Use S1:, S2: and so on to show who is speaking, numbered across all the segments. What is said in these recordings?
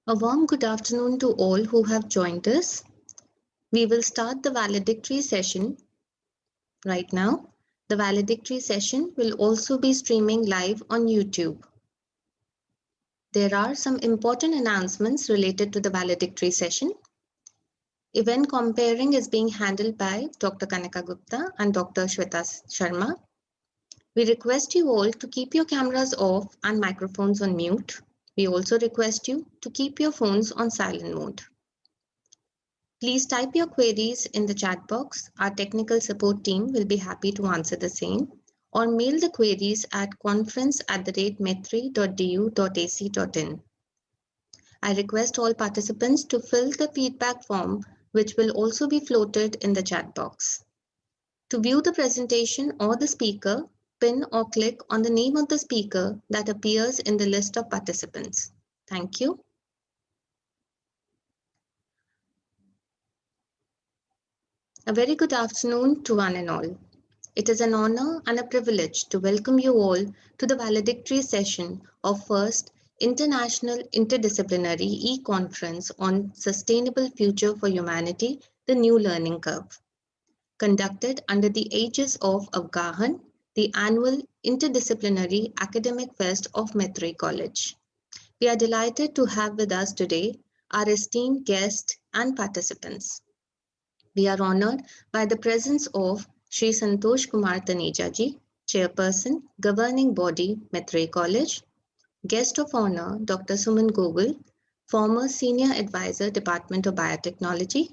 S1: A warm good afternoon to all who have joined us. We will start the valedictory session right now. The valedictory session will also be streaming live on YouTube. There are some important announcements related to the valedictory session. Event comparing is being handled by Dr. Kanika Gupta and Dr. Shweta Sharma. We request you all to keep your cameras off and microphones on mute. We also request you to keep your phones on silent mode. Please type your queries in the chat box. Our technical support team will be happy to answer the same, or mail the queries at conference@metri.du.ac.in. I request all participants to fill the feedback form, which will also be floated in the chat box. To view the presentation or the speaker, pin or click on the name of the speaker that appears in the list of participants. Thank you. A very good afternoon to one and all. It is an honor and a privilege to welcome you all to the valedictory session of First International Interdisciplinary E-Conference on Sustainable Future for Humanity, the New Learning Curve, conducted under the aegis of avgaahan, the annual interdisciplinary academic fest of Metri College. We are delighted to have with us today our esteemed guests and participants. We are honored by the presence of Shri Santosh Kumar Taneja ji, Chairperson, Governing Body, Metri College. Guest of honor, Dr. Suman Gogul, former Senior Advisor, Department of Biotechnology.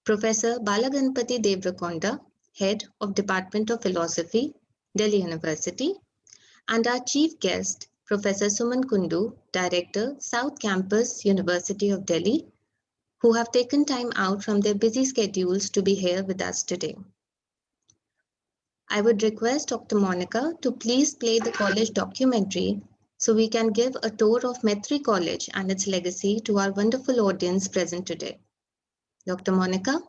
S1: Professor Balaganpati Devrakonda, Head of Department of Philosophy, Delhi University. And our chief guest, Professor Suman Kundu, Director, South Campus, University of Delhi, who have taken time out from their busy schedules to be here with us today. I would request Dr. Monica to please play the college documentary so we can give a tour of Metri College and its legacy to our wonderful audience present today. Dr. Monica.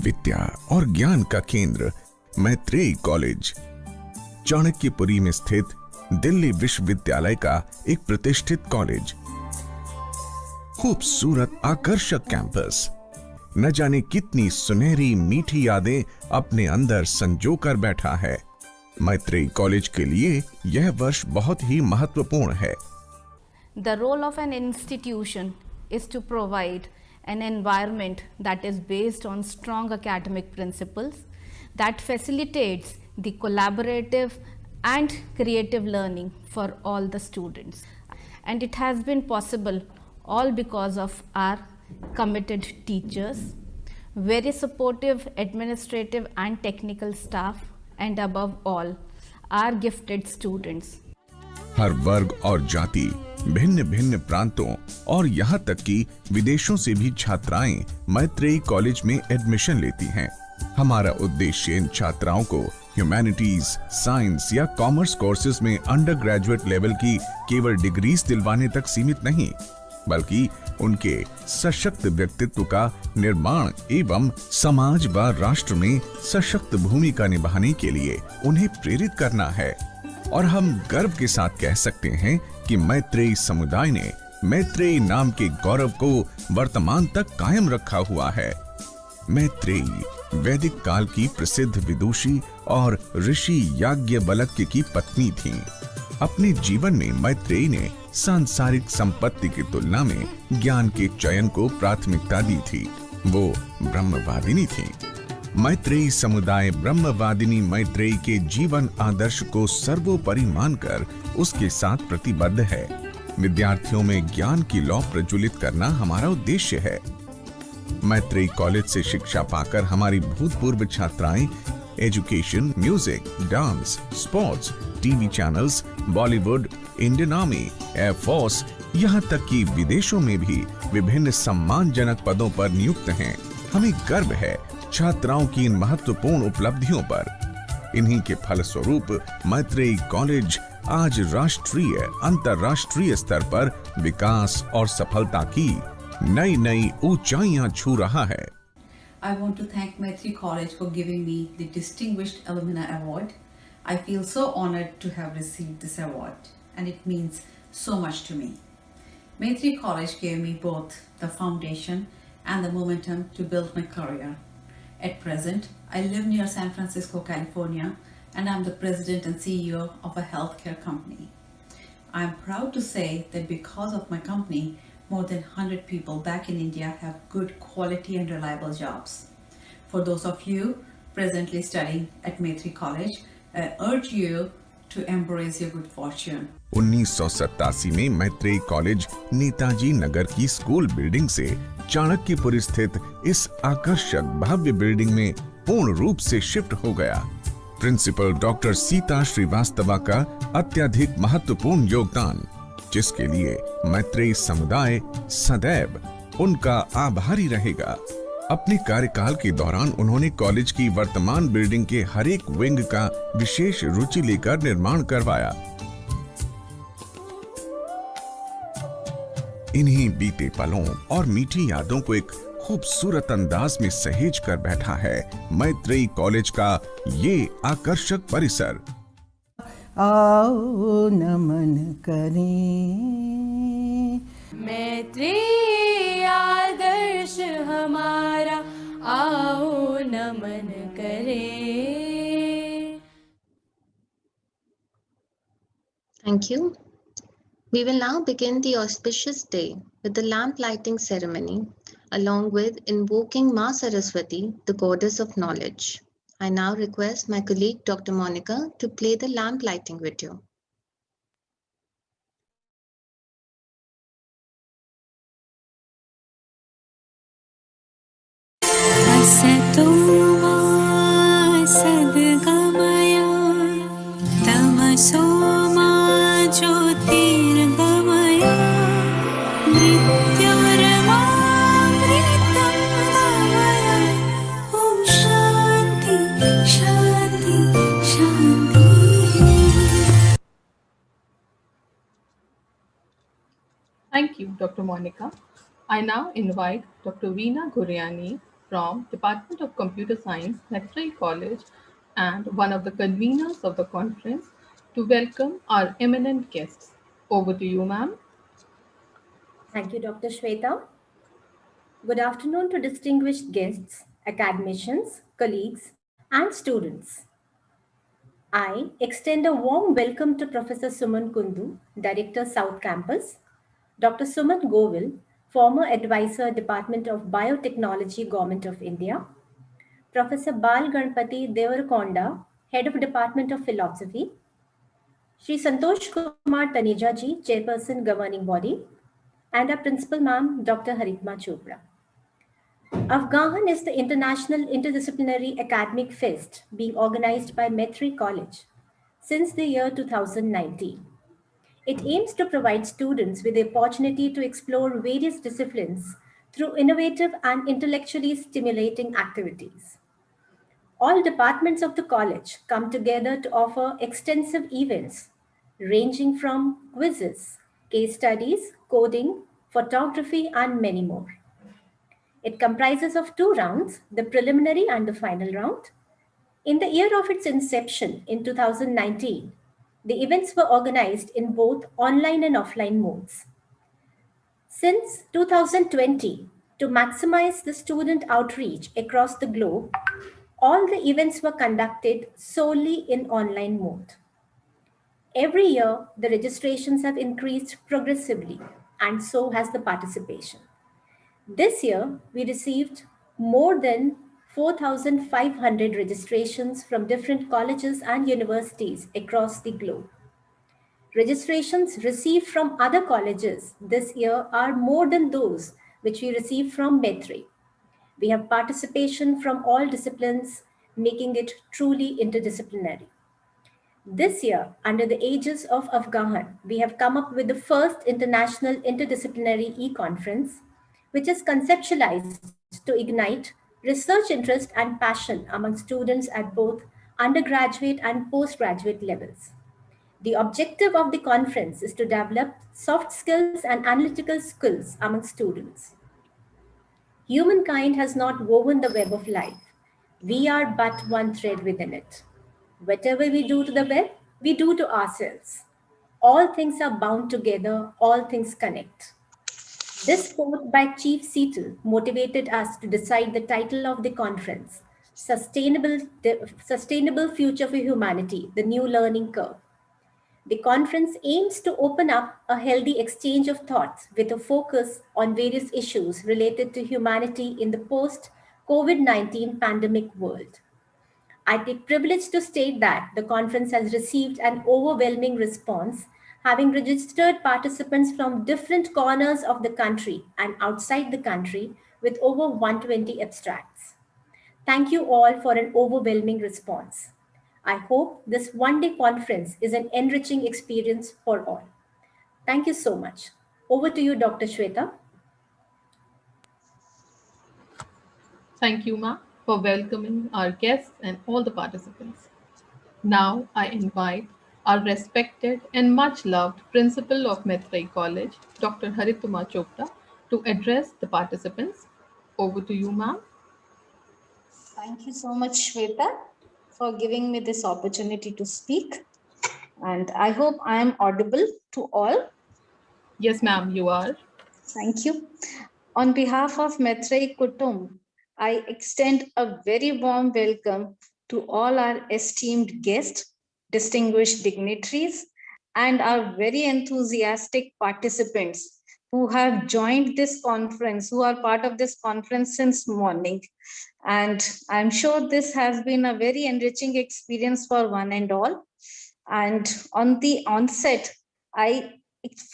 S2: विद्या और ज्ञान का केंद्र Maitreyi college Chanakyapuri में स्थित दिल्ली विश्वविद्यालय का एक प्रतिष्ठित कॉलेज। खूबसूरत आकर्षक कैंपस, न जाने कितनी सुनहरी मीठी यादें अपने अंदर संजो कर बैठा है। मैत्रेयी कॉलेज के लिए यह वर्ष बहुत ही महत्वपूर्ण है।
S3: The role of an institution is to provide an environment that is based on strong academic principles that facilitates the collaborative and creative learning for all the students. And it has been possible all because of our committed teachers, very supportive administrative and technical staff, and above all, our gifted students.
S2: हर वर्ग और जाति, भिन्न भिन्न प्रांतों और यहाँ तक कि विदेशों से भी छात्राएं मैत्रेयी कॉलेज में एडमिशन लेती हैं। हमारा उद्देश्य इन छात्राओं को ह्यूमैनिटीज, साइंस या कॉमर्स कोर्सेज में अंडर ग्रेजुएट लेवल की केवल डिग्रीज दिलवाने तक सीमित नहीं, बल्कि उनके सशक्त व्यक्तित्व का निर्माण एवं समाज व राष्ट्र में सशक्त भूमिका निभाने के लिए उन्हें प्रेरित करना है। और हम गर्व के साथ कह सकते हैं कि मैत्रेयी समुदाय ने मैत्रेयी नाम के गौरव को वर्तमान तक कायम रखा हुआ है। मैत्रेयी वैदिक काल की प्रसिद्ध विदुषी और ऋषि याज्ञवल्क्य की पत्नी थीं। अपने जीवन में मैत्रेयी ने सांसारिक संपत्ति की तुलना में ज्ञान के चयन को प्राथमिकता दी थी। वो ब्रह्मवादिनी थी। मैत्रेयी समुदाय ब्रह्मवादिनी मैत्रेयी के जीवन आदर्श को सर्वोपरि मानकर उसके साथ प्रतिबद्ध है। विद्यार्थियों में ज्ञान की लौ प्रज्वलित करना हमारा उद्देश्य है। मैत्रेयी कॉलेज से शिक्षा पाकर हमारी भूतपूर्व छात्राएं education, music, dance, sports, TV channels, Bollywood, Indian army, air force, यहाँ तक कि विदेशों में भी विभिन्न सम्मानजनक पदों पर नियुक्त हैं। हमें गर्व है छात्राओं की इन महत्वपूर्ण उपलब्धियों पर। इन्हीं के फलस्वरूप मैत्रेयी कॉलेज आज राष्ट्रीय, अंतर्राष्ट्रीय स्तर पर विकास और सफलता की नई नई ऊंचाइयां छू रहा है।
S4: I want to thank Maitri College for giving me the Distinguished Alumni Award. I feel so honored to have received this award, and it means so much to me. Maitri College gave me both the foundation and the momentum to build my career. At present, I live near San Francisco, California, and I'm the president and CEO of a healthcare company. I am proud to say that because of my company, more than 100 people back in India have good quality and reliable jobs. For those of you presently studying at Maitri College, I urge you to embrace your good fortune.
S2: 1987 में Maitreyi college Netaji नगर की school building से चाणक्यपुर स्थित इस आकर्षक भव्य building में पूर्ण रूप से शिफ्ट हो गया। प्रिंसिपल डॉक्टर सीता श्रीवास्तवा का अत्यधिक महत्वपूर्ण योगदान, जिसके लिए मैत्रेयी समुदाय सदैव उनका आभारी रहेगा। अपने कार्यकाल के दौरान उन्होंने कॉलेज की वर्तमान बिल्डिंग के हर एक विंग का विशेष रुचि लेकर निर्माण करवाया। इन्हीं बीते पलों और मीठी यादों को एक खूबसूरत अंदाज में सहेज कर बैठा है मैत्रेयी कॉलेज का ये आकर्षक परिसर।
S5: आओ नमन करें,
S6: मैत्रेयी आदर्श हमारा, आओ नमन करें।
S1: Thank you. We will now begin the auspicious day with the lamp lighting ceremony, along with invoking Ma Saraswati, the goddess of knowledge. I now request my colleague Dr. Monica to play the lamp lighting video.
S6: असतो मा सद्गमय, तमसो मा ज्योतिर्गमय, मृत्योर्मामृतं गमय। ॐ शान्ति शान्ति शान्ति।
S7: Thank you, Dr. Monica. I now invite Dr. Veena Guryani from Department of Computer Science, Mettray College, and one of the conveners of the conference to welcome our eminent guests. Over to you, ma'am.
S8: Thank you, Dr. Shweta. Good afternoon to distinguished guests, academicians, colleagues, and students. I extend a warm welcome to Professor Suman Kundu, Director, South Campus, Dr. Suman Govil, former Advisor, Department of Biotechnology, Government of India, Professor Bal Ganpati Devarakonda, Head of Department of Philosophy, Shri Santosh Kumar Taneja ji, Chairperson, Governing Body, and our Principal Ma'am, Dr. Haritma Chopra. Avgaahan is the international interdisciplinary academic fest being organized by Maitri College since the year 2019. It aims to provide students with the opportunity to explore various disciplines through innovative and intellectually stimulating activities. All departments of the college come together to offer extensive events ranging from quizzes, case studies, coding, photography, and many more. It comprises of 2 rounds, the preliminary and the final round. In the year of its inception in 2019, the events were organized in both online and offline modes. Since 2020, to maximize the student outreach across the globe, all the events were conducted solely in online mode. Every year, the registrations have increased progressively, and so has the participation. This year, we received more than 4,500 registrations from different colleges and universities across the globe. Registrations received from other colleges this year are more than those which we received from Maitre. We have participation from all disciplines, making it truly interdisciplinary. This year, under the aegis of avgaahan, we have come up with the first international interdisciplinary e-conference, which is conceptualized to ignite research interest and passion among students at both undergraduate and postgraduate levels. The objective of the conference is to develop soft skills and analytical skills among students. Humankind has not woven the web of life. We are but one thread within it. Whatever we do to the web, we do to ourselves. All things are bound together, all things connect. This quote by Chief Seatle motivated us to decide the title of the conference Sustainable Future for Humanity, the New Learning Curve. The conference aims to open up a healthy exchange of thoughts with a focus on various issues related to humanity in the post COVID 19 pandemic world. I take privilege to state that the conference has received an overwhelming response, having registered participants from different corners of the country and outside the country with over 120 abstracts. Thank you all for an overwhelming response. I hope this one day conference is an enriching experience for all. Thank you so much. Over to you, Dr. Shweta.
S7: Thank you, Ma, for welcoming our guests and all the participants. Now I invite our respected and much loved Principal of Maitrey College, Dr. Harituma Chopra, to address the participants. Over to you, ma'am.
S9: Thank you so much, Shweta, for giving me this opportunity to speak. And I hope I am audible to all.
S7: Yes, ma'am, you are.
S9: Thank you. On behalf of Maitrey Kutum, I extend a very warm welcome to all our esteemed guests, distinguished dignitaries, and our very enthusiastic participants who have joined this conference, who are part of this conference since morning. And I'm sure this has been a very enriching experience for one and all. And on the onset, I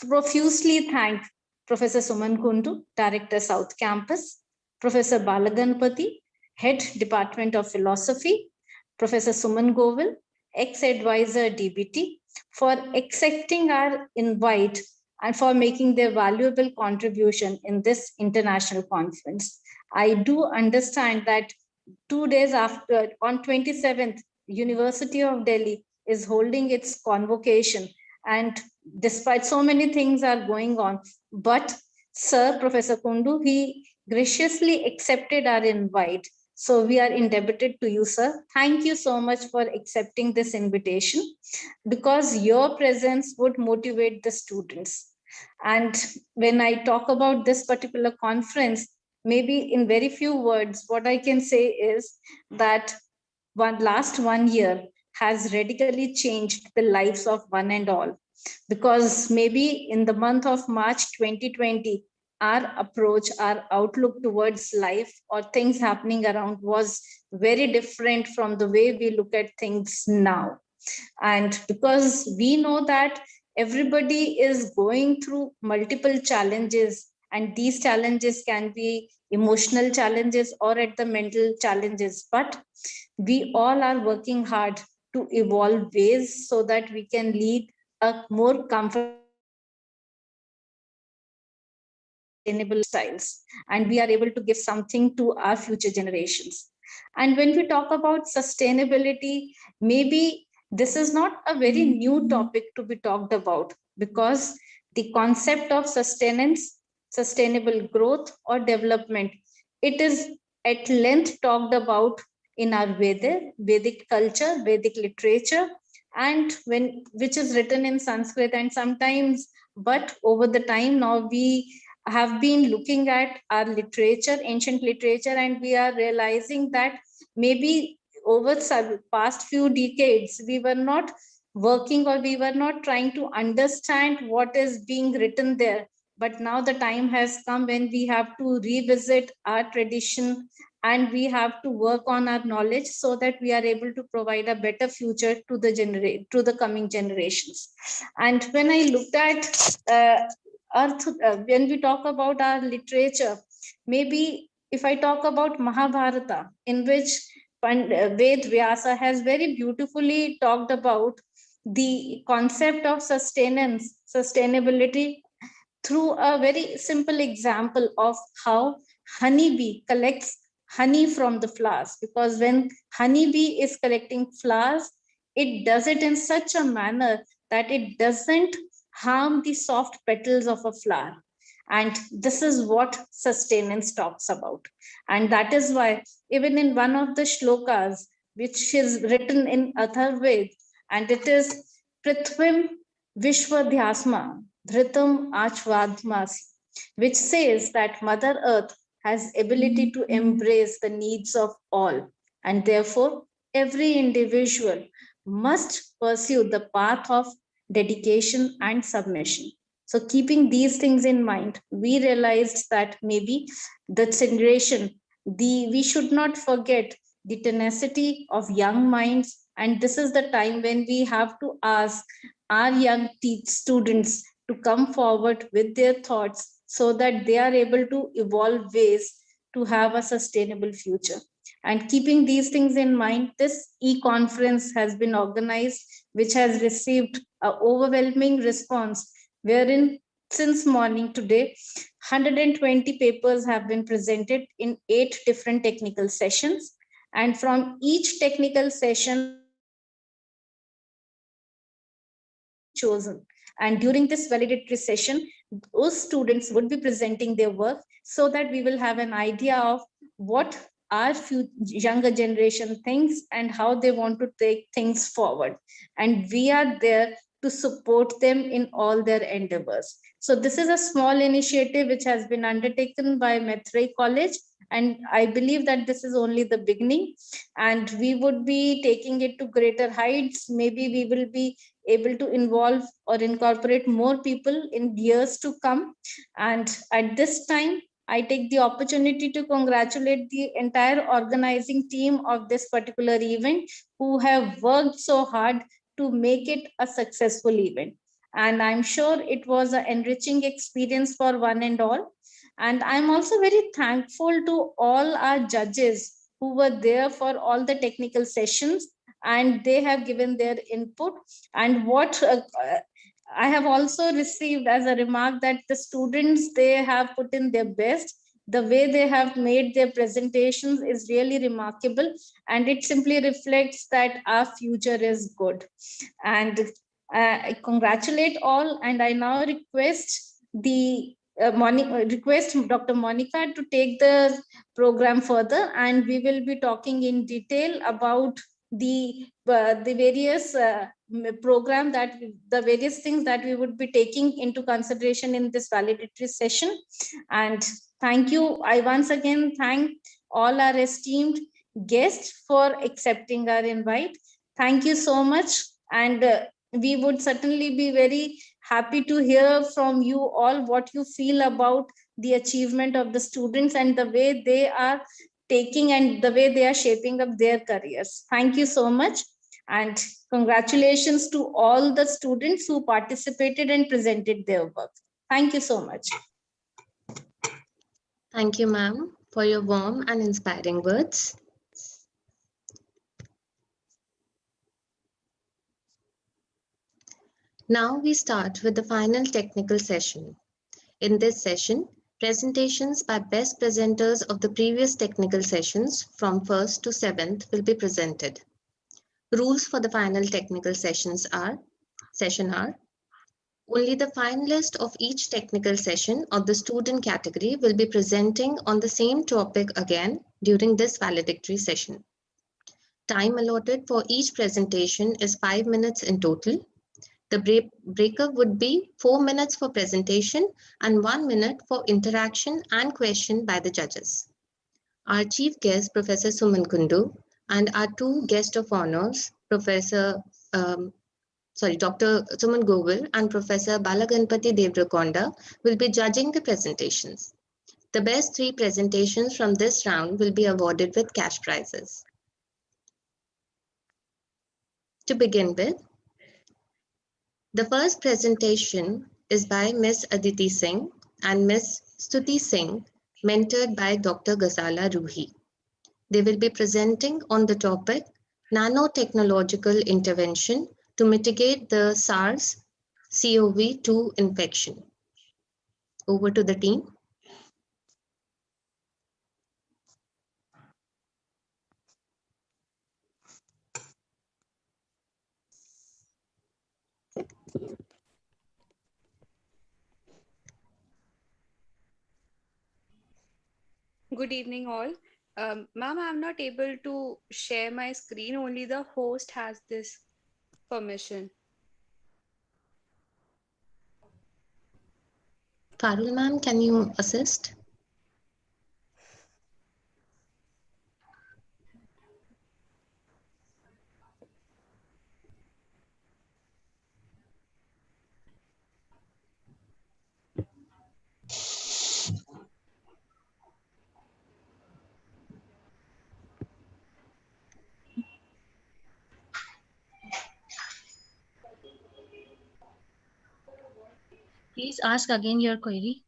S9: profusely thank Professor Suman Kundu, Director South Campus, Professor Balaganpati, Head Department of Philosophy, Professor Suman Govil, ex-advisor DBT, for accepting our invite and for making their valuable contribution in this international conference. I do understand that 2 days after, on 27th, University of Delhi is holding its convocation, and despite so many things are going on, but Sir Professor Kundu, he graciously accepted our invite. So we are indebted to you, sir. Thank you so much for accepting this invitation, because your presence would motivate the students. And when I talk about this particular conference, maybe in very few words, what I can say is that last 1 year has radically changed the lives of one and all, because maybe in the month of March 2020, our approach, our outlook towards life or things happening around was very different from the way we look at things now. And because we know that everybody is going through multiple challenges, and these challenges can be emotional challenges or at the mental challenges, but we all are working hard to evolve ways so that we can lead a more comfortable sustainable styles, and we are able to give something to our future generations. And when we talk about sustainability, maybe this is not a very new topic to be talked about, because the concept of sustenance, sustainable growth or development, it is at length talked about in our Vedic culture, Vedic literature, and when which is written in Sanskrit. And sometimes, but over the time now, we have been looking at our literature, ancient literature, and we are realizing that maybe over the past few decades, we were not working, or we were not trying to understand what is being written there. But now the time has come when we have to revisit our tradition, and we have to work on our knowledge so that we are able to provide a better future to the coming generations. And when I looked at when we talk about our literature, maybe if I talk about Mahabharata, in which Ved Vyasa has very beautifully talked about the concept of sustainability through a very simple example of how honeybee collects honey from the flowers. Because when honeybee is collecting flowers, it does it in such a manner that it doesn't harm the soft petals of a flower. And this is what sustenance talks about. And that is why even in one of the shlokas, which is written in Atharvaved, and it is Prithvim Vishwadhyasma Dhritam Achvadmasi, which says that Mother Earth has ability to embrace the needs of all, and therefore every individual must pursue the path of dedication and submission. So, keeping these things in mind, we realized that maybe the generation, we should not forget the tenacity of young minds, and this is the time when we have to ask our young students to come forward with their thoughts so that they are able to evolve ways to have a sustainable future. And keeping these things in mind, this e-conference has been organized, which has received an overwhelming response, wherein since morning today, 120 papers have been presented in 8 different technical sessions. And from each technical session, chosen. And during this validatory session, those students would be presenting their work so that we will have an idea of what our younger generation thinks and how they want to take things forward. And we are there to support them in all their endeavors. So this is a small initiative which has been undertaken by Maitrey College, and I believe that this is only the beginning, and we would be taking it to greater heights. Maybe we will be able to involve or incorporate more people in years to come. And at this time, I take the opportunity to congratulate the entire organizing team of this particular event, who have worked so hard to make it a successful event. And I'm sure it was an enriching experience for one and all. And I'm also very thankful to all our judges who were there for all the technical sessions, and they have given their input. And what I have also received as a remark that the students, they have put in their best. The way they have made their presentations is really remarkable, and it simply reflects that our future is good. And I congratulate all, and I now request request Dr. Monica to take the program further, and we will be talking in detail about the various program that the various things that we would be taking into consideration in this validatory session. And thank you. I once again thank all our esteemed guests for accepting our invite. Thank you so much. And we would certainly be very happy to hear from you all what you feel about the achievement of the students and the way they are taking and the way they are shaping up their careers. Thank you so much. And congratulations to all the students who participated and presented their work. Thank you so much.
S1: Thank you, ma'am, for your warm and inspiring words. Now we start with the final technical session. In this session, presentations by best presenters of the previous technical sessions from 1st to 7th will be presented. Rules for the final technical session are only the finalist of each technical session of the student category will be presenting on the same topic again during this valedictory session. Time allotted for each presentation is 5 minutes in total. The breakup would be 4 minutes for presentation and 1 minute for interaction and question by the judges. Our chief guest, Professor Suman Kundu, and our two guests of honors, Professor Dr. Suman Gogol and Professor Balaganpati Devrakonda will be judging the presentations. The best three presentations from this round will be awarded with cash prizes. To begin with, the first presentation is by Ms. Aditi Singh and Ms. Stuti Singh, mentored by Dr. Ghazala Ruhi. They will be presenting on the topic nanotechnological intervention to mitigate the SARS-CoV-2 infection. Over to the team.
S10: Good evening, all. Ma'am, I'm not able to share my screen. Only the host has this permission.
S1: Parul ma'am, can you assist?
S11: Please ask again your query.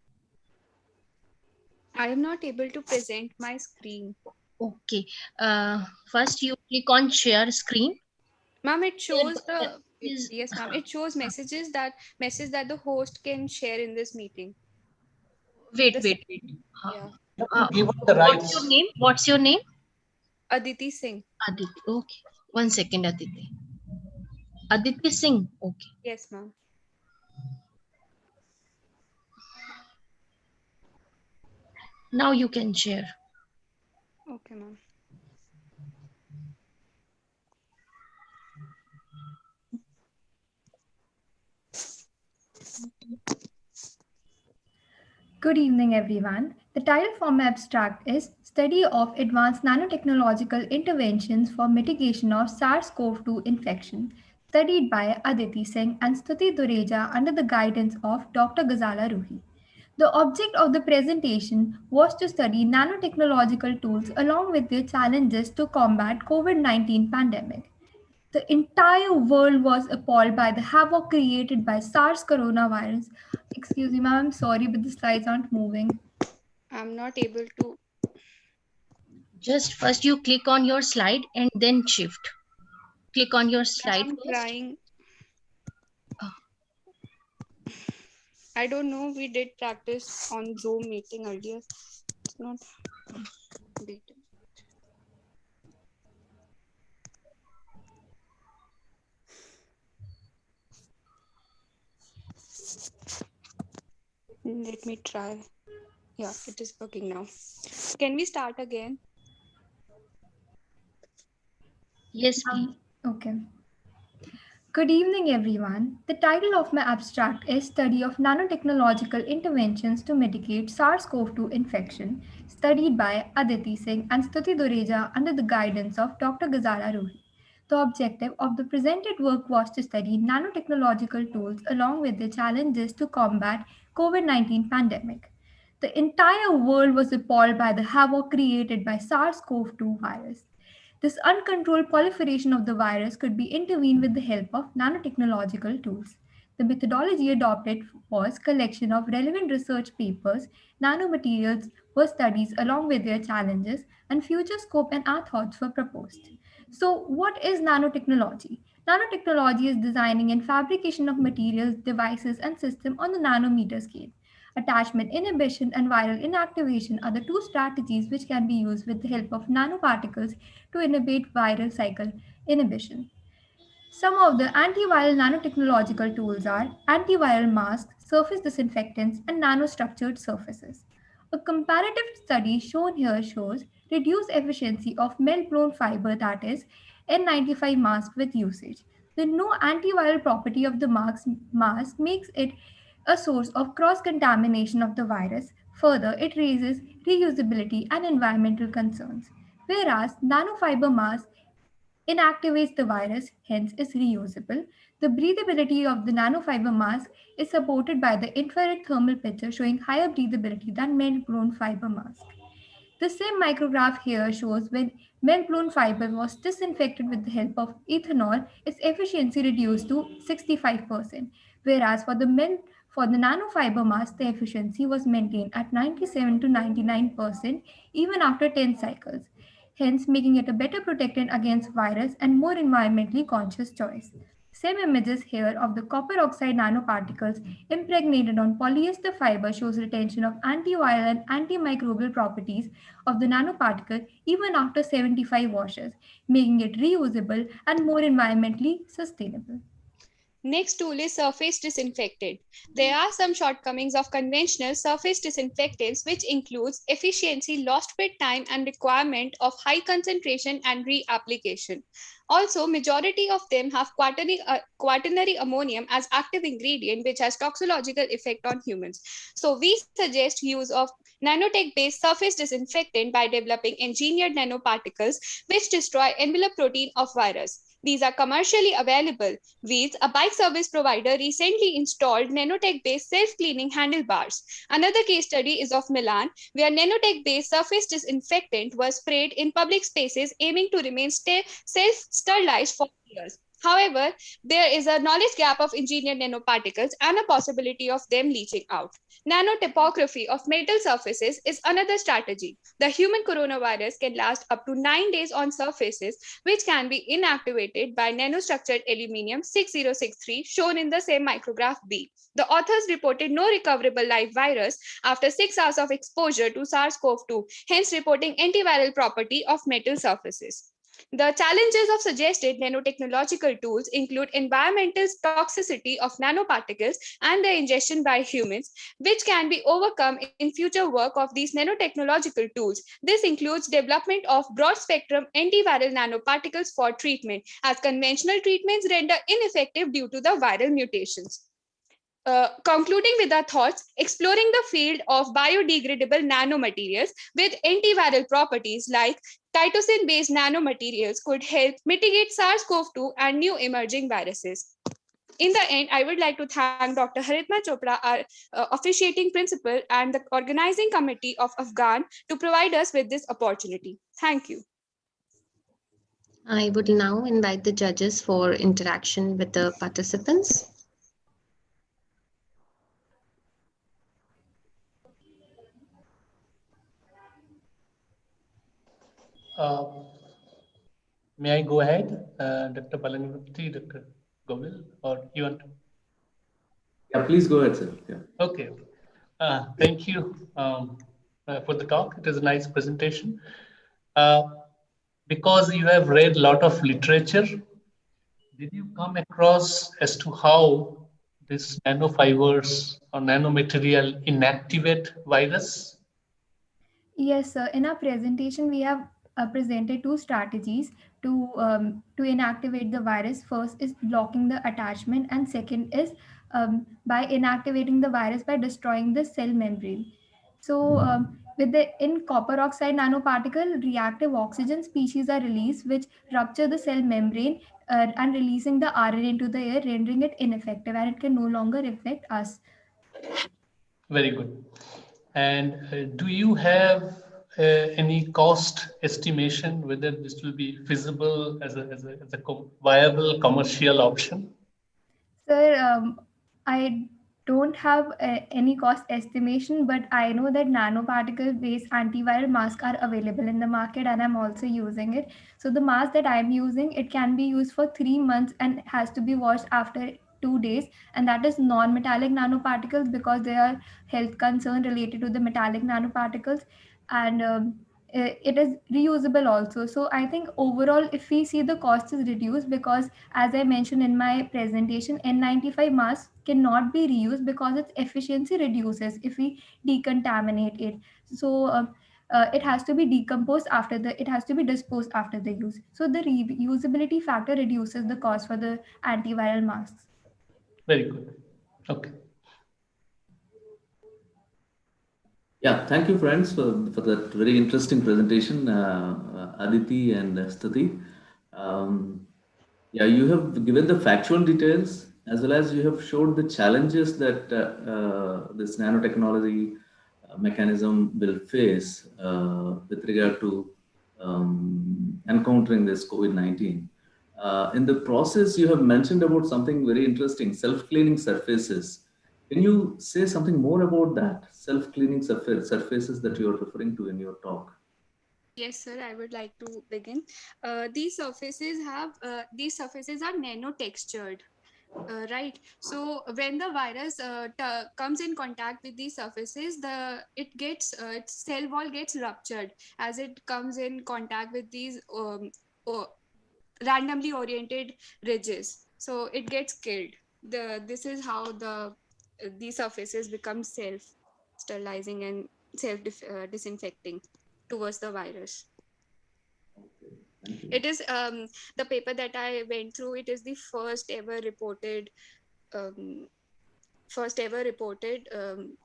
S10: I am not able to present my screen.
S11: Okay. First, you click on share screen.
S10: Ma'am, it shows
S11: Is
S10: yes, ma'am. It shows message that the host can share in this meeting.
S11: wait,
S10: The
S11: wait, wait.
S10: yeah,
S12: Give us the
S11: What's your
S12: rights.
S11: name? What's your name?
S10: Aditi Singh.
S11: Aditi. Okay. 1 second, Aditi. Aditi Singh. Okay.
S10: Yes, ma'am.
S11: Now you can share.
S10: Okay, ma'am.
S13: Good evening, everyone. The title for my abstract is Study of Advanced Nanotechnological Interventions for Mitigation of SARS-CoV-2 Infection, studied by Aditi Singh and Stuti Dureja under the guidance of Dr. Ghazala Ruhi. The object of the presentation was to study nanotechnological tools along with their challenges to combat COVID-19 pandemic. The entire world was appalled by the havoc created by SARS coronavirus. Excuse me, ma'am, I'm sorry, but the slides aren't moving.
S10: I'm not able to.
S11: Just first you click on your slide and then shift. Click on your slide
S10: I'm
S11: first.
S10: trying. I don't know. We did practice on Zoom meeting earlier. It's not data. Let me try. Yeah, it is working now. Can we start again?
S11: Yes, please.
S13: Okay. Good evening, everyone. The title of my abstract is Study of Nanotechnological Interventions to Mitigate SARS-CoV-2 Infection, studied by Aditi Singh and Stuti Dureja under the guidance of Dr. Ghazala Ruhi. The objective of the presented work was to study nanotechnological tools along with the challenges to combat COVID-19 pandemic. The entire world was appalled by the havoc created by SARS-CoV-2 virus. This uncontrolled proliferation of the virus could be intervened with the help of nanotechnological tools. The methodology adopted was collection of relevant research papers, nanomaterials were studies along with their challenges, and future scope and our thoughts were proposed. So, what is nanotechnology? Nanotechnology is designing and fabrication of materials, devices, and systems on the nanometer scale. Attachment inhibition and viral inactivation are the two strategies which can be used with the help of nanoparticles to inhibit viral cycle inhibition. Some of the antiviral nanotechnological tools are antiviral masks, surface disinfectants, and nanostructured surfaces. A comparative study shown here shows reduced efficiency of melt-blown fiber, that is N95 mask with usage. The no antiviral property of the mask makes it a source of cross-contamination of the virus. Further, it raises reusability and environmental concerns. Whereas nanofiber masks inactivates the virus, hence is reusable. The breathability of the nanofiber mask is supported by the infrared thermal picture showing higher breathability than melt-blown fiber mask. The same micrograph here shows when melt-blown fiber was disinfected with the help of ethanol, its efficiency reduced to 65%, whereas for the nanofiber mask, the efficiency was maintained at 97 to 99% even after 10 cycles, hence making it a better protected against virus and more environmentally conscious choice. Same images here of the copper oxide nanoparticles impregnated on polyester fiber shows retention of antiviral and antimicrobial properties of the nanoparticle even after 75 washes, making it reusable and more environmentally sustainable.
S10: Next tool is surface disinfectant. There are some shortcomings of conventional surface disinfectants, which includes efficiency lost with time and requirement of high concentration and reapplication. Also, majority of them have quaternary ammonium as active ingredient, which has toxicological effect on humans. So we suggest use of nanotech-based surface disinfectant by developing engineered nanoparticles which destroy envelope protein of virus. These are commercially available. Wheels, a bike service provider, recently installed nanotech-based self-cleaning handlebars. Another case study is of Milan, where nanotech-based surface disinfectant was sprayed in public spaces, aiming to remain self-sterilized for years. However, there is a knowledge gap of engineered nanoparticles and a possibility of them leaching out. Nanotopography of metal surfaces is another strategy. The human coronavirus can last up to 9 days on surfaces, which can be inactivated by nanostructured aluminium 6063, shown in the same micrograph B. The authors reported no recoverable live virus after 6 hours of exposure to SARS-CoV-2, hence reporting antiviral property of metal surfaces. The challenges of suggested nanotechnological tools include environmental toxicity of nanoparticles and their ingestion by humans, which can be overcome in future work of these nanotechnological tools. This includes development of broad spectrum antiviral nanoparticles for treatment, as conventional treatments render ineffective due to the viral mutations. Concluding with our thoughts, exploring the field of biodegradable nanomaterials with antiviral properties like chitosan based nanomaterials could help mitigate SARS CoV 2 and new emerging viruses. In the end, I would like to thank Dr. Haritma Chopra, our officiating principal, and the organizing committee of Afghan to provide us with this opportunity. Thank you.
S1: I would now invite the judges for interaction with the participants.
S12: May I go ahead, Dr. Palanivati, Dr. Govil, or you want to?
S14: Yeah, please go ahead, sir. Yeah.
S12: Okay. Thank you for the talk. It is a nice presentation. Because you have read a lot of literature, did you come across as to how this nanofibers or nanomaterial inactivate virus?
S13: Yes, sir. In our presentation, we have presented two strategies to inactivate the virus. First is blocking the attachment, and second is by inactivating the virus by destroying the cell membrane. So, with the in copper oxide nanoparticle, reactive oxygen species are released, which rupture the cell membrane and releasing the RNA into the air, rendering it ineffective, and it can no longer affect us.
S12: Very good. And do you have any cost estimation whether this will be feasible as a viable commercial option?
S13: Sir, I don't have any cost estimation, but I know that nanoparticle based antiviral masks are available in the market and I'm also using it. So the mask that I'm using, it can be used for 3 months and has to be washed after 2 days. And that is non-metallic nanoparticles because there are health concern related to the metallic nanoparticles. And it is reusable also. So I think overall, if we see the cost is reduced because as I mentioned in my presentation, N95 mask cannot be reused because its efficiency reduces if we decontaminate it. So it has to be decomposed after it has to be disposed after the use. So the reusability factor reduces the cost for the antiviral masks.
S12: Very good. Okay.
S14: Yeah, thank you, friends, for that very interesting presentation, Aditi and Stuti. Um, yeah, you have given the factual details as well as you have showed the challenges that this nanotechnology mechanism will face with regard to encountering this COVID-19. In the process, you have mentioned about something very interesting, self-cleaning surfaces. Can you say something more about that, self-cleaning surfaces that you are referring to in your talk?
S10: Yes, sir, I would like to begin. These surfaces are nano textured. Right. So when the virus comes in contact with these surfaces, its cell wall gets ruptured as it comes in contact with these randomly oriented ridges. So it gets killed. This is how these surfaces become self sterilizing and self disinfecting towards the virus. It is the paper that I went through. It is the um, first ever reported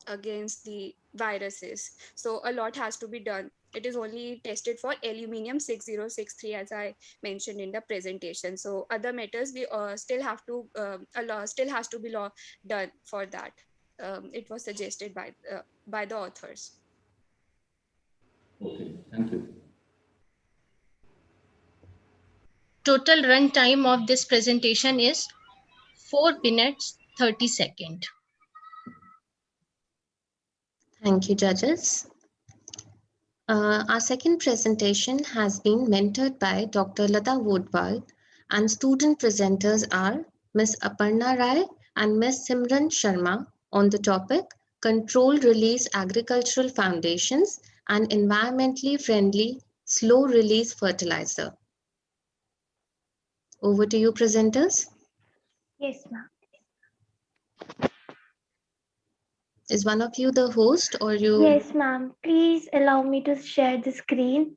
S10: against the viruses. So a lot has to be done. It is only tested for aluminium 6063, as I mentioned in the presentation. So other metals we still have to a lot still has to be done for that. It was suggested by the authors.
S14: Okay, thank you.
S11: Total run time of this presentation is 4 minutes 30 seconds.
S1: Thank you, judges. Our second presentation has been mentored by Dr. Lata Vodwal, and student presenters are Ms. Aparna Rai and Ms. Simran Sharma on the topic Controlled Release Agricultural Foundations and Environmentally Friendly Slow Release Fertilizer. Over to you, presenters.
S13: Yes, ma'am.
S1: Is one of you the host or you?
S13: Yes, ma'am. Please allow me to share the screen.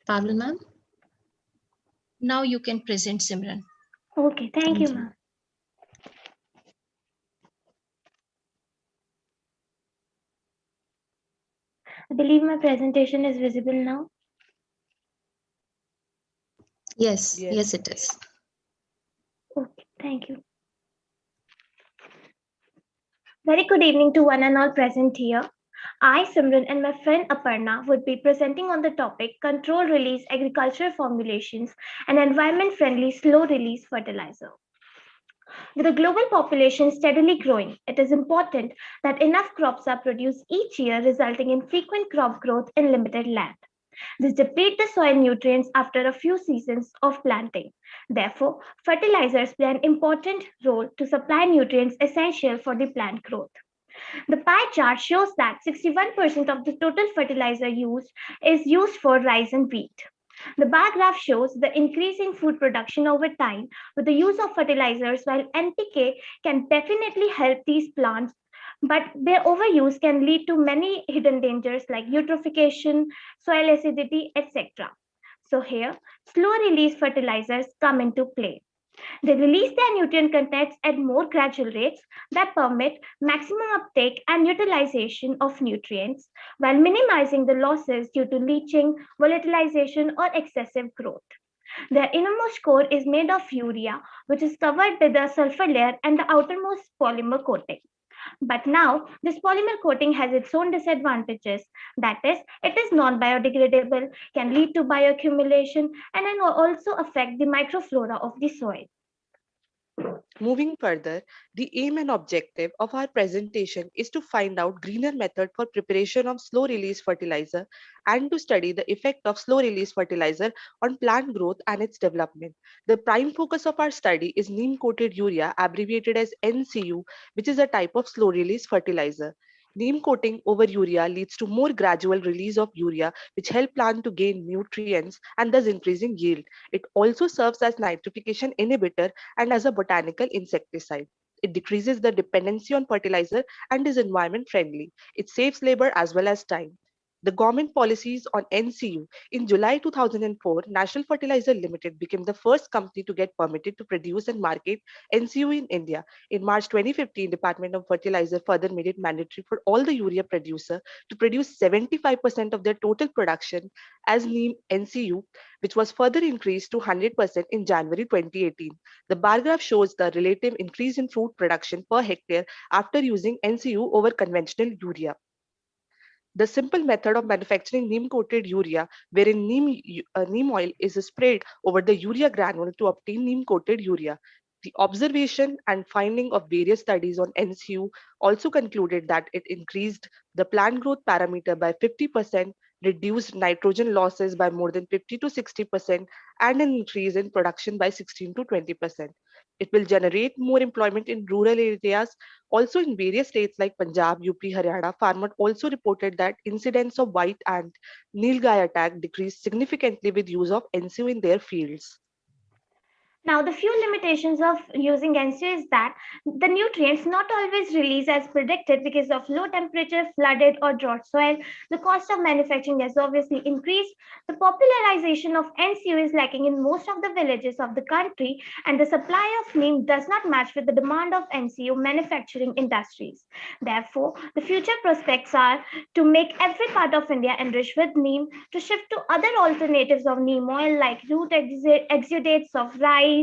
S1: Pavlu, ma'am?
S11: Now you can present, Simran.
S13: Okay, thank you, ma'am. I believe my presentation is visible now.
S1: Yes, yes, it is.
S13: Okay, thank you. Very good evening to one and all present here. I, Simran, and my friend Aparna would be presenting on the topic Control Release Agricultural Formulations and Environment Friendly Slow Release Fertilizer. With the global population steadily growing, it is important that enough crops are produced each year, resulting in frequent crop growth in limited land. This depletes the soil nutrients after a few seasons of planting. Therefore, fertilizers play an important role to supply nutrients essential for the plant growth. The pie chart shows that 61% of the total fertilizer used is used for rice and wheat. The bar graph shows the increasing food production over time with the use of fertilizers, while NPK can definitely help these plants, but their overuse can lead to many hidden dangers like eutrophication, soil acidity, etc. So here, slow release fertilizers come into play. They release their nutrient contents at more gradual rates that permit maximum uptake and utilization of nutrients while minimizing the losses due to leaching, volatilization, or excessive growth. Their innermost core is made of urea, which is covered with a sulfur layer and the outermost polymer coating. But now, this polymer coating has its own disadvantages. That is, it is non biodegradable, can lead to bioaccumulation, and can also affect the microflora of the soil.
S15: Moving further, the aim and objective of our presentation is to find out greener method for preparation of slow release fertilizer and to study the effect of slow release fertilizer on plant growth and its development. The prime focus of our study is neem coated urea, abbreviated as NCU, which is a type of slow release fertilizer. Neem coating over urea leads to more gradual release of urea, which help plant to gain nutrients and thus increasing yield. It also serves as nitrification inhibitor and as a botanical insecticide. It decreases the dependency on fertilizer and is environment friendly. It saves labor as well as time. The government policies on NCU. In July 2004, National Fertilizer Limited became the first company to get permitted to produce and market NCU in India. In March 2015, Department of Fertilizer further made it mandatory for all the urea producer to produce 75% of their total production as NEEM NCU, which was further increased to 100% in January 2018. The bar graph shows the relative increase in fruit production per hectare after using NCU over conventional urea. The simple method of manufacturing neem-coated urea, wherein neem oil is sprayed over the urea granule to obtain neem-coated urea. The observation and finding of various studies on NCU also concluded that it increased the plant growth parameter by 50%, reduced nitrogen losses by more than 50 to 60%, and an increase in production by 16 to 20%. It will generate more employment in rural areas. Also, in various states like Punjab, UP, Haryana, farmers also reported that incidence of white ant nilgai attack decreased significantly with use of NCU in their fields.
S16: Now, the few limitations of using NCU is that the nutrients not always release as predicted because of low temperature, flooded, or drought soil. The cost of manufacturing has obviously increased. The popularization of NCU is lacking in most of the villages of the country, and the supply of neem does not match with the demand of NCU manufacturing industries. Therefore, the future prospects are to make every part of India enriched with neem, to shift to other alternatives of neem oil like root exudates of rice,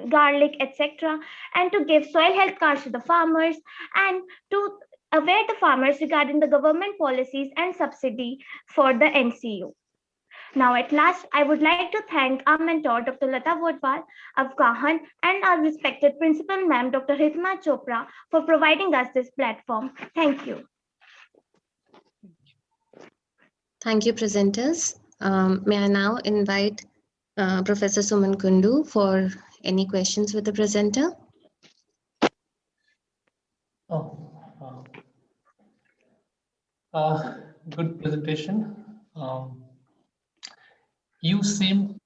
S16: garlic, etc., and to give soil health cards to the farmers, and to aware the farmers regarding the government policies and subsidy for the NCU. Now, at last, I would like to thank our mentor, Dr. Lata Vodwal, avgaahan, and our respected principal ma'am, Dr. Ritma Chopra, for providing us this platform. Thank you.
S1: Thank you, presenters. May I now invite Professor Suman Kundu for any questions with the presenter?
S12: Good presentation. You seem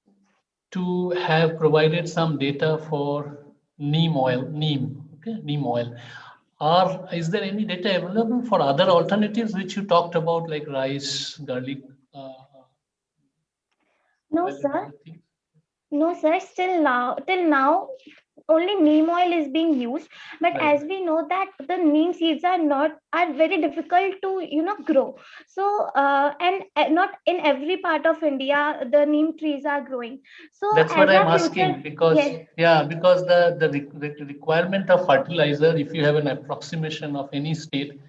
S12: to have provided some data for neem oil, neem oil. Is there any data available for other alternatives which you talked about, like rice, garlic?
S16: No, sir. No, sir. Till now, only neem oil is being used. But
S12: Right.
S16: as we know that the neem seeds are very difficult to grow. So and not in every part of India the neem trees are growing. So
S12: That's what
S16: as
S12: I'm
S16: a future,
S12: asking, because
S16: yes.
S12: because the requirement of fertilizer, if you have an approximation of any state,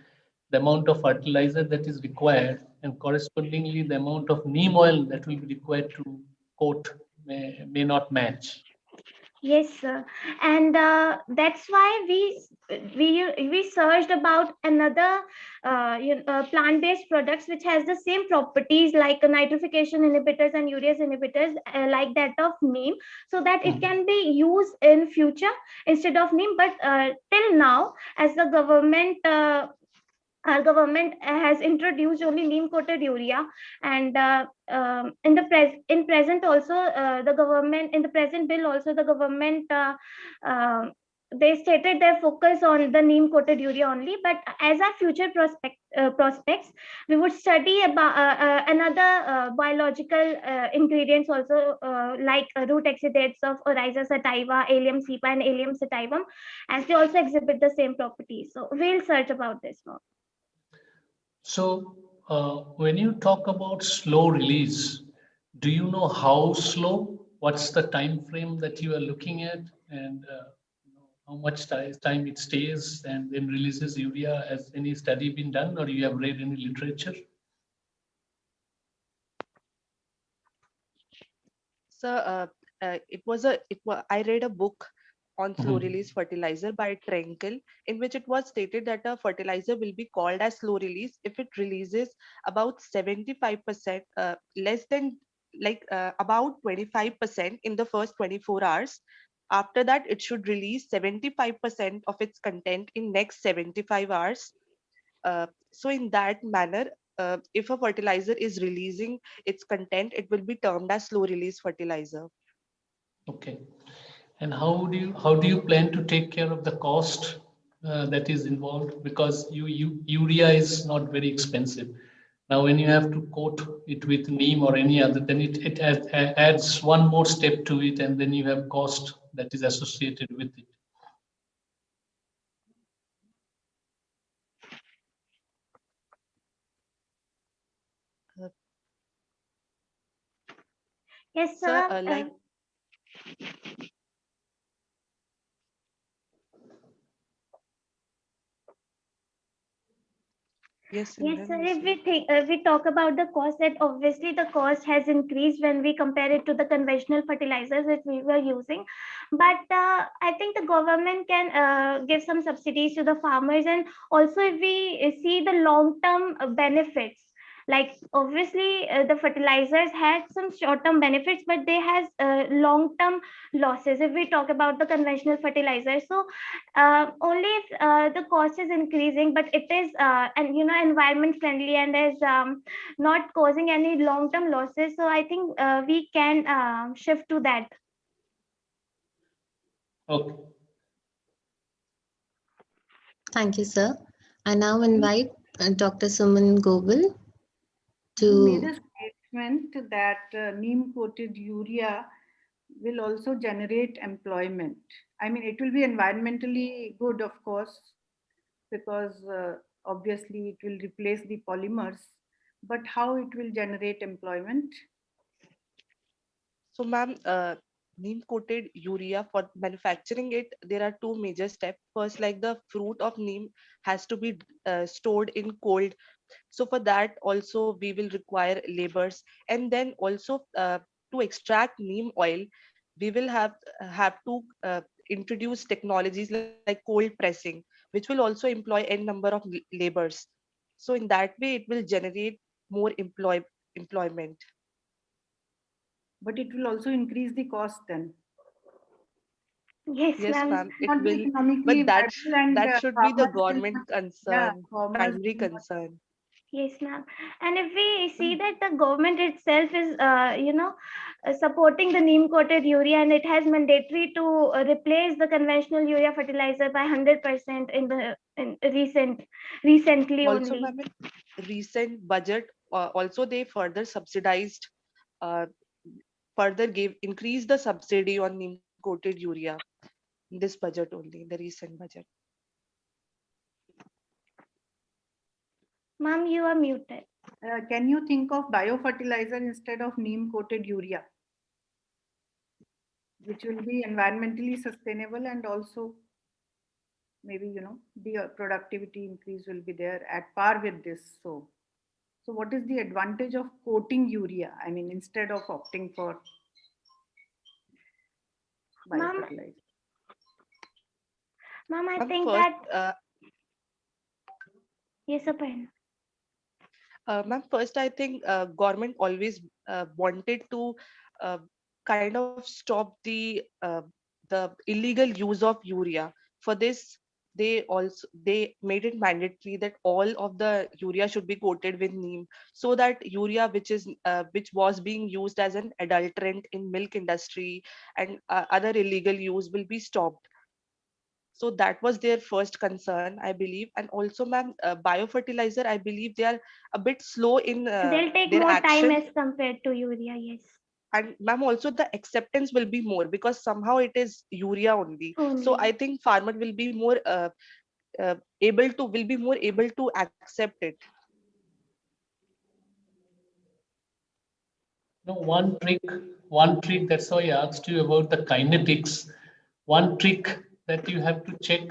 S12: the amount of fertilizer that is required and correspondingly the amount of neem oil that will be required to coat may not match.
S16: Yes, sir. And that's why we searched about another plant-based products which has the same properties like nitrification inhibitors and urease inhibitors like that of neem, so that it can be used in future instead of neem. But till now, as the government our government has introduced only neem coated urea, and in present also the government, in the present bill also, the government they stated their focus on the neem coated urea only. But as our future prospects, we would study about another biological ingredients also, like root exudates of Oryza sativa, Allium cepa, and Allium sativum, as they also exhibit the same properties. So we'll search about this more.
S12: So when you talk about slow release, do you know how slow? What's the time frame that you are looking at, and how much time it stays and then releases urea? Has any study been done, or you have read any literature?
S15: So I read a book on slow release fertilizer by Trenkel, in which it was stated that a fertilizer will be called as slow release if it releases about 75%, less than about 25% in the first 24 hours. After that, it should release 75% of its content in next 75 hours. So in that manner, if a fertilizer is releasing its content, it will be termed as slow release fertilizer.
S12: Okay. And how do you plan to take care of the cost that is involved? Because urea is not very expensive. Now, when you have to coat it with neem or any other, then it adds one more step to it, and then you have cost that is associated with it.
S16: Yes,
S15: Sir,
S16: sir.
S15: yes,
S16: Yes, sir.
S15: Simran,
S16: If
S15: yes.
S16: we think, we talk about the cost, that obviously the cost has increased when we compare it to the conventional fertilizers which we were using. But I think the government can give some subsidies to the farmers, and also if we see the long-term benefits, like obviously the fertilizers had some short-term benefits, but they has long-term losses. If we talk about the conventional fertilizers, so only if the cost is increasing, but it is and environment friendly and is not causing any long term losses, so I think we can shift to that.
S12: Okay.
S1: Thank you, sir. I now invite Dr. Suman Gobil
S5: You made
S1: to.
S5: a statement that neem coated urea will also generate employment. I mean, it will be environmentally good, of course, because obviously it will replace the polymers. But how it will generate employment?
S15: So, ma'am, neem coated urea, for manufacturing it, there are two major steps. First, like the fruit of neem has to be stored in cold. So for that also we will require laborers, and then also to extract neem oil, we will have to introduce technologies like cold pressing, which will also employ n number of laborers. So in that way it will generate more employment.
S5: But it will also increase the cost then.
S16: Yes,
S15: Yes,
S16: ma'am.
S15: ma'am, it
S5: Not be
S15: will,
S5: economically
S15: but
S5: viable, and
S15: that should be the
S5: farmers will not,
S15: government
S5: yeah,
S15: concern,
S5: farmers
S15: primary
S5: will not.
S15: concern.
S16: Yes, ma'am. And if we see that the government itself is, supporting the neem-coated urea, and it has mandatory to replace the conventional urea fertilizer by 100% in the recently
S15: Also,
S16: only.
S15: ma'am, in recent budget, also they further subsidized, uh, further gave increased the subsidy on neem coated urea in this budget only, in the recent budget.
S16: Ma'am, you are muted.
S5: Can you think of biofertilizer instead of neem coated urea, which will be environmentally sustainable, and also maybe the productivity increase will be there at par with this? So what is the advantage of coating urea? I mean, instead of opting for
S16: Ma'am,
S5: biofertilizer.
S16: ma'am, I
S15: Ma'am,
S16: think
S15: first,
S16: that yes, Aparna.
S15: ma'am, first I think government always wanted to uh, kind of stop the illegal use of urea. For this, they made it mandatory that all of the urea should be coated with neem, so that urea which was being used as an adulterant in milk industry and other illegal use will be stopped. So that was their first concern, I believe. And also, ma'am, biofertilizer, I believe they are a bit slow in
S16: They'll take
S15: their
S16: more time
S15: action.
S16: as compared to urea, yes.
S15: And ma'am, also the acceptance will be more because somehow it is urea only. So I
S16: Only.
S15: think farmer will be more able to accept it.
S12: No, one trick, that's why I asked you about the kinetics. One trick that you have to check,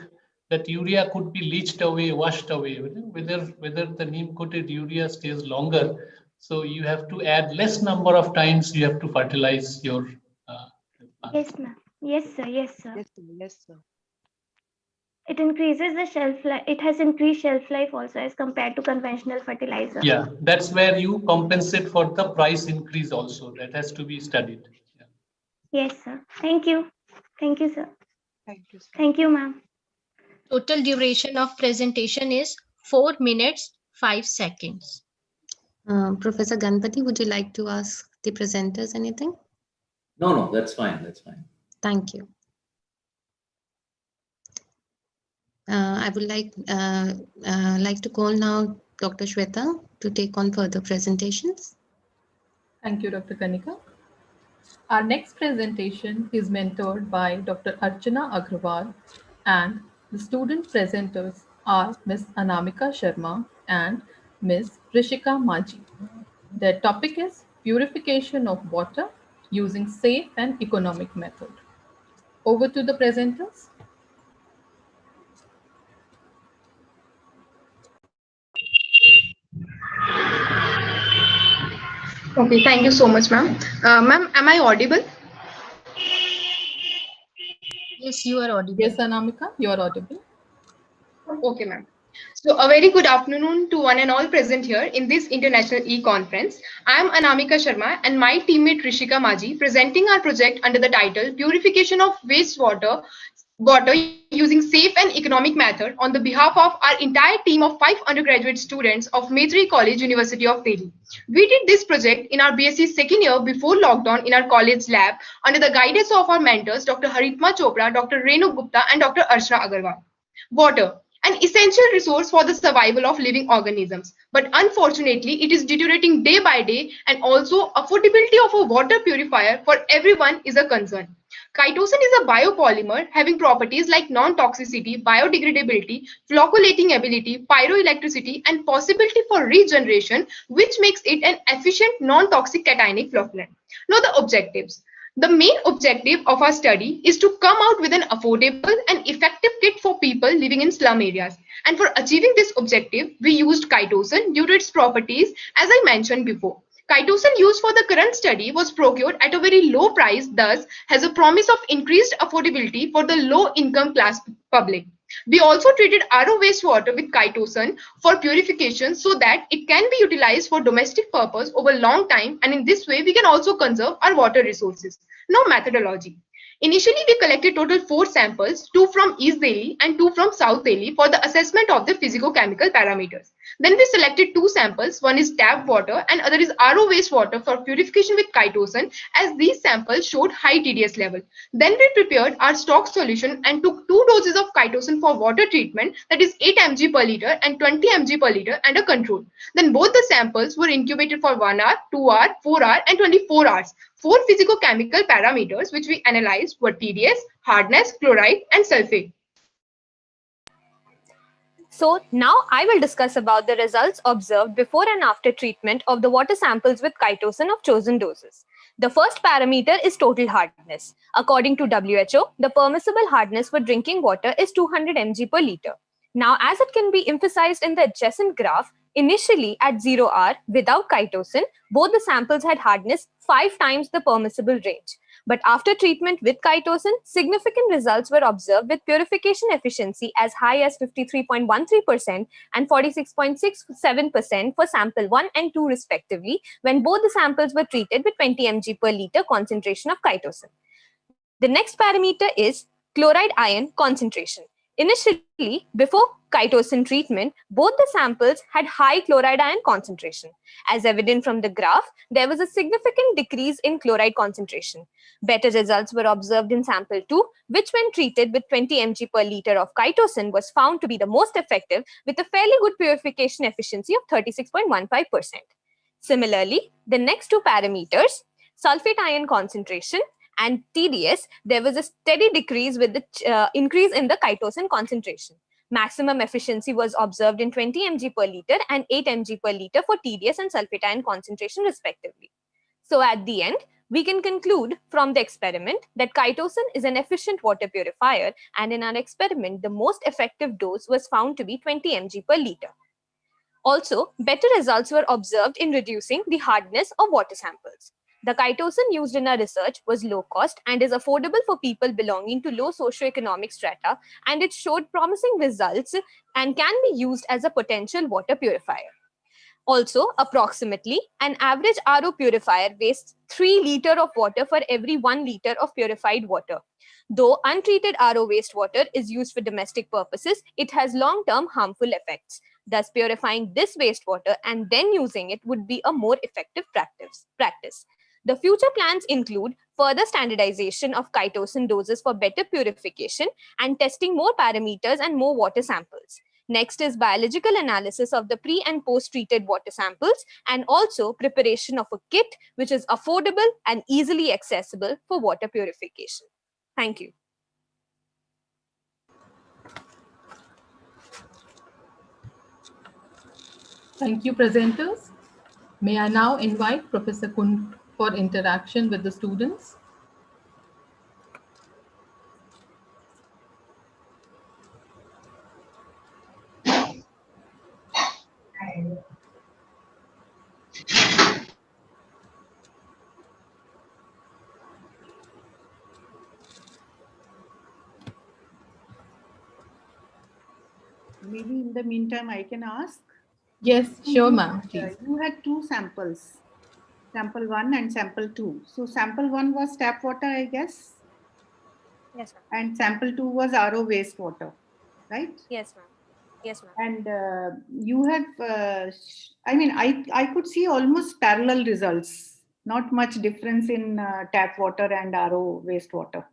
S12: that urea could be leached away, washed away, whether the neem coated urea stays longer. So you have to add less number of times you have to fertilize your plant.
S16: Yes, ma'am. Yes, sir. Yes, sir.
S15: Yes, sir, yes, sir.
S16: It increases the shelf life. It has increased shelf life also as compared to conventional fertilizer.
S12: Yeah, that's where you compensate for the price increase also. That has to be studied. Yeah.
S16: Yes, sir. Thank you. Thank you, sir.
S15: Thank you, sir.
S16: Thank you, ma'am.
S11: Total duration of presentation is 4 minutes 5 seconds.
S1: Professor Ganpati, would you like to ask the presenters anything?
S14: No, that's fine. That's fine.
S1: Thank you. I would like to call now Dr. Shweta to take on further presentations.
S7: Thank you, Dr. Kanika. Our next presentation is mentored by Dr. Archana Agrawal, and the student presenters are Ms. Anamika Sharma and Ms. Rishika Maji. Their topic is purification of water using safe and economic method. Over to the presenters.
S17: Okay, thank you so much, ma'am. Ma'am, am I audible?
S11: Yes, you are audible.
S7: Yes, Anamika, you are audible.
S17: Okay, ma'am. So, a very good afternoon to one and all present here in this international e-conference. I am Anamika Sharma and my teammate Rishika Maji presenting our project under the title Purification of Water using safe and economic method on the behalf of our entire team of 5 undergraduate students of Maitrey College, University of Delhi. We did this project in our BSc second year before lockdown in our college lab under the guidance of our mentors Dr. Haritma Chopra, Dr. Renu Gupta and Dr. Archana Agarwal. Water, an essential resource for the survival of living organisms. But unfortunately, it is deteriorating day by day, and also affordability of a water purifier for everyone is a concern. Chitosan is a biopolymer having properties like non-toxicity, biodegradability, flocculating ability, pyroelectricity, and possibility for regeneration, which makes it an efficient non-toxic cationic flocculant. Now the objectives. The main objective of our study is to come out with an affordable and effective kit for people living in slum areas. And for achieving this objective, we used chitosan due to its properties, as I mentioned before. Chitosan used for the current study was procured at a very low price, thus has a promise of increased affordability for the low-income class public. We also treated RO wastewater with chitosan for purification so that it can be utilized for domestic purpose over long time, and in this way we can also conserve our water resources. Now methodology. Initially, we collected total 4 samples, 2 from East Delhi and 2 from South Delhi for the assessment of the physico-chemical parameters. Then we selected 2 samples, one is tap water and other is RO wastewater for purification with chitosan, as these samples showed high TDS level. Then we prepared our stock solution and took 2 doses of chitosan for water treatment, that is 8 mg per liter and 20 mg per liter, and a control. Then both the samples were incubated for 1 hour, 2 hour, 4 hour and 24 hours. 4 physico-chemical parameters which we analyzed were TDS, hardness, chloride and sulfate.
S18: So now I will discuss about the results observed before and after treatment of the water samples with chitosan of chosen doses. The first parameter is total hardness. According to WHO, the permissible hardness for drinking water is 200 mg per liter. Now, as it can be emphasized in the adjacent graph, initially at 0 hour without chitosan, both the samples had hardness 5 times the permissible range. But after treatment with chitosan, significant results were observed with purification efficiency as high as 53.13% and 46.67% for sample 1 and 2 respectively, when both the samples were treated with 20 mg per liter concentration of chitosan. The next parameter is chloride ion concentration. Initially, before chitosan treatment, both the samples had high chloride ion concentration. As evident from the graph, there was a significant decrease in chloride concentration. Better results were observed in sample 2, which when treated with 20 mg per liter of chitosan was found to be the most effective with a fairly good purification efficiency of 36.15%. Similarly, the next 2 parameters, sulfate ion concentration and TDS, there was a steady decrease with the increase in the chitosan concentration. Maximum efficiency was observed in 20 mg per liter and 8 mg per liter for TDS and sulfate ion concentration respectively. So at the end, we can conclude from the experiment that chitosan is an efficient water purifier, and in our experiment, the most effective dose was found to be 20 mg per liter. Also, better results were observed in reducing the hardness of water samples. The chitosan used in our research was low cost and is affordable for people belonging to low socioeconomic strata, and it showed promising results and can be used as a potential water purifier. Also, approximately, an average RO purifier wastes 3 liters of water for every 1 liter of purified water. Though untreated RO wastewater is used for domestic purposes, it has long-term harmful effects. Thus, purifying this wastewater and then using it would be a more effective practice. The future plans include further standardization of chitosan doses for better purification and testing more parameters and more water samples. Next is biological analysis of the pre and post-treated water samples, and also preparation of a kit which is affordable and easily accessible for water purification. Thank you.
S7: Thank you, presenters. May I now invite Professor Kund for interaction with the students.
S5: Maybe in the meantime, I can ask.
S7: Yes, sure, ma'am, please.
S5: You had two samples, sample 1 and sample 2. So sample 1 was tap water, I guess.
S18: Yes, ma'am.
S5: And sample 2 was RO wastewater, right?
S18: Yes, ma'am. Yes, ma'am.
S5: And you had, I mean, I could see almost parallel results, not much difference in tap water and RO wastewater.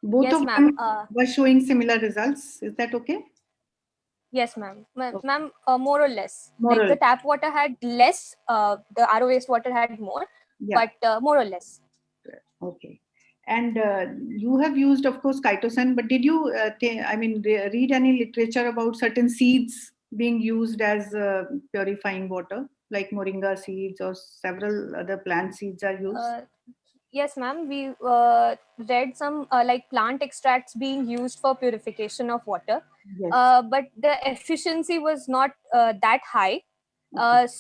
S5: Both
S18: Yes,
S5: of
S18: ma'am.
S5: them were showing similar results. Is that okay?
S18: Yes, ma'am. Ma'am, more or less.
S5: More
S18: like
S5: or
S18: the
S5: less.
S18: tap water had less, the RO wastewater had more,
S5: Yeah.
S18: but more or less.
S5: Okay. And you have used, of course, chitosan, but did you, read any literature about certain seeds being used as purifying water, like moringa seeds or several other plant seeds are used?
S18: Yes, ma'am. We read some like plant extracts being used for purification of water,
S5: Yes.
S18: but the efficiency was not that high. But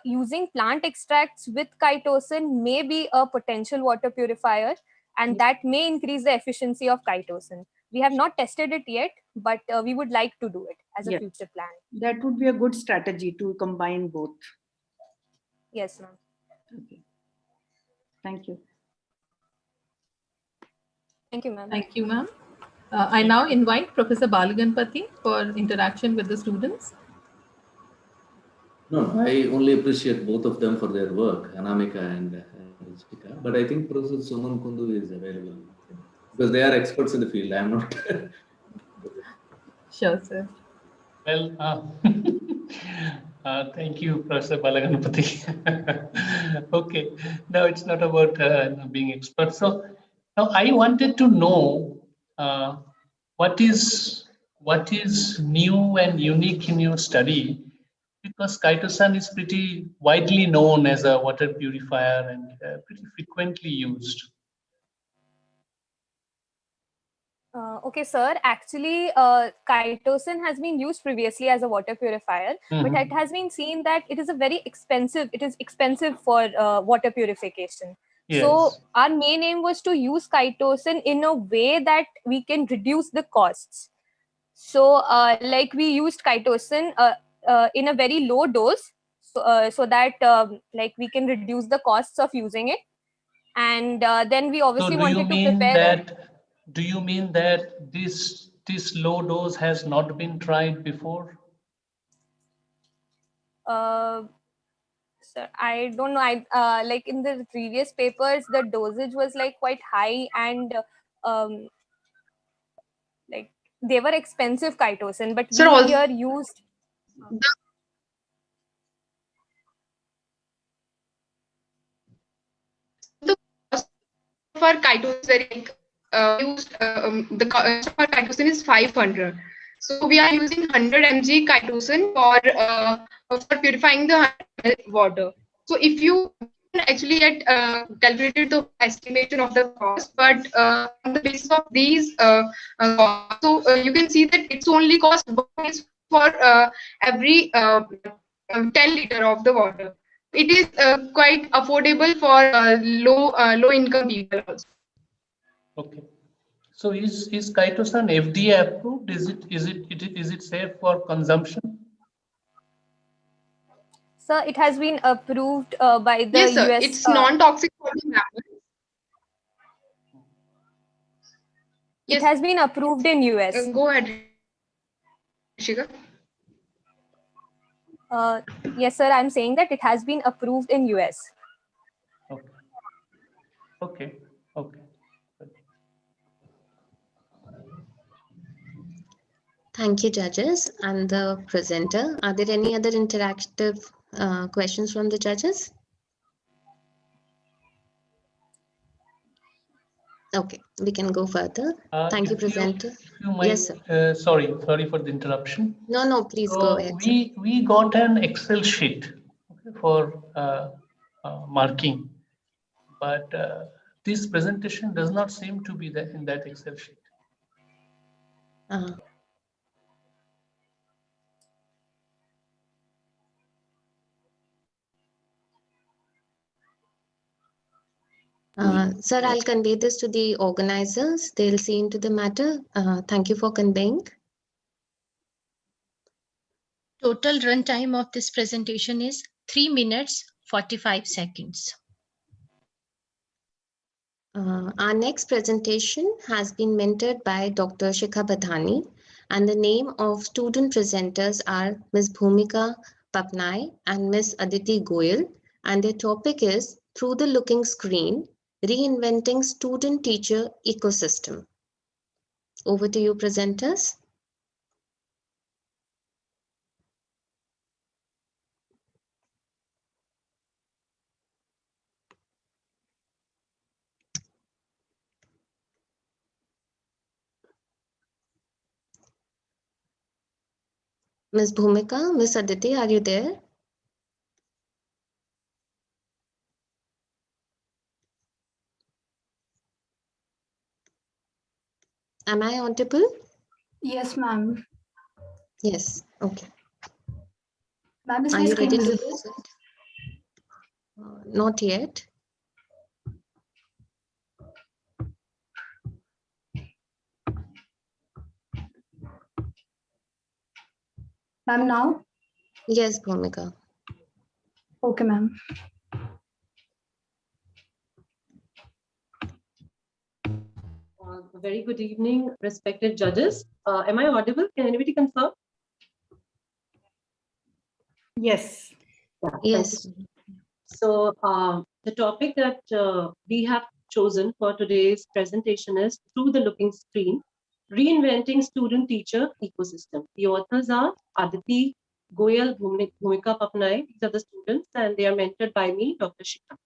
S18: using plant extracts with chitosan may be a potential water purifier, and that may increase the efficiency of chitosan. We have not tested it yet, but we would like to do it as a
S5: Yes.
S18: future plan.
S5: That would be a good strategy to combine both.
S18: Yes, ma'am.
S5: Okay. Thank you.
S18: Thank you, ma'am.
S7: Thank you, ma'am. I now invite Professor Balaganpati for interaction with the students.
S14: No, I only appreciate both of them for their work, Anamika and Rishika. But I think Professor Suman Kundu is available because they are experts in the field. I am not.
S7: Sure, sir.
S12: Well, thank you, Professor Balaganpati. Okay, now it's not about being expert. So now I wanted to know uh, what is new and unique in your study, because chitosan is pretty widely known as a water purifier and pretty frequently used.
S18: Okay, sir. Actually, chitosan has been used previously as a water purifier, but it has been seen that it is expensive for water purification.
S12: Yes.
S18: So our main aim was to use chitosan in a way that we can reduce the costs. So, like we used chitosan in a very low dose, so that like we can reduce the costs of using it, and then we obviously wanted to prepare.
S12: Do you mean that this low dose has not been tried before?
S18: Sir, I don't know. I like in the previous papers, the dosage was like quite high, and um, like they were expensive chitosan, but
S17: Sir,
S18: we
S17: also
S18: here used.
S17: the cost of our chitosan is very the cost of our chitosan is 500. So we are using 100 mg chitosan for purifying the 100 ml water. So if you actually get calculated the estimation of the cost, but on the basis of these costs, so you can see that it's only cost for every 10 liter of the water. It is quite affordable for low income people also.
S12: Okay. So is chitosan FDA approved? Is it safe for consumption?
S18: Sir, it has been approved by the
S17: Yes, sir.
S18: US.
S17: It's non-toxic for the mammals.
S18: It
S17: Yes.
S18: has been approved in US.
S17: Go ahead, Rishika.
S18: Yes, sir. I'm saying that it has been approved in US.
S12: Okay. Okay. Okay.
S1: Thank you, judges and the presenter. Are there any other interactive questions from the judges? Okay, we can go further. Thank you, presenter.
S12: If you
S1: Yes,
S12: might,
S1: sir.
S12: sorry for the interruption.
S1: No, please go
S12: So
S1: ahead, sir.
S12: we got an Excel sheet, okay, for marking, but this presentation does not seem to be there in that Excel sheet.
S1: Sir, I'll convey this to the organizers. They'll see into the matter. Thank you for conveying.
S11: Total run time of this presentation is 3 minutes 45 seconds.
S1: Our next presentation has been mentored by Dr. Shikha Badhani, and the name of student presenters are Ms. Bhumika Papnai and Ms. Aditi Goyal, and their topic is Through the Looking Screen, Reinventing Student-Teacher Ecosystem. Over to you, presenters. Ms. Bhumika, Ms. Aditi, are you there? Am I audible?
S13: Yes, ma'am.
S1: Yes, okay.
S13: Ma'am, is
S1: Are
S13: my
S1: you
S13: screen
S1: ready to
S13: visible?
S1: proceed? Not yet.
S13: Ma'am, now?
S1: Yes, Bhumika.
S13: Okay, ma'am.
S19: A very good evening, respected judges. Am I audible? Can anybody confirm?
S5: Yes.
S1: Yes.
S19: So the topic that we have chosen for today's presentation is Through the Looking Screen, Reinventing Student-Teacher Ecosystem. The authors are Aditi Goyal, Bhumika Papnai. These are the students and they are mentored by me, Dr. Shikha.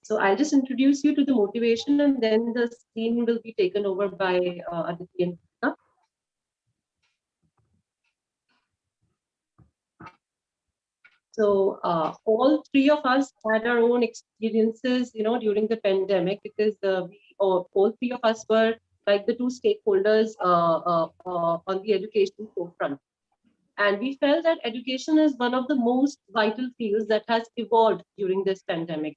S19: So I'll just introduce you to the motivation and then the screen will be taken over by Aditi and Bhumika. So all three of us had our own experiences, during the pandemic because all three of us were like the two stakeholders on the education forefront. And we felt that education is one of the most vital fields that has evolved during this pandemic.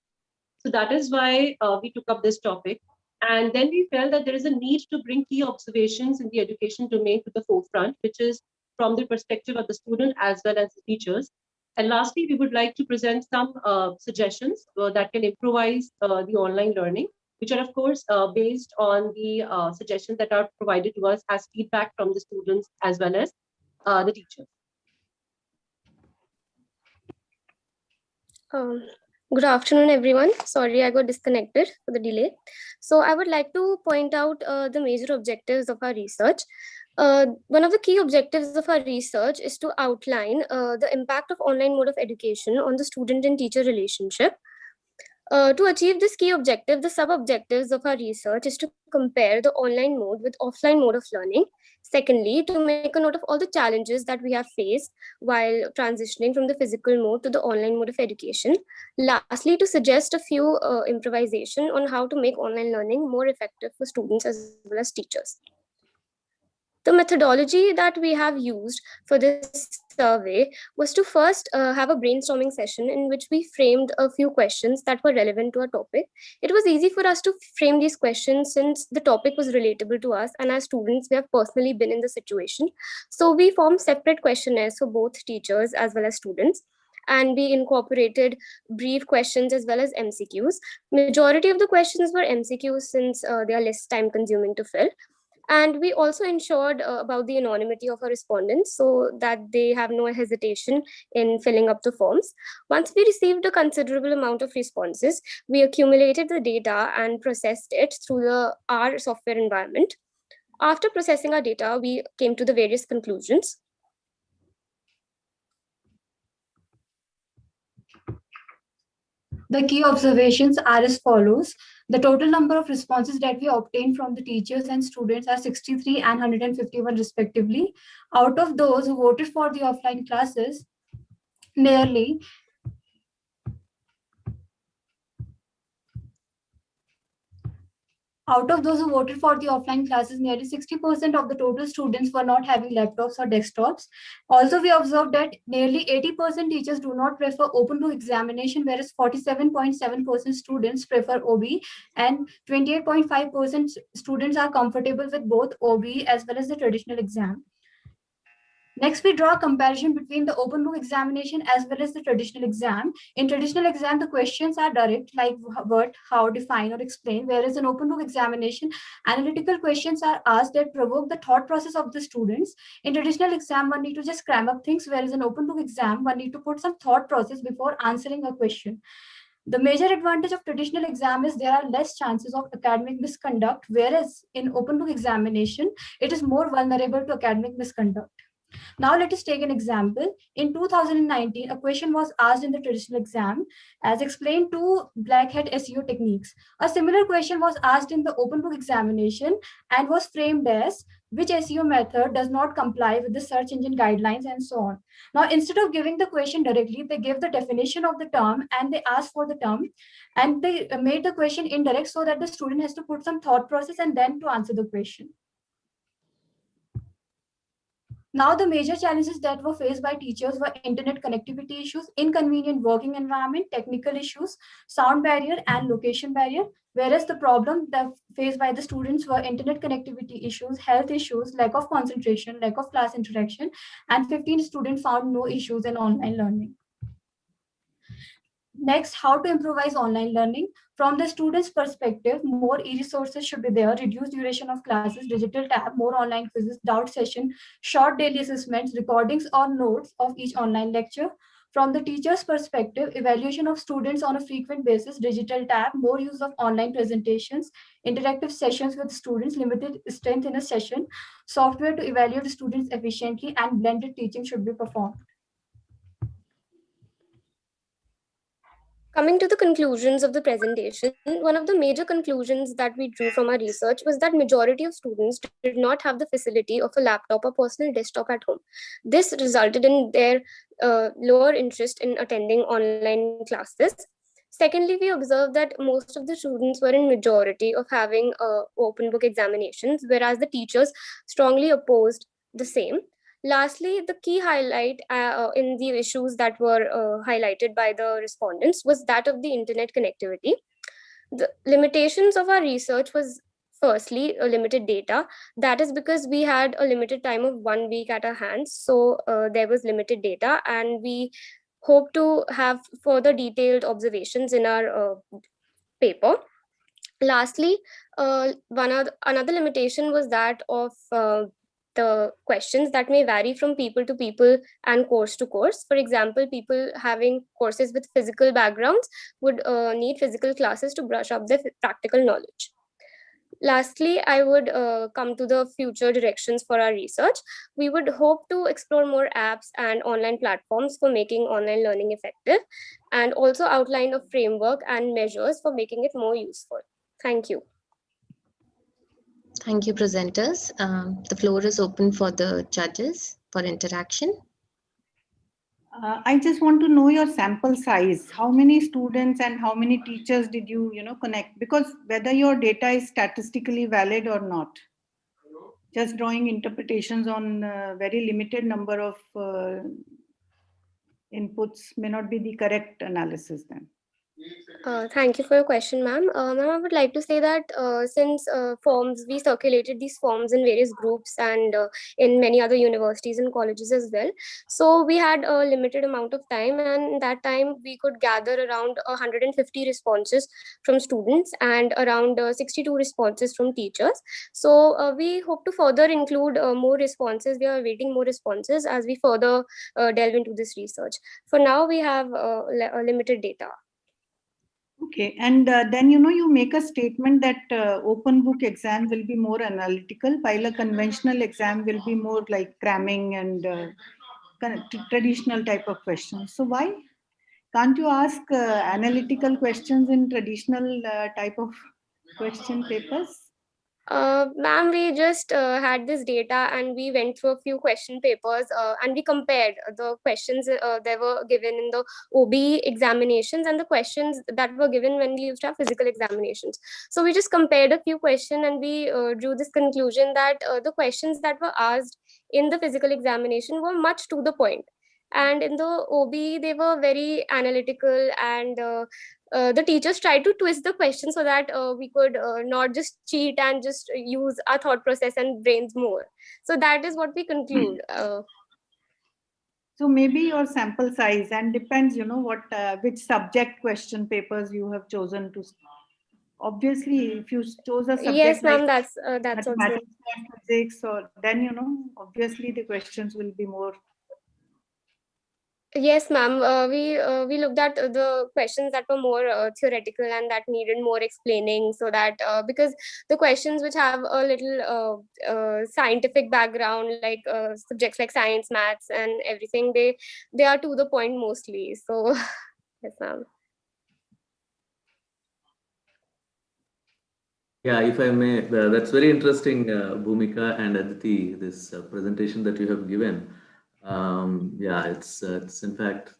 S19: So that is why we took up this topic. And then we felt that there is a need to bring key observations in the education domain to the forefront, which is from the perspective of the student as well as the teachers. And lastly, we would like to present some suggestions that can improvise the online learning, which are, of course, based on the suggestions that are provided to us as feedback from the students as well as the teachers.
S20: Good afternoon, everyone. Sorry, I got disconnected for the delay. So I would like to point out the major objectives of our research. One of the key objectives of our research is to outline the impact of online mode of education on the student and teacher relationship. To achieve this key objective, the sub-objectives of our research is to compare the online mode with offline mode of learning. Secondly, to make a note of all the challenges that we have faced while transitioning from the physical mode to the online mode of education. Lastly, to suggest a few improvisation on how to make online learning more effective for students as well as teachers. The methodology that we have used for this survey was to first have a brainstorming session in which we framed a few questions that were relevant to our topic. It was easy for us to frame these questions since the topic was relatable to us, and as students, we have personally been in the situation. So we formed separate questionnaires for both teachers as well as students. And we incorporated brief questions as well as MCQs. Majority of the questions were MCQs since they are less time consuming to fill. And we also ensured about the anonymity of our respondents so that they have no hesitation in filling up the forms. Once we received a considerable amount of responses, we accumulated the data and processed it through the R software environment. After processing our data, we came to the various conclusions.
S13: The key observations are as follows. The total number of responses that we obtained from the teachers and students are 63 and 151 respectively. Out of those who voted for the offline classes, nearly Out of those who voted for the offline classes, nearly 60% of the total students were not having laptops or desktops. Also, we observed that nearly 80% teachers do not prefer open book examination, whereas 47.7% students prefer OB and 28.5% students are comfortable with both OB as well as the traditional exam. Next, we draw a comparison between the open book examination as well as the traditional exam. In traditional exam, the questions are direct, like what, how, define, or explain, whereas in open book examination, analytical questions are asked that provoke the thought process of the students. In traditional exam, one need to just cram up things, whereas in open book exam, one need to put some thought process before answering a question. The major advantage of traditional exam is there are less chances of academic misconduct, whereas in open book examination, it is more vulnerable to academic misconduct. Now let us take an example. In 2019, a question was asked in the traditional exam as explained to black hat SEO techniques. A similar question was asked in the open book examination and was framed as which SEO method does not comply with the search engine guidelines and so on. Now, instead of giving the question directly, they gave the definition of the term and they asked for the term and they made the question indirect so that the student has to put some thought process and then to answer the question. Now, the major challenges that were faced by teachers were internet connectivity issues, inconvenient working environment, technical issues, sound barrier, and location barrier. Whereas the problem that faced by the students were internet connectivity issues, health issues, lack of concentration, lack of class interaction, and 15 students found no issues in online learning. Next, how to improvise online learning. From the student's perspective, more e-resources should be there, reduced duration of classes, digital tab, more online quizzes, doubt session, short daily assessments, recordings or notes of each online lecture. From the teacher's perspective, evaluation of students on a frequent basis, digital tab, more use of online presentations, interactive sessions with students, limited strength in a session, software to evaluate students efficiently, and blended teaching should be performed.
S20: Coming to the conclusions of the presentation, one of the major conclusions that we drew from our research was that majority of students did not have the facility of a laptop or personal desktop at home. This resulted in their lower interest in attending online classes. Secondly, we observed that most of the students were in majority of having open book examinations, whereas the teachers strongly opposed the same. Lastly, the key highlight in the issues that were highlighted by the respondents was that of the internet connectivity. The limitations of our research was firstly a limited data. That is because we had a limited time of 1 week at our hands. So there was limited data and we hope to have further detailed observations in our paper. Lastly, another limitation was that of the questions that may vary from people to people and course to course. For example, people having courses with physical backgrounds would need physical classes to brush up their practical knowledge. Lastly, I would come to the future directions for our research. We would hope to explore more apps and online platforms for making online learning effective, and also outline a framework and measures for making it more useful. Thank you.
S1: Thank you, presenters. The floor is open for the judges for interaction.
S5: I just want to know your sample size. How many students and how many teachers did you, connect? Because whether your data is statistically valid or not, just drawing interpretations on a very limited number of inputs may not be the correct analysis then.
S20: Thank you for your question, ma'am. Ma'am, I would like to say that since we circulated these forms in various groups and in many other universities and colleges as well. So we had a limited amount of time, and that time we could gather around 150 responses from students and around 62 responses from teachers. So we hope to further include more responses. We are awaiting more responses as we further delve into this research. For now, we have limited data.
S5: Okay, and then you make a statement that open book exam will be more analytical, while a conventional exam will be more like cramming and traditional type of questions. So why can't you ask analytical questions in traditional type of question papers?
S20: Ma'am, we just had this data and we went through a few question papers and we compared the questions that were given in the OB examinations and the questions that were given when we used to have physical examinations. So we just compared a few questions and we drew this conclusion that the questions that were asked in the physical examination were much to the point. And in the OB, they were very analytical and the teachers tried to twist the question so that we could not just cheat and just use our thought process and brains more. So that is what we conclude.
S5: So maybe your sample size and depends, what which subject question papers you have chosen to. Obviously, if you chose a
S20: Yes,
S5: subject like
S20: ma'am, that's also.
S5: mathematics or physics, or then obviously the questions will be more.
S20: Yes, ma'am. We looked at the questions that were more theoretical and that needed more explaining, so that because the questions which have a little scientific background, like subjects like science, maths, and everything, they are to the point mostly. So, yes, ma'am.
S14: Yeah, if I may, that's very interesting, Bhumika and Aditi, this presentation that you have given. Yeah, it's in fact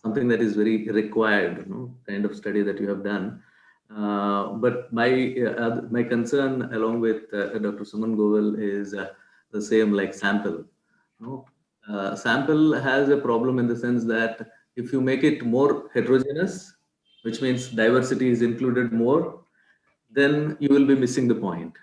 S14: something that is very required, kind of study that you have done. But my concern, along with Dr. Suman Goval, is the same like sample. Sample has a problem in the sense that if you make it more heterogeneous, which means diversity is included more, then you will be missing the point.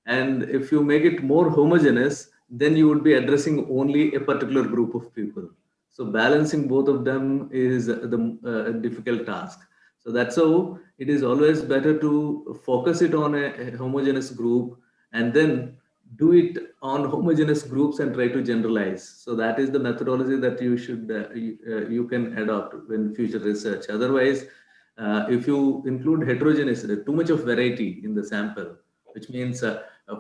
S14: And if you make it more homogeneous, then you would be addressing only a particular group of people. So balancing both of them is the difficult task. So that's how it is always better to focus it on a homogeneous group and then do it on homogeneous groups and try to generalize. So that is the methodology that you can adopt in future research. Otherwise, if you include heterogeneity, too much of variety in the sample, which means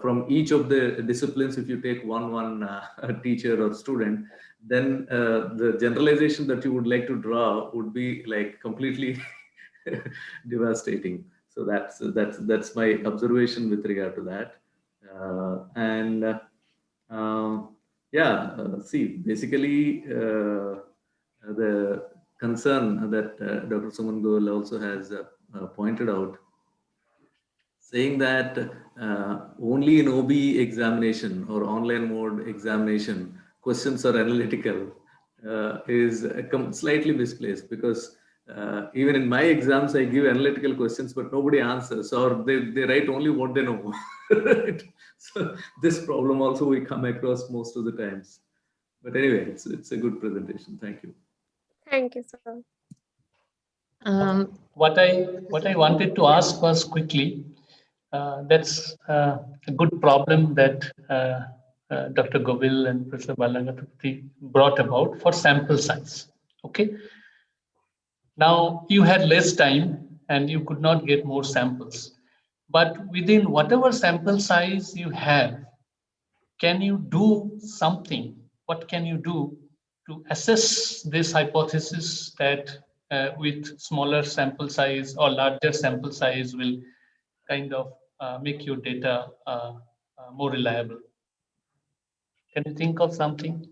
S14: from each of the disciplines, if you take one teacher or student, then the generalization that you would like to draw would be like completely devastating. So that's my observation with regard to that. And yeah, see, basically the concern that Dr. Suman Goel also has pointed out, saying that only in OB examination or online mode examination, questions are analytical is slightly misplaced, because even in my exams, I give analytical questions, but nobody answers, or they write only what they know. Right? So this problem also we come across most of the times. But anyway, it's a good presentation. Thank you.
S20: Thank you, sir.
S12: What I wanted to ask was quickly, that's a good problem that Dr. Govil and Professor Balagapati brought about for sample size. Okay. Now you had less time and you could not get more samples, but within whatever sample size you have, can you do something? What can you do to assess this hypothesis that with smaller sample size or larger sample size will kind of make your data more reliable? Can you think of something?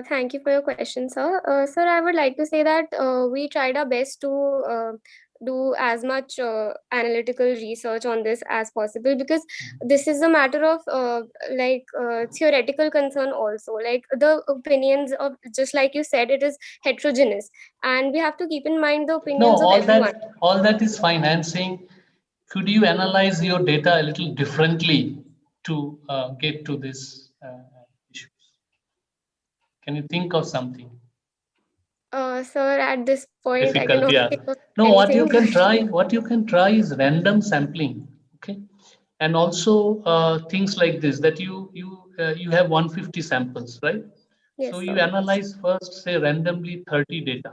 S20: Thank you for your question, sir. Sir, I would like to say that we tried our best to do as much analytical research on this as possible, because this is a matter of theoretical concern also. Like the opinions of, just like you said, it is heterogeneous, and we have to keep in mind the
S12: No,
S20: opinions of everyone.
S12: all that is fine. I'm saying, could you analyze your data a little differently to get to this issues? Can you think of something?
S20: Sir, at this point, I
S12: Difficult,
S20: cannot
S12: yeah.
S20: think of
S12: No,
S20: anything.
S12: what you can try is random sampling. Okay. And also things like this, that you have 150 samples, right? So
S20: Yes,
S12: you
S20: sir.
S12: analyze first, say randomly 30 data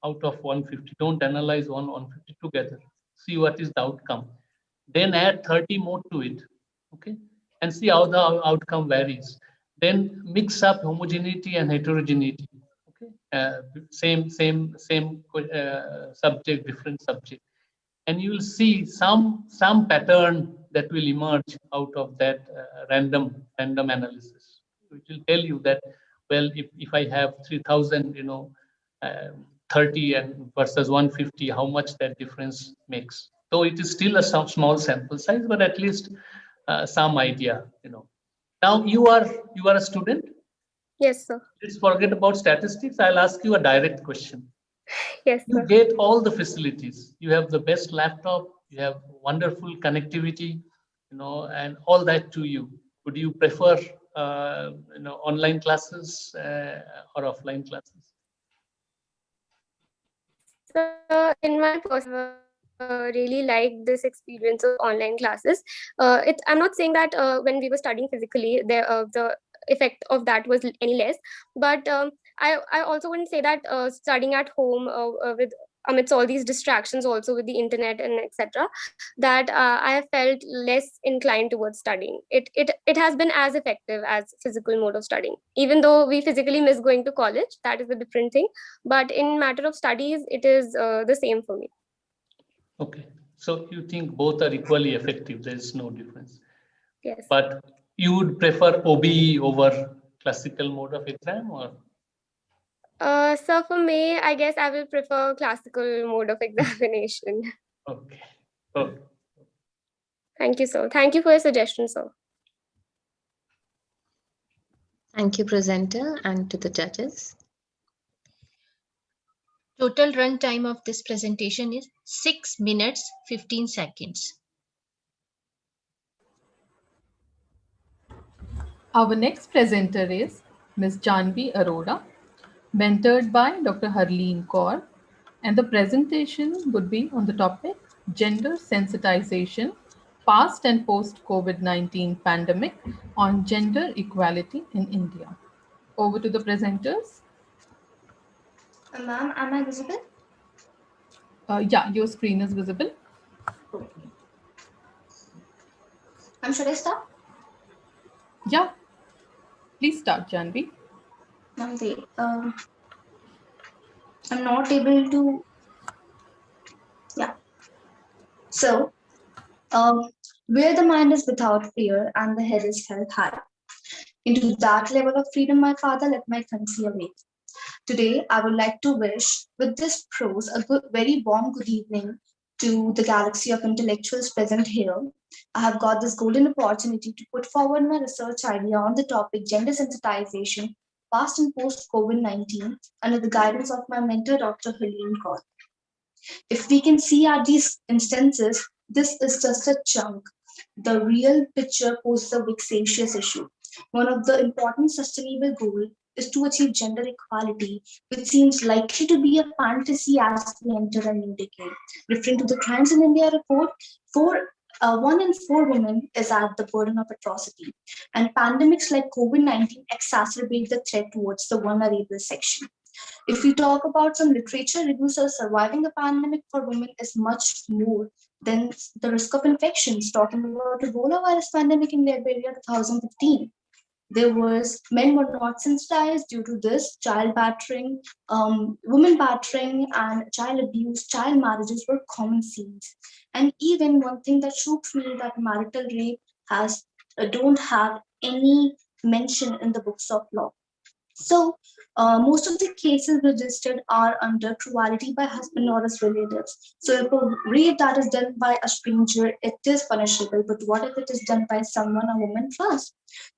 S12: out of 150. Don't analyze 150 together. See what is the outcome. Then add 30 more to it, okay, and see how the outcome varies. Then mix up homogeneity and heterogeneity. Okay, same subject, different subject, and you will see some pattern that will emerge out of that random analysis, which will tell you that, well, if I have 3000, 30 and versus 150, how much that difference makes. Though it is still a small sample size, but at least some idea. Now you are a student.
S20: Yes, sir.
S12: Let's forget about statistics. I'll ask you a direct question.
S20: Yes,
S12: You
S20: sir.
S12: get all the facilities. You have the best laptop, you have wonderful connectivity, and all that to you. Would you prefer online classes or offline classes?
S20: Sir, in my personal really liked this experience of online classes. I'm not saying that when we were studying physically, the effect of that was any less, but I also wouldn't say that studying at home with amidst all these distractions, also with the internet and etc., that I have felt less inclined towards studying. It has been as effective as physical mode of studying, even though we physically miss going to college. That is a different thing, but in matter of studies, it is the same for me.
S12: Okay, so you think both are equally effective, there is no difference.
S20: Yes.
S12: But you would prefer OBE over classical mode of exam, or?
S20: So for me, I guess I will prefer classical mode of examination.
S12: Okay. Okay.
S20: Thank you, sir. Thank you for your suggestion, sir.
S1: Thank you, presenter, and to the judges.
S11: Total run time of this presentation is 6 minutes 15 seconds.
S7: Our next presenter is Ms. Janvi Arora, mentored by Dr. Harleen Kaur, and the presentation would be on the topic Gender Sensitization, Past and Post COVID-19 Pandemic on Gender Equality in India. Over to the presenters.
S21: Ma'am, am I visible?
S7: Yeah, your screen is visible.
S21: Should I start?
S7: Yeah, please start, Janvi.
S21: Ma'am, I'm not able to. Yeah. So, where the mind is without fear and the head is held high. Into that level of freedom, my father let my country awake. Today, I would like to wish, with this prose, a very warm good evening to the galaxy of intellectuals present here. I have got this golden opportunity to put forward my research idea on the topic gender sensitization, past and post COVID-19, under the guidance of my mentor, Dr. Helene Kaur. If we can see at these instances, this is just a chunk. The real picture poses a vexatious issue. One of the important sustainable goals is to achieve gender equality, which seems likely to be a fantasy as we enter a new decade. Referring to the Crimes in India report, 1 in 4 women is at the burden of atrocity, and pandemics like COVID-19 exacerbate the threat towards the vulnerable section. If we talk about some literature reviews, surviving the pandemic for women is much more than the risk of infections. Talking about Ebola virus pandemic in Liberia 2015, there was men were not sensitized due to this child battering, women battering, and child abuse. Child marriages were common scenes, and even one thing that shocked me that marital rape has don't have any mention in the books of law. So, most of the cases registered are under cruelty by husband or his relatives. So, if a rape that is done by a stranger, it is punishable. But what if it is done by someone, a woman first?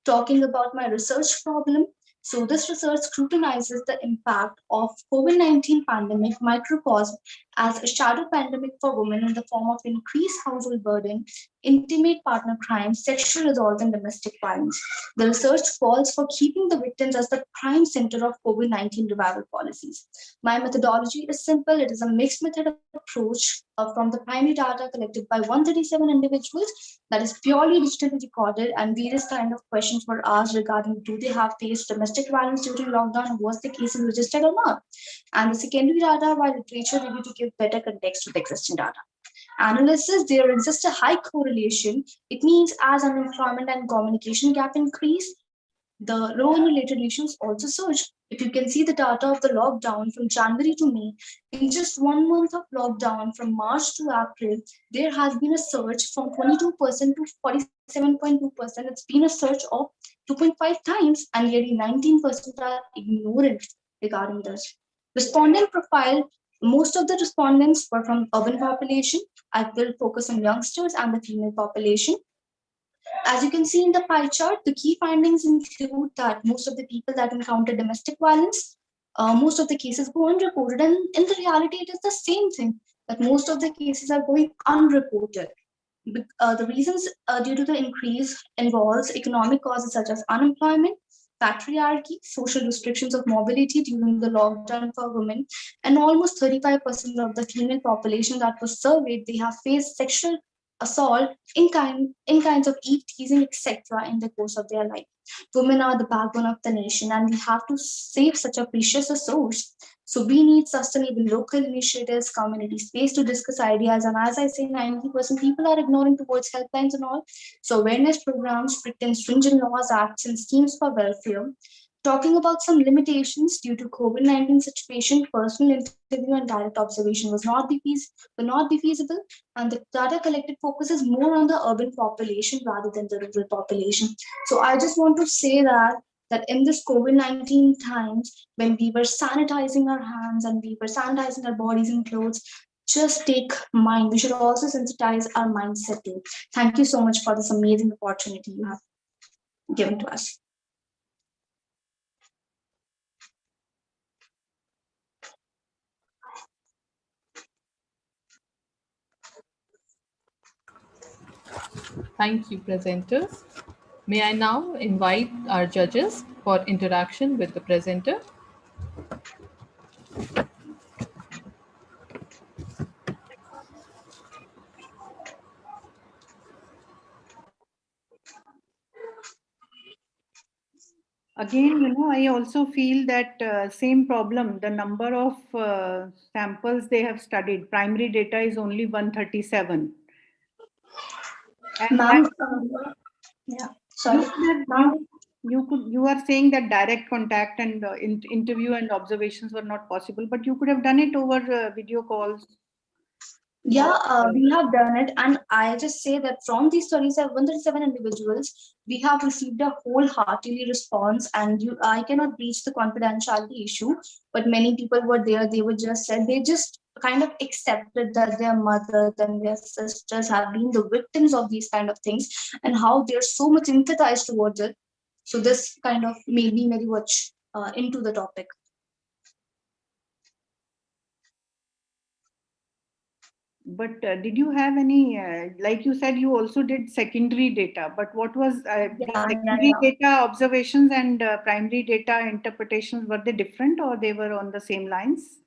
S21: Talking about my research problem. So, this research scrutinizes the impact of COVID-19 pandemic microcosm as a shadow pandemic for women in the form of increased household burden, intimate partner crime, sexual assault, and domestic violence. The research calls for keeping the victims as the prime center of COVID 19 revival policies. My methodology is simple. It is a mixed method approach from the primary data collected by 137 individuals that is purely digitally recorded, and various kind of questions were asked regarding do they have faced domestic violence during lockdown and was the cases registered or not. And the secondary data by literature review to give better context to the existing data. Analysis, there exists a high correlation. It means as unemployment and communication gap increase, the loan related issues also surge. If you can see the data of the lockdown from January to May, in just 1 month of lockdown from March to April, there has been a surge from 22% to 47.2%. It's been a surge of 2.5 times, and nearly 19% are ignorant regarding this. Respondent profile, most of the respondents were from urban population. I will focus on youngsters and the female population. As you can see in the pie chart, the key findings include that most of the people that encounter domestic violence, most of the cases go unreported. And in the reality, it is the same thing that most of the cases are going unreported. The reasons due to the increase involves economic causes such as unemployment, patriarchy, social restrictions of mobility during the lockdown for women, and almost 35% of the female population that was surveyed, they have faced sexual assault in kinds of eve teasing, etc. in the course of their life. Women are the backbone of the nation, and we have to save such a precious resource. So we need sustainable local initiatives, community space to discuss ideas. And as I say, 90% people are ignoring towards helplines and all. So awareness programs, strict and stringent laws, acts, and schemes for welfare. Talking about some limitations due to COVID-19 situation, personal interview and direct observation will not be feasible, and the data collected focuses more on the urban population rather than the rural population. So I just want to say that in this COVID-19 times, when we were sanitizing our hands and we were sanitizing our bodies and clothes, just take mind. We should also sensitize our mindset too. Thank you so much for this amazing opportunity you have given to us.
S7: Thank you, presenters. May I now invite our judges for interaction with the presenter.
S5: Again, I also feel that same problem. The number of samples they have studied, primary data is only 137. And
S21: Ma'am,
S5: yeah, sorry, you are saying that direct contact and interview and observations were not possible, but you could have done it over video calls.
S21: Yeah, we have done it, and I just say that from these 137 individuals, we have received a wholeheartedly response, and I cannot breach the confidentiality issue, but many people were there. They were just said they just kind of accepted that their mothers and their sisters have been the victims of these kind of things, and how they're so much empathized towards it. So this kind of made me very much into the topic.
S5: But did you have any, like you said, you also did secondary data, but what was the secondary data observations and primary data interpretations, were they different or they were on the same lines?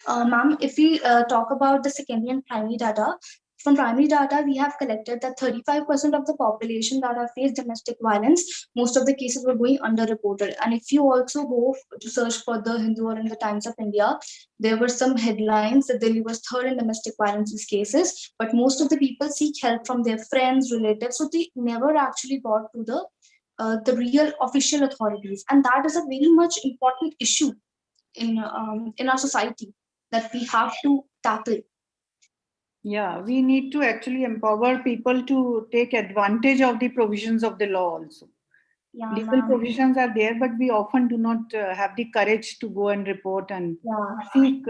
S21: Ma'am, if we talk about the secondary and primary data, from primary data, we have collected that 35% of the population that have faced domestic violence, most of the cases were going underreported. And if you also go to search for the Hindu or in the Times of India, there were some headlines that Delhi was third in domestic violence cases, but most of the people seek help from their friends, relatives, so they never actually got to the real official authorities. And that is a very much important issue in our society that we have to tackle.
S5: Yeah, we need to actually empower people to take advantage of the provisions of the law also.
S21: Yeah,
S5: legal provisions are there, but we often do not have the courage to go and report and seek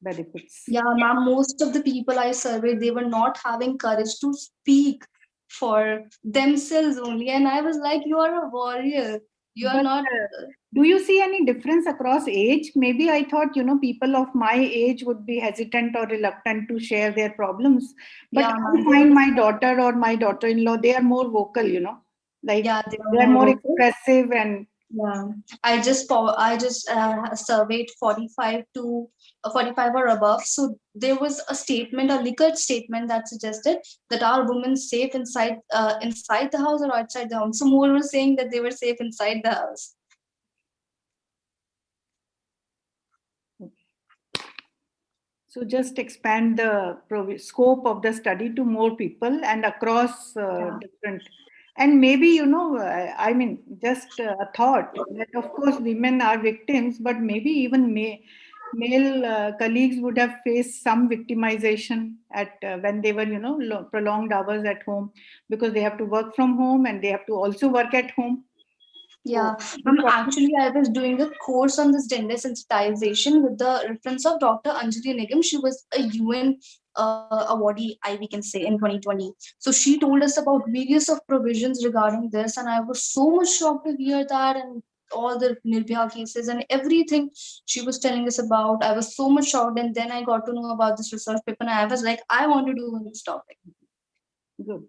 S5: benefits.
S21: Yeah, ma'am, most of the people I surveyed, they were not having courage to speak for themselves only. And I was like, you are a warrior. You are
S5: But
S21: not.
S5: do you see any difference across age? Maybe I thought, people of my age would be hesitant or reluctant to share their problems. But
S21: Yeah,
S5: I
S21: ma'am.
S5: find my daughter or my daughter-in-law, they are more vocal, like
S21: Yeah, they
S5: they
S21: are
S5: are
S21: more
S5: more
S21: vocal.
S5: expressive and
S21: Yeah, I just surveyed 45 or above. So there was a statement, a liquid statement that suggested that are women safe inside the house or outside the home. So more were saying that they were safe inside the house.
S5: so just expand the scope of the study to more people and across different. And maybe, I mean, just a thought that of course women are victims, but maybe even male colleagues would have faced some victimization at when they were, prolonged hours at home, because they have to work from home and they have to also work at home.
S21: Yeah, actually, I was doing a course on this gender sensitization with the reference of Dr. Anjali Nigam. She was a UN awardee, we can say, in 2020. So she told us about various of provisions regarding this, and I was so much shocked to hear that and all the Nirbhaya cases and everything she was telling us about. I was so much shocked, and then I got to know about this research paper, and I was like, I want to do on this topic.
S5: Good.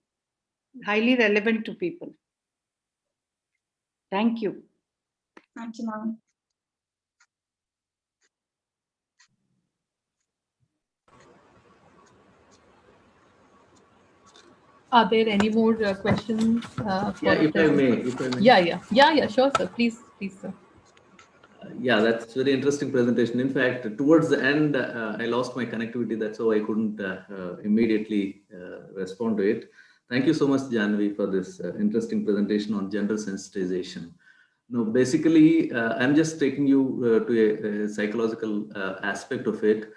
S5: Highly relevant to people. Thank you.
S21: Thank you, ma'am.
S7: Are there any more questions?
S14: Yeah, if I may.
S7: Yeah, sure, sir. Please, sir.
S14: Yeah, that's very interesting presentation. In fact, towards the end, I lost my connectivity. That's how I couldn't immediately respond to it. Thank you so much, Janvi, for this interesting presentation on gender sensitization. No, basically, I'm just taking you to a psychological aspect of it.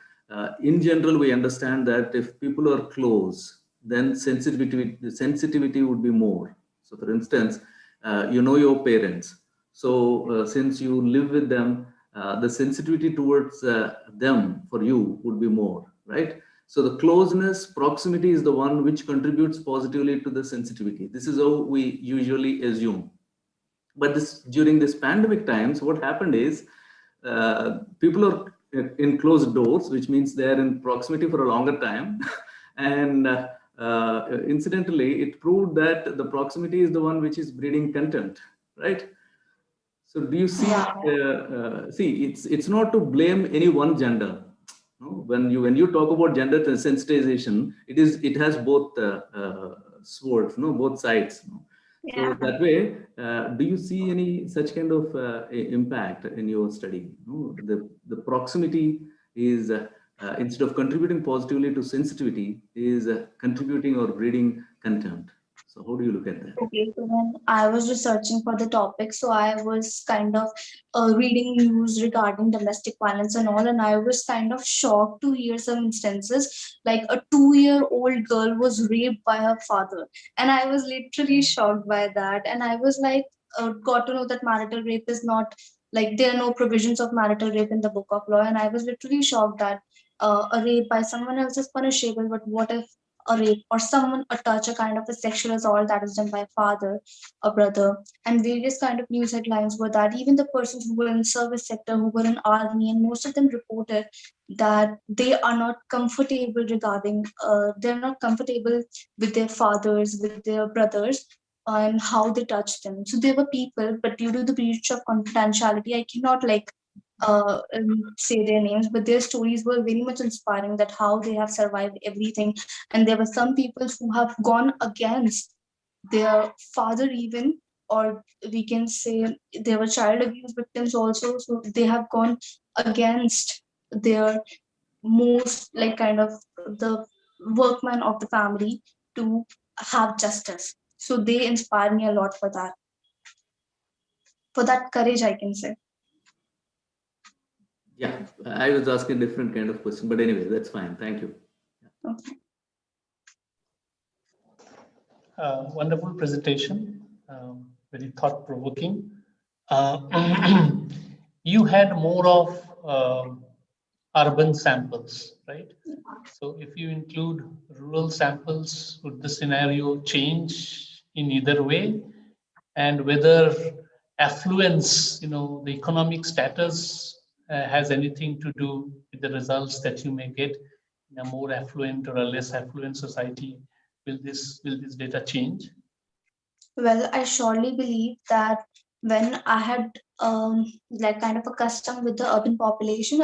S14: In general, we understand that if people are close, then sensitivity would be more. So, for instance, you know your parents. So, since you live with them, the sensitivity towards them for you would be more, right? So, the closeness, proximity is the one which contributes positively to the sensitivity. This is how we usually assume. But during this pandemic times, what happened is people are in closed doors, which means they are in proximity for a longer time. And incidentally, it proved that the proximity is the one which is breeding contempt, right? So do you see? See, it's not to blame any one gender. No? When you talk about gender sensitization, it has both swords, no, both sides. No? So that way, do you see any such kind of impact in your study? No? The proximity is instead of contributing positively to sensitivity, is contributing or breeding contempt. So how do you look at that?
S21: Okay, so when I was researching for the topic, so I was kind of reading news regarding domestic violence and all, and I was kind of shocked to hear some instances like a 2-year-old girl was raped by her father, and I was literally shocked by that, and I was like, got to know that marital rape is not like there are no provisions of marital rape in the book of law, and I was literally shocked that a rape by someone else is punishable, but what if a rape or someone a touch a kind of a sexual assault that is done by a father, a brother, and various kind of news headlines were that even the persons who were in service sector, who were in army, and most of them reported that they are not comfortable regarding they're not comfortable with their fathers, with their brothers, and how they touch them. So there were people, but due to the breach of confidentiality, I cannot say their names, but their stories were very much inspiring that how they have survived everything. And there were some people who have gone against their father even, or we can say there were child abuse victims also. So they have gone against their most like kind of the workman of the family to have justice. So they inspire me a lot for that courage, I can say.
S14: Yeah, I was asking a different kind of question, but anyway, that's fine. Thank you.
S21: Okay.
S12: Wonderful presentation, very thought-provoking. You had more of urban samples, right? So if you include rural samples, would the scenario change in either way? And whether affluence, the economic status has anything to do with the results that you may get in a more affluent or a less affluent society? Will this data change?
S21: Well, I surely believe that when I had like kind of accustomed with the urban population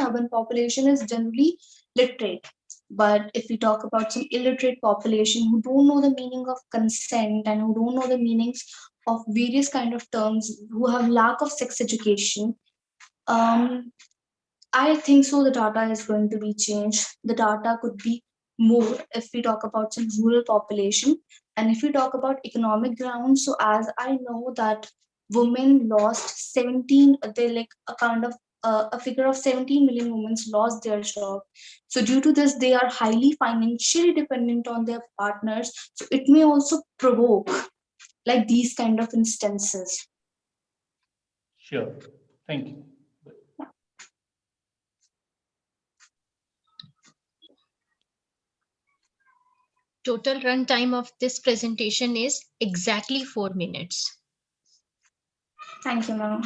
S21: is generally literate. But if we talk about some illiterate population who don't know the meaning of consent and who don't know the meanings of various kind of terms, who have lack of sex education, um, I think so. The data is going to be changed. The data could be more if we talk about some rural population, and if we talk about economic grounds. So as I know that women lost 17, they like a kind of a figure of 17 million women lost their job. So due to this, they are highly financially dependent on their partners. So it may also provoke like these kind of instances.
S12: Sure. Thank you.
S11: Total run time of this presentation is exactly 4 minutes.
S21: Thank you, ma'am.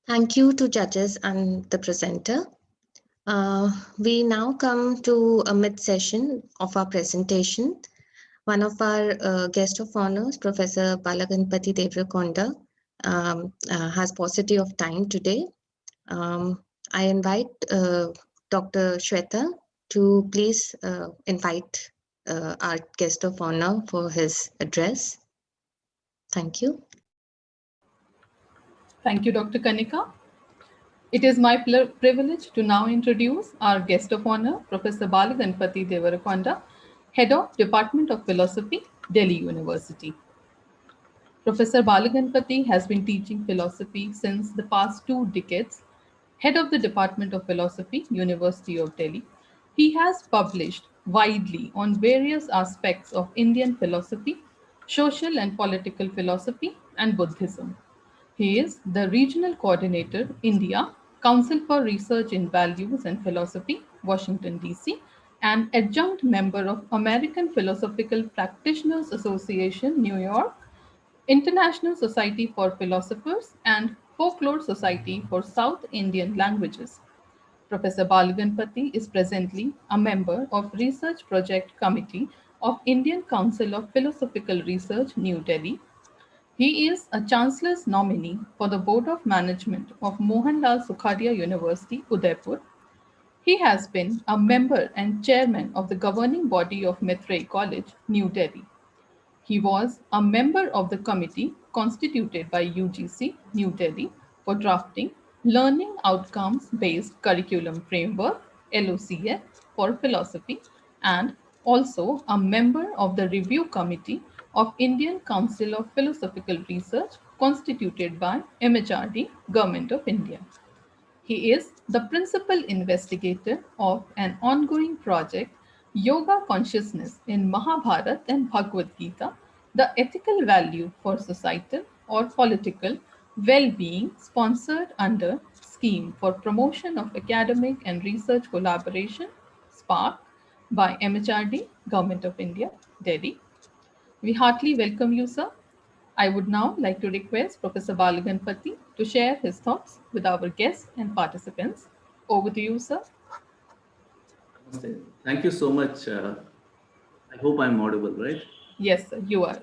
S1: Thank you to judges and the presenter. We now come to a mid-session of our presentation. One of our guest of honors, Professor Balaganpati Devrakonda, has paucity of time today. I invite Dr. Shweta to please invite our guest of honor for his address. Thank you.
S7: Thank you, Dr. Kanika. It is my privilege to now introduce our guest of honor, Professor Balaganpati Devarakonda, Head of Department of Philosophy, Delhi University. Professor Balaganpati has been teaching philosophy since the past 2 decades. Head of the Department of Philosophy, University of Delhi, he has published widely on various aspects of Indian philosophy, social and political philosophy, and Buddhism. He is the Regional Coordinator, India, Council for Research in Values and Philosophy, Washington, D.C., and adjunct member of American Philosophical Practitioners Association, New York, International Society for Philosophers, and Folklore Society for South Indian Languages. Professor Balaganpati is presently a member of Research Project Committee of Indian Council of Philosophical Research, New Delhi. He is a Chancellor's nominee for the Board of Management of Mohanlal Sukhadia University, Udaipur. He has been a member and chairman of the governing body of Maitreyi College, New Delhi. He was a member of the committee constituted by UGC, New Delhi, for drafting Learning Outcomes Based Curriculum Framework (LOCF) for philosophy, and also a member of the review committee of Indian Council of Philosophical Research constituted by MHRD, Government of India. He is the principal investigator of an ongoing project, Yoga Consciousness in Mahabharata and Bhagavad Gita, the ethical value for societal or political well-being, sponsored under Scheme for Promotion of Academic and Research Collaboration, SPARC, by MHRD, Government of India, Delhi. We heartily welcome you, sir. I would now like to request Professor Balaganpati to share his thoughts with our guests and participants. Over to you, sir.
S14: Namaste. Thank you so much. I hope I'm audible, right?
S7: Yes, sir, you are.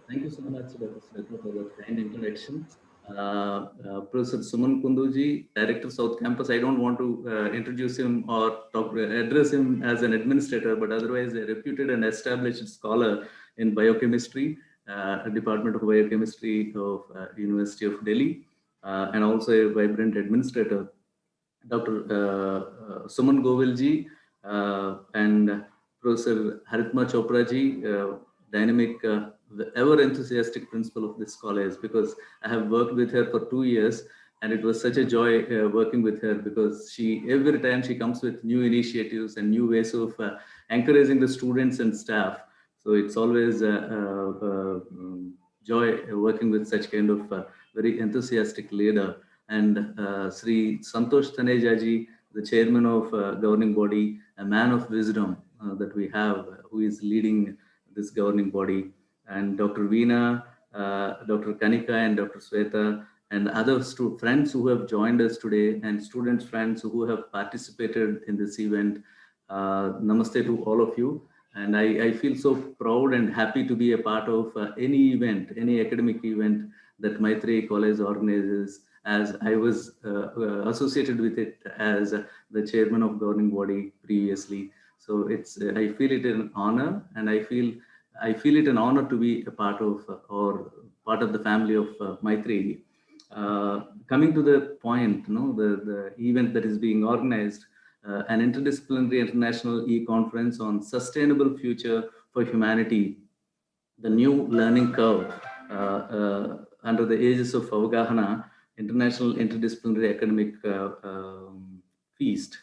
S14: Thank you so much, Dr. Smita, for that kind introduction. Professor Suman Kunduji, Director South Campus. I don't want to introduce him or address him as an administrator, but otherwise a reputed and established scholar in biochemistry, Department of Biochemistry of University of Delhi, and also a vibrant administrator. Dr. Suman Govilji and Professor Haritma Chopraji, dynamic, ever enthusiastic principal of this college, because I have worked with her for 2 years, and it was such a joy working with her, because every time she comes with new initiatives and new ways of encouraging the students and staff. So it's always joy working with such kind of very enthusiastic leader. And Sri Santosh Taneja ji, the chairman of governing body, a man of wisdom, that we have, who is leading this governing body, and Dr. Veena, Dr. Kanika, and Dr. Sweta, and other friends who have joined us today, and students, friends who have participated in this event. Namaste to all of you. And I feel so proud and happy to be a part of any event, any academic event that Maitreyi College organizes, as I was associated with it as the chairman of governing body previously. So it's I feel it an honor, and I feel it an honor to be a part of or part of the family of Maitreyi. Coming to the point, the event that is being organized, an interdisciplinary international e-conference on sustainable future for humanity, the new learning curve under the aegis of Avgaahan, International Interdisciplinary Academic Feast.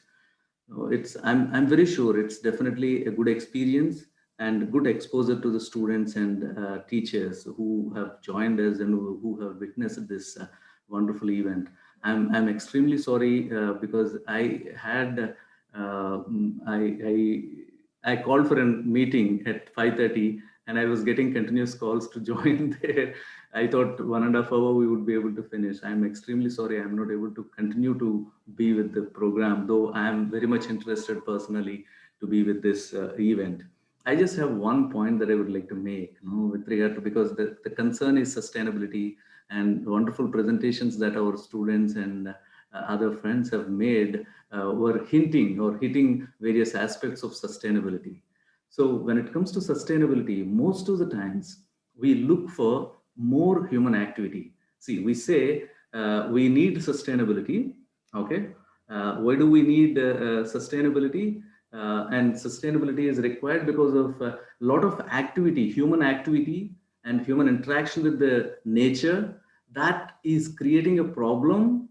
S14: I'm very sure it's definitely a good experience and good exposure to the students and teachers who have joined us and who have witnessed this wonderful event. I'm extremely sorry because I had I called for a meeting at 5:30 and I was getting continuous calls to join there. I thought 1.5 hours we would be able to finish. I'm extremely sorry I'm not able to continue to be with the program, though I am very much interested personally to be with this event. I just have one point that I would like to make, with regard to, because the concern is sustainability, and wonderful presentations that our students and other friends have made were hinting or hitting various aspects of sustainability. So when it comes to sustainability, most of the times we look for more human activity. See, we say we need sustainability. Okay, why do we need sustainability? And sustainability is required because of a lot of activity, human activity, and human interaction with the nature that is creating a problem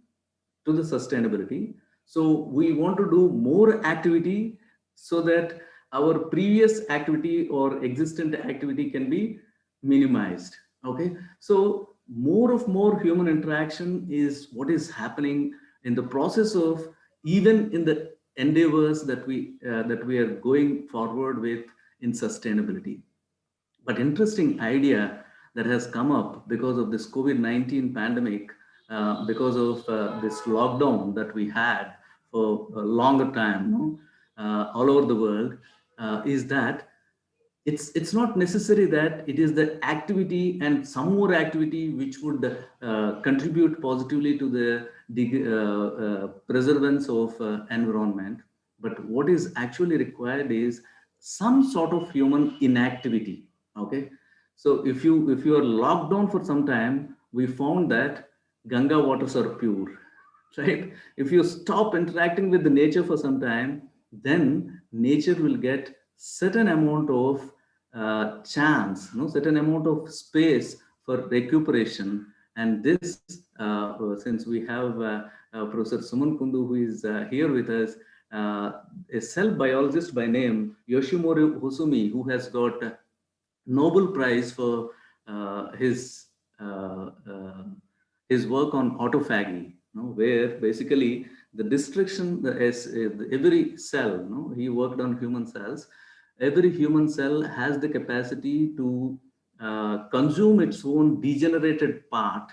S14: to the sustainability. So we want to do more activity so that our previous activity or existent activity can be minimized. Okay, so more human interaction is what is happening in the process of, even in the endeavors that we are going forward with in sustainability. But interesting idea that has come up because of this COVID-19 pandemic, because of this lockdown that we had for a longer time, all over the world, is that it's not necessary that it is the activity and some more activity which would contribute positively to the preservance of environment, but what is actually required is some sort of human inactivity. Okay, so if you are locked down for some time, we found that Ganga waters are pure, right? If you stop interacting with the nature for some time, then nature will get certain amount of chance, certain amount of space for recuperation. And this, since we have Professor Suman Kundu, who is here with us, a cell biologist by name Yoshimori Hosumi, who has got Nobel Prize for uh, his uh, uh, his work on autophagy, where basically the destruction, every cell, he worked on human cells. Every human cell has the capacity to consume its own degenerated part,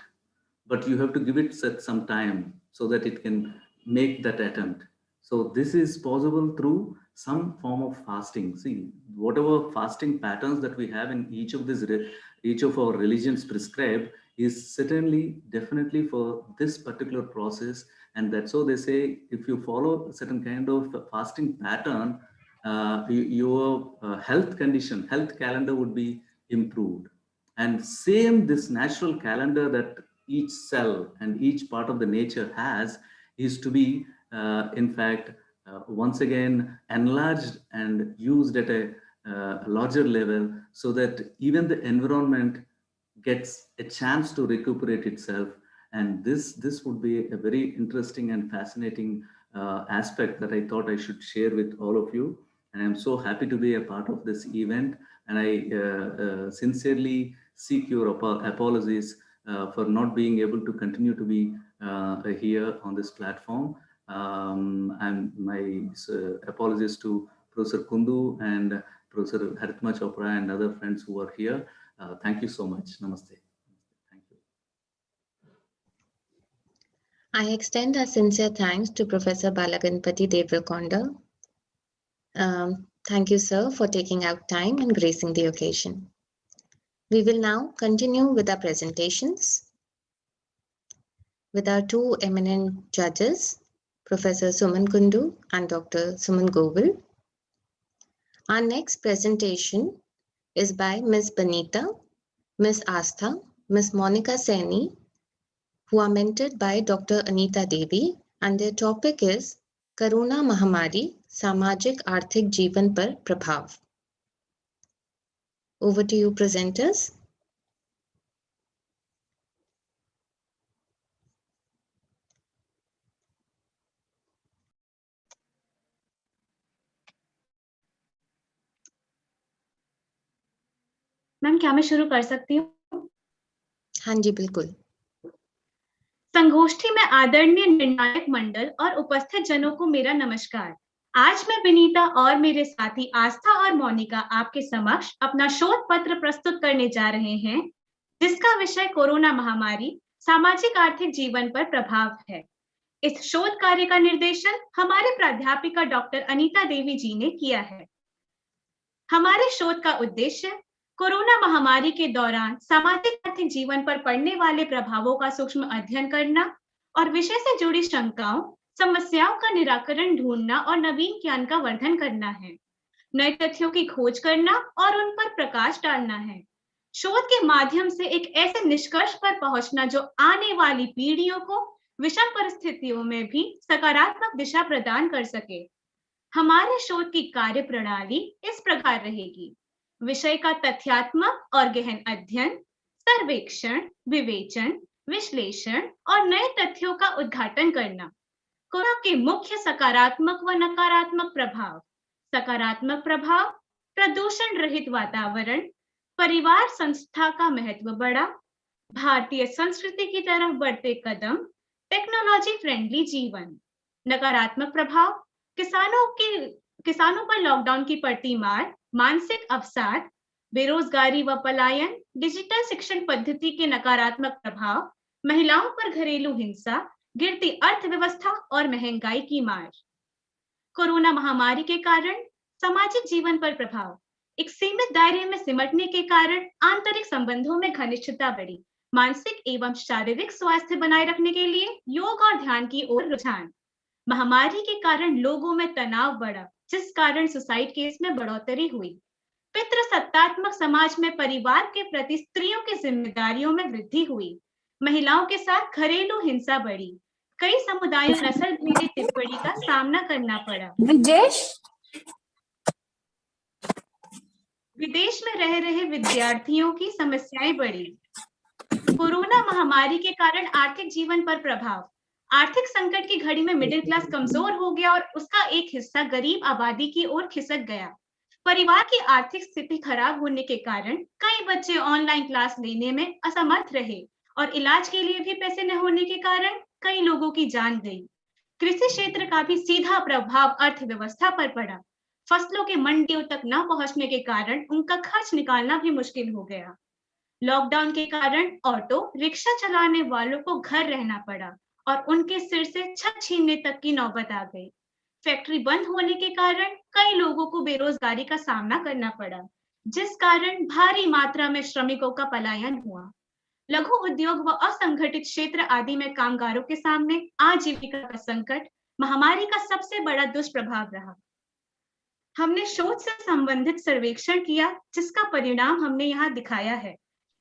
S14: but you have to give it some time so that it can make that attempt. So this is possible through some form of fasting. See, whatever fasting patterns that we have in each of our religions prescribed is certainly definitely for this particular process. And that's how they say, if you follow a certain kind of fasting pattern, your health condition, health calendar would be improved. And same, this natural calendar that each cell and each part of the nature has is to be, in fact, once again enlarged and used at a larger level, so that even the environment gets a chance to recuperate itself. And this would be a very interesting and fascinating aspect that I thought I should share with all of you. And I'm so happy to be a part of this event. And I sincerely seek your apologies for not being able to continue to be here on this platform. And my apologies to Professor Kundu and Professor Haritma Chopra and other friends who are here. Thank you so much. Namaste. Thank you.
S1: I extend our sincere thanks to Professor Balaganpati Devrakonda. Thank you, sir, for taking out time and gracing the occasion. We will now continue with our presentations with our two eminent judges, Professor Suman Kundu and Dr. Suman Govil. Our next presentation is by Ms. Banita, Ms. Astha, Ms. Monica Saini, who are mentored by Dr. Anita Devi, and their topic is Corona Mahamari, Samajik Arthik Jeevan Par Prabhav. Over to you, presenters.
S3: Ma'am क्या मैं शुरू कर सकती हूँ?
S1: हाँ जी, बिल्कुल।
S3: संगोष्ठी में आदरणीय निर्णायक मंडल और उपस्थित जनों को मेरा नमस्कार। आज मैं विनीता और मेरे साथी आस्था और मोनिका आपके समक्ष अपना शोध पत्र प्रस्तुत करने जा रहे हैं, जिसका विषय कोरोना महामारी सामाजिक आर्थिक जीवन पर प्रभाव है। इस शोध कार्य का निर्देशन हमारे प्राध्यापिका डॉक्टर अनीता देवी जी ने किया है। हमारे शोध का उद्देश्य कोरोना महामारी के दौरान सामाजिक आर्थिक जीवन पर पड़ने वाले प्रभावों का सूक्ष्म अध्ययन करना और विषय से जुड़ी शंकाओं, समस्याओं का निराकरण ढूंढना और नवीन ज्ञान का वर्धन करना है। नए तथ्यों की खोज करना और उन पर प्रकाश डालना है। शोध के माध्यम से एक ऐसे निष्कर्ष पर पहुंचना जो आने वाली पीढ़ियों को विषम परिस्थितियों में भी सकारात्मक दिशा प्रदान कर सके। हमारे शोध की कार्य प्रणाली इस प्रकार रहेगी: विषय का तथ्यात्मक और गहन अध्ययन, सर्वेक्षण, विवेचन, विश्लेषण और नए तथ्यों का उद्घाटन करना। कोरोना के मुख्य सकारात्मक व नकारात्मक प्रभाव। सकारात्मक प्रभाव: प्रदूषण रहित वातावरण, परिवार संस्था का महत्व बढ़ा, भारतीय संस्कृति की तरफ बढ़ते कदम, टेक्नोलॉजी फ्रेंडली जीवन। नकारात्मक प्रभाव: किसानों पर लॉकडाउन की पड़ती मार, मानसिक अवसाद, बेरोजगारी व पलायन, डिजिटल शिक्षण पद्धति के नकारात्मक प्रभाव, महिलाओं पर घरेलू हिंसा, गिरती अर्थव्यवस्था और महंगाई की मार। कोरोना महामारी के कारण सामाजिक जीवन पर प्रभाव। एक सीमित दायरे में सिमटने के कारण आंतरिक संबंधों में घनिष्ठता बढ़ी। मानसिक एवं शारीरिक स्वास्थ्य बनाए रखने के लिए योग और ध्यान की ओर रुझान। महामारी के कारण लोगों में तनाव बढ़ा, जिस कारण सुसाइड केस में बढ़ोतरी हुई। पितृसत्तात्मक समाज में परिवार के प्रति स्त्रियों की जिम्मेदारियों में वृद्धि हुई। महिलाओं के साथ घरेलू हिंसा बढ़ी। कई समुदायों नस्ल भेदी टिप्पणी का सामना करना पड़ा। विदेश में रह रहे विद्यार्थियों की समस्याएं बढ़ी। कोरोना महामारी के कारण आर्थिक जीवन पर प्रभाव। आर्थिक संकट की घड़ी में मिडिल क्लास कमजोर हो गया और उसका एक हिस्सा गरीब आबादी की ओर खिसक गया। परिवार की आर्थिक स्थिति खराब होने के कारण कई बच्चे ऑनलाइन क्लास लेने में असमर्थ रहे और इलाज के लिए भी पैसे न होने के कारण कई लोगों की जान गई। कृषि क्षेत्र का भी सीधा प्रभाव अर्थव्यवस्था पर पड़ा। फसलों के मंडियों तक न पहुंचने के कारण उनका खर्च निकालना भी मुश्किल हो गया। लॉकडाउन के कारण ऑटो रिक्शा चलाने वालों को घर रहना पड़ा और उनके सिर से छत छीनने तक की नौबत आ गई। फैक्ट्री बंद होने के कारण कई लोगों को बेरोजगारी का सामना करना पड़ा, जिस कारण भारी मात्रा में श्रमिकों का पलायन हुआ। लघु उद्योग व असंगठित क्षेत्र आदि में कामगारों के सामने आजीविका का संकट महामारी का सबसे बड़ा दुष्प्रभाव रहा। हमने शोध से संबंधित सर्वेक्षण किया, जिसका परिणाम हमने यहाँ दिखाया है।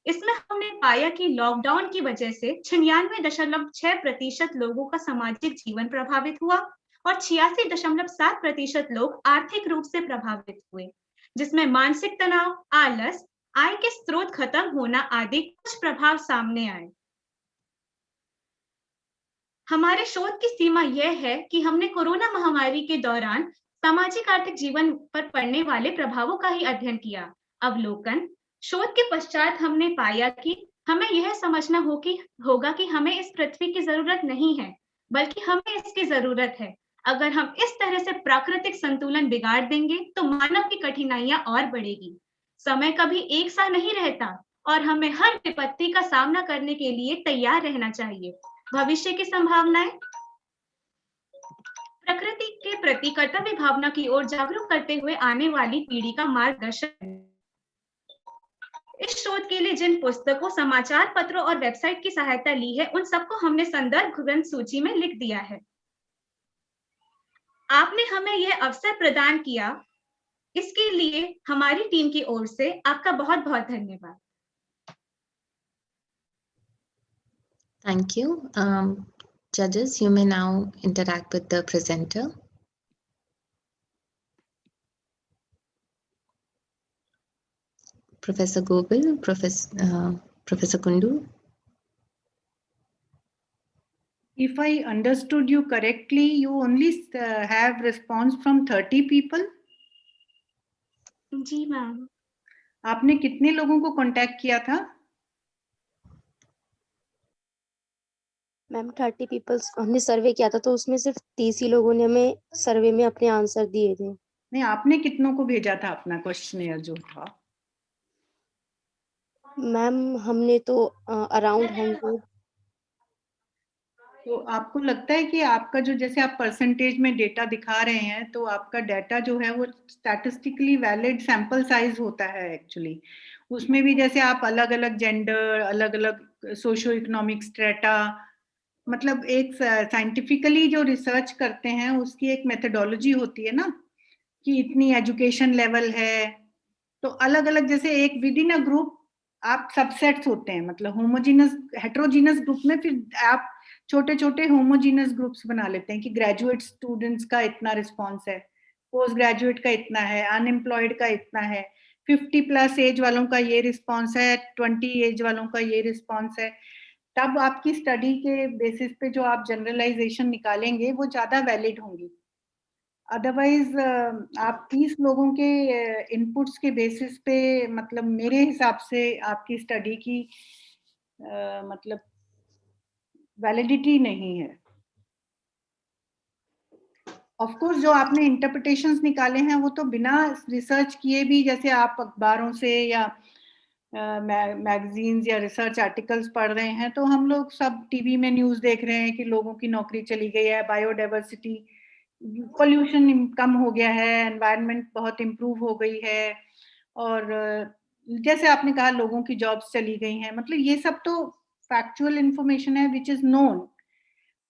S3: इसमें हमने पाया कि लॉकडाउन की वजह से 96.6% लोगों का सामाजिक जीवन प्रभावित हुआ और 86.7% लोग आर्थिक रूप से प्रभावित हुए, जिसमें मानसिक तनाव, आलस, आय के स्रोत खत्म होना आदि कुछ प्रभाव सामने आए। हमारे शोध की सीमा यह है कि हमने कोरोना महामारी के दौरान सामाजिक आर्थिक जीवन पर पड़ने वाले प्रभावों का ही अध्ययन किया। अवलोकन: शोध के पश्चात हमने पाया कि हमें यह समझना होगा कि हमें इस पृथ्वी की जरूरत नहीं है, बल्कि हमें इसकी जरूरत है। अगर हम इस तरह से प्राकृतिक संतुलन बिगाड़ देंगे तो मानव की कठिनाइयां और बढ़ेगी। समय कभी एक सा नहीं रहता और हमें हर विपत्ति का सामना करने के लिए तैयार रहना चाहिए। भविष्य की संभावनाएं, प्रकृति के प्रति कर्तव्य भावना की ओर जागरूक करते हुए आने वाली पीढ़ी का मार्गदर्शन। इस शोध के लिए जिन पुस्तकों, समाचार पत्रों और वेबसाइट की सहायता ली है, उन सबको हमने संदर्भ ग्रंथ सूची में लिख दिया है। आपने हमें यह अवसर प्रदान किया, इसके लिए हमारी टीम की ओर से आपका बहुत बहुत धन्यवाद।
S1: Thank you. Judges, you may now interact with the presenter. Professor Gobil, Professor Kundu.
S5: If I understood you correctly, you only have response from 30 people?
S3: जी मैम।
S5: आपने कितने लोगों को कांटेक्ट किया था?
S4: मैम 30 पीपल्स हमने सर्वे किया था, तो उसमें सिर्फ 30 ही लोगों ने हमें सर्वे में अपने आंसर दिए थे।
S5: नहीं, आपने कितनों को भेजा था अपना क्वेश्चनेयर जो था?
S4: मैम हमने तो अराउंड 100।
S5: तो आपको लगता है कि आपका जो, जैसे आप परसेंटेज में डेटा दिखा रहे हैं, तो आपका डेटा जो है वो स्टैटिस्टिकली वैलिड सैंपल साइज होता है एक्चुअली। उसमें भी जैसे आप अलग अलग जेंडर, अलग अलग सोशो इकोनॉमिक स्ट्रेटा, मतलब एक साइंटिफिकली जो रिसर्च करते हैं उसकी एक मेथडोलॉजी होती है ना, कि इतनी एजुकेशन लेवल है। तो अलग अलग, जैसे एक विद इन अ ग्रुप आप सबसेट्स होते हैं, मतलब होमोजीनस हेट्रोजीनस ग्रुप में फिर आप छोटे छोटे होमोजीनस ग्रुप्स बना लेते हैं कि ग्रेजुएट स्टूडेंट्स का इतना रिस्पॉन्स है, पोस्ट ग्रेजुएट का इतना है, अनएम्प्लॉयड का इतना है, 50+ एज वालों का ये रिस्पॉन्स है, 20 एज वालों का ये रिस्पॉन्स है। तब आपकी स्टडी के बेसिस पे जो आप जनरलाइजेशन निकालेंगे वो ज्यादा वैलिड होंगी। अदरवाइज आप 30 लोगों के इनपुट्स के बेसिस पे, मतलब मेरे हिसाब से आपकी स्टडी की मतलब वैलिडिटी नहीं है। ऑफ कोर्स जो आपने इंटरप्रिटेशंस निकाले हैं वो तो बिना रिसर्च किए भी, जैसे आप अखबारों से या मैगजीन्स या रिसर्च आर्टिकल्स पढ़ रहे हैं, तो हम लोग सब टीवी में न्यूज़ देख रहे हैं कि लोगों की नौकरी चली गई है, बायोडाइवर्सिटी, पोल्यूशन कम हो गया है, एनवायरनमेंट बहुत इम्प्रूव हो गई है, और जैसे आपने कहा लोगों की जॉब्स चली गई हैं, मतलब ये सब तो फैक्चुअल इंफॉर्मेशन है विच इज नोन।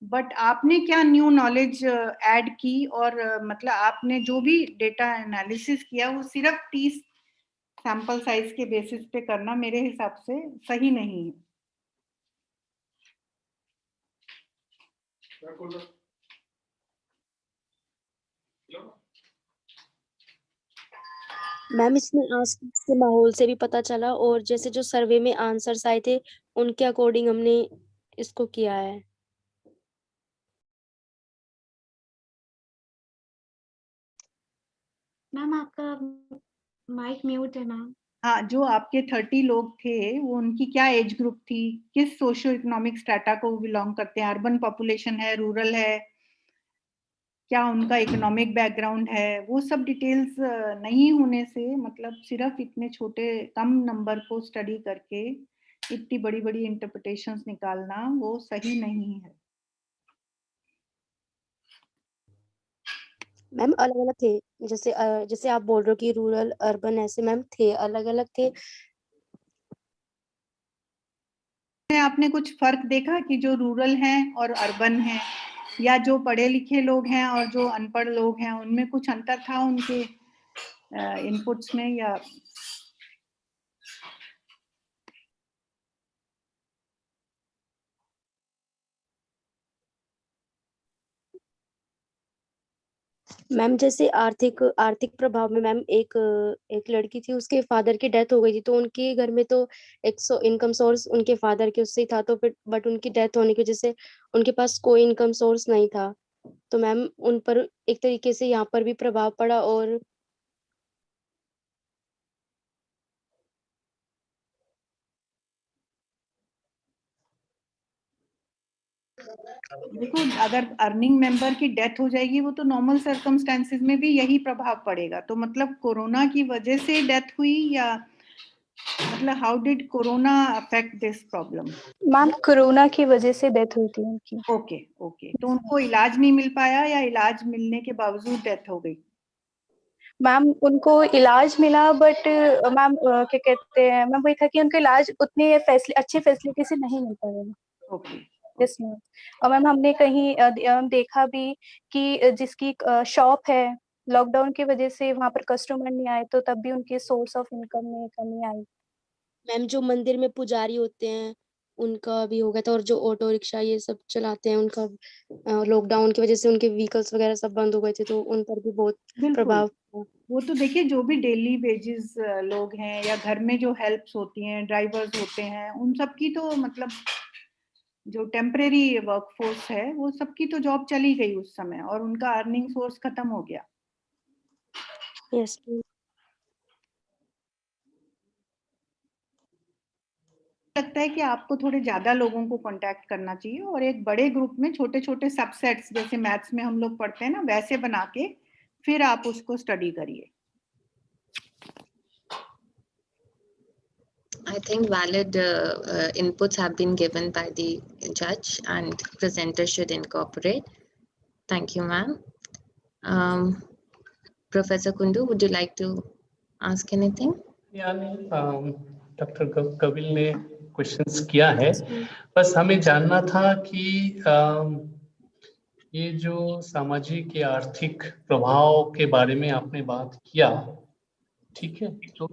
S5: बट आपने क्या न्यू नॉलेज ऐड की, और मतलब आपने जो भी डेटा एनालिसिस किया वो सिर्फ 30 सैंपल साइज के बेसिस पे करना मेरे हिसाब से सही नहीं है।
S4: मैम इसमें आसपास के माहौल से भी पता चला, और जैसे जो सर्वे में आंसर्स आए थे उनके अकॉर्डिंग हमने इसको किया है।
S3: मैम आपका माइक म्यूट है मैम।
S5: हाँ, जो आपके 30 लोग थे वो उनकी क्या एज ग्रुप थी, किस सोशियो इकोनॉमिक स्ट्रेटा को बिलोंग करते हैं, अर्बन पॉपुलेशन है, रूरल है, क्या उनका इकोनॉमिक बैकग्राउंड है, वो सब डिटेल्स नहीं होने से, मतलब सिर्फ इतने छोटे कम नंबर को स्टडी करके इतनी बड़ी बड़ी इंटरप्रिटेशंस निकालना वो सही नहीं है।
S4: मैम अलग अलग थे, जैसे जैसे आप बोल रहे हो कि रूरल अर्बन ऐसे, मैम थे अलग अलग थे।
S5: आपने कुछ फर्क देखा कि जो रूरल हैं और अर्बन हैं, या जो पढ़े लिखे लोग हैं और जो अनपढ़ लोग हैं, उनमें कुछ अंतर था उनके इनपुट्स में, या
S4: मैम जैसे आर्थिक आर्थिक प्रभाव में मैम एक एक लड़की थी, उसके फादर की डेथ हो गई थी, तो उनके घर में तो एक इनकम सोर्स उनके फादर के उससे ही था, तो फिर बट उनकी डेथ होने की वजह से उनके पास कोई इनकम सोर्स नहीं था, तो मैम उन पर एक तरीके से यहाँ पर भी प्रभाव पड़ा। और
S5: देखो, अगर अर्निंग मेंबर की डेथ हो जाएगी, वो तो नॉर्मल सर्कमस्टेंसेस में भी यही प्रभाव पड़ेगा। तो मतलब कोरोना की वजह से डेथ हुई, या मतलब how did corona affect this problem?
S2: Ma'am corona की वजह से डेथ हुई थी उनकी।
S5: ओके ओके, तो उनको इलाज नहीं मिल पाया या इलाज मिलने के बावजूद डेथ हो गई?
S2: मैम उनको इलाज मिला, बट मैम क्या कहते हैं मैम, वही था कि उनको इलाज उतनी अच्छी फैसिलिटी से नहीं मिल पाया।
S5: ओके।
S2: Yes ma'am. और मैम हमने कहीं देखा भी कि जिसकी शॉप है, लॉकडाउन की वजह से वहां पर कस्टमर नहीं आए, तो तब भी उनके सोर्स ऑफ इनकम में कमी आई।
S4: मैम जो मंदिर में पुजारी होते हैं उनका भी हो गया था, और जो ऑटो रिक्शा ये सब चलाते हैं उनका लॉकडाउन की वजह से उनके व्हीकल्स वगैरह सब बंद हो गए थे, तो उन पर भी बहुत प्रभाव
S5: बिल्कुल, वो तो देखिए, जो भी डेली वेजेस लोग हैं या घर में जो हेल्प्स होती हैं, ड्राइवर्स होते हैं, उन सब की तो मतलब जो टेम्परेरी वर्कफोर्स है, वो सबकी तो जॉब चली गई उस समय, और उनका अर्निंग सोर्स खत्म हो गया।
S4: यस।
S5: लगता है कि आपको थोड़े ज्यादा लोगों को कांटेक्ट करना चाहिए, और एक बड़े ग्रुप में छोटे छोटे सबसेट्स, जैसे मैथ्स में हम लोग पढ़ते हैं ना, वैसे बना के फिर आप उसको स्टडी करिए।
S1: I think valid inputs have been given by the judge, and presenter should incorporate. Thank you, ma'am. Professor Kundu, would you like to ask anything?
S12: Doctor Kapil ने क्वेश्चंस किया है, बस हमें जानना था कि ये जो सामाजिक या आर्थिक प्रभाव के बारे में आपने बात किया, ठीक है, तो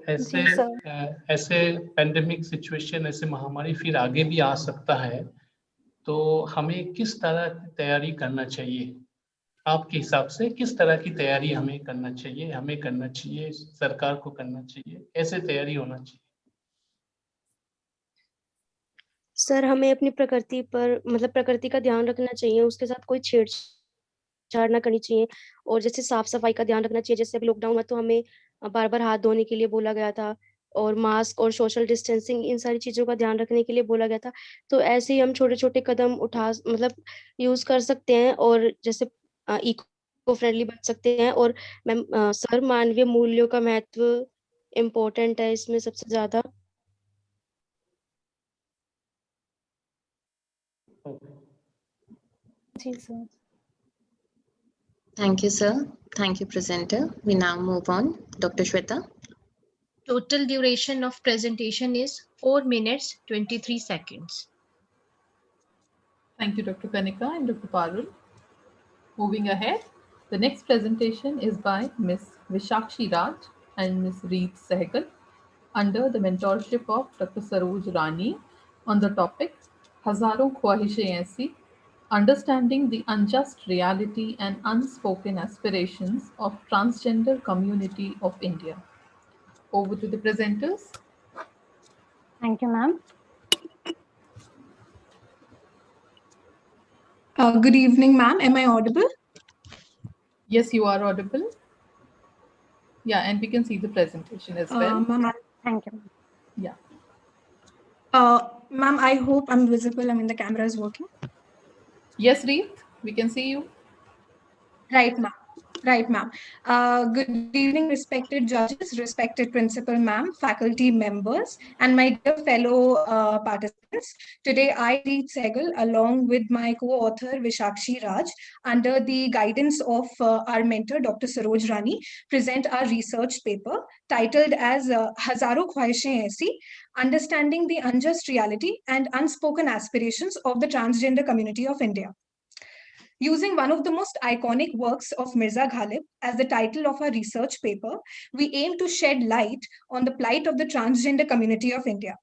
S12: ऐसे पेंडेमिक सिचुएशन, ऐसे महामारी फिर आगे भी आ सकता है, तो हमें किस तरह की तैयारी करना चाहिए? आपके हिसाब से किस तरह की तैयारी हमें करना चाहिए, सरकार को करना चाहिए, कैसे तैयारी होना चाहिए?
S4: सर हमें अपनी प्रकृति पर मतलब प्रकृति का ध्यान रखना चाहिए, उसके साथ कोई छेड़छाड़ ना करनी चाहिए, और जैसे साफ सफाई का ध्यान रखना चाहिए। जैसे अभी लॉकडाउन हुआ तो हमें बार बार हाथ धोने के लिए बोला गया था, और मास्क और सोशल डिस्टेंसिंग, इन सारी चीजों का ध्यान रखने के लिए बोला गया था। तो ऐसे ही हम छोटे छोटे कदम यूज कर सकते हैं, और जैसे इको फ्रेंडली बन सकते हैं। और मैम सर मानवीय मूल्यों का महत्व इम्पोर्टेंट है इसमें सबसे ज्यादा।
S2: जी sir.
S1: Thank you, sir. Thank you, presenter. We now move on. Dr. Shweta.
S11: Total duration of presentation is 4 minutes 23 seconds.
S7: Thank you, Dr. Kanika and Dr. Parul. Moving ahead, the next presentation is by Ms. Vishakshi Raj and Ms. Reet Sehgal under the mentorship of Dr. Saroj Rani on the topic Hazaron Khwahishein Aisi, Understanding the Unjust Reality and Unspoken Aspirations of Transgender Community of India. Over to the presenters.
S22: Thank you, ma'am.
S23: Good evening, ma'am. Am I audible?
S7: Yes, you are audible. Yeah, and we can see the presentation as well.
S23: Ma'am,
S22: thank you.
S7: Yeah.
S23: Ma'am, I hope I'm visible. I mean, the camera is working.
S7: Yes, Reet, we can see you.
S23: Right, ma'am. Right, ma'am. Good evening, respected judges, respected principal, ma'am, faculty members, and my dear fellow participants. Today, I, Reet Sehgal, along with my co-author Vishakshi Raj, under the guidance of our mentor, Dr. Saroj Rani, present our research paper titled as Hazaro Khwahishein Aisi, Understanding the Unjust Reality and Unspoken Aspirations of the Transgender Community of India. Using one of the most iconic works of Mirza Ghalib as the title of our research paper, we aim to shed light on the plight of the transgender community of India.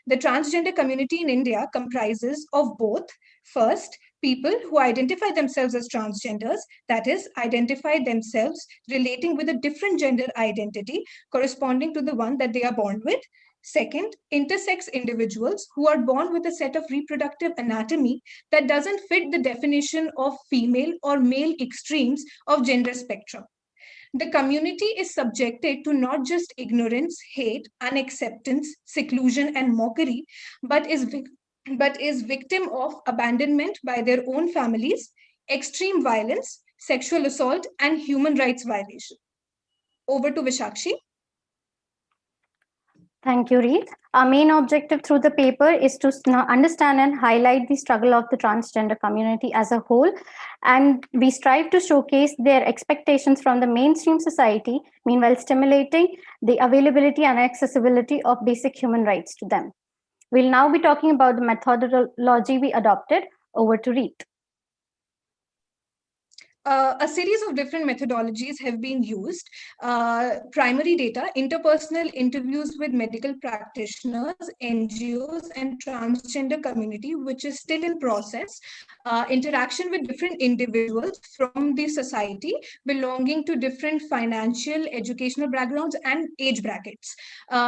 S23: The transgender community in India comprises of both, first, people who identify themselves as transgenders, that is, identify themselves relating with a different gender identity corresponding to the one that they are born with. Second, intersex individuals who are born with a set of reproductive anatomy that doesn't fit the definition of female or male extremes of gender spectrum. The community is subjected to not just ignorance, hate, unacceptance, seclusion, and mockery, but is but is victim of abandonment by their own families, extreme violence, sexual assault, and human rights violation. Over to Vishakshi.
S2: Thank you, Reed. Our main objective through the paper is to understand and highlight the struggle of the transgender community as a whole. And we strive to showcase their expectations from the mainstream society, meanwhile stimulating the availability and accessibility of basic human rights to them. We'll now be talking about the methodology we adopted. Over to Reed.
S23: A series of different methodologies have been used. Primary data, interpersonal interviews with medical practitioners, NGOs, and transgender community, which is still in process. Interaction with different individuals from the society belonging to different financial, educational backgrounds and age brackets.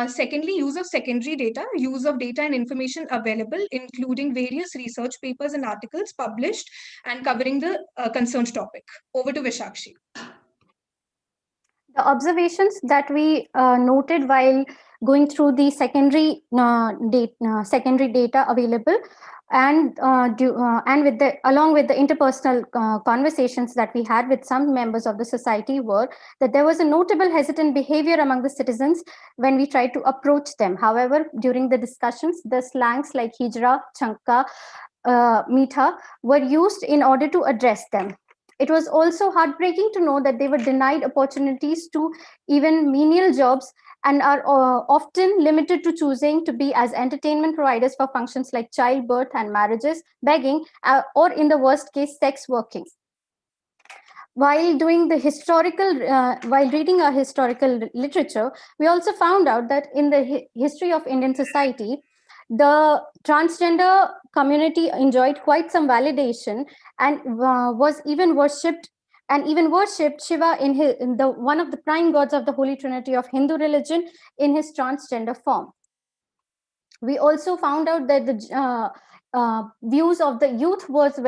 S23: Secondly, use of secondary data, use of data and information available, including various research papers and articles published and covering the concerned topic. Over to Vishakshi.
S2: The observations that we noted while going through the secondary data available, and with the along with the interpersonal conversations that we had with some members of the society, were that there was a notable hesitant behavior among the citizens when we tried to approach them. However, during the discussions, the slangs like hijra, chanka, meetha were used in order to address them. It was also heartbreaking to know that they were denied opportunities to even menial jobs and are often limited to choosing to be as entertainment providers for functions like childbirth and marriages, begging, or in the worst case, sex working. While doing the while reading our historical literature, we also found out that in the history of Indian society, the transgender community enjoyed quite some validation and was even worshipped Shiva in the one of the prime gods of the Holy Trinity of Hindu religion in his transgender form. We also found out that the views of the youth was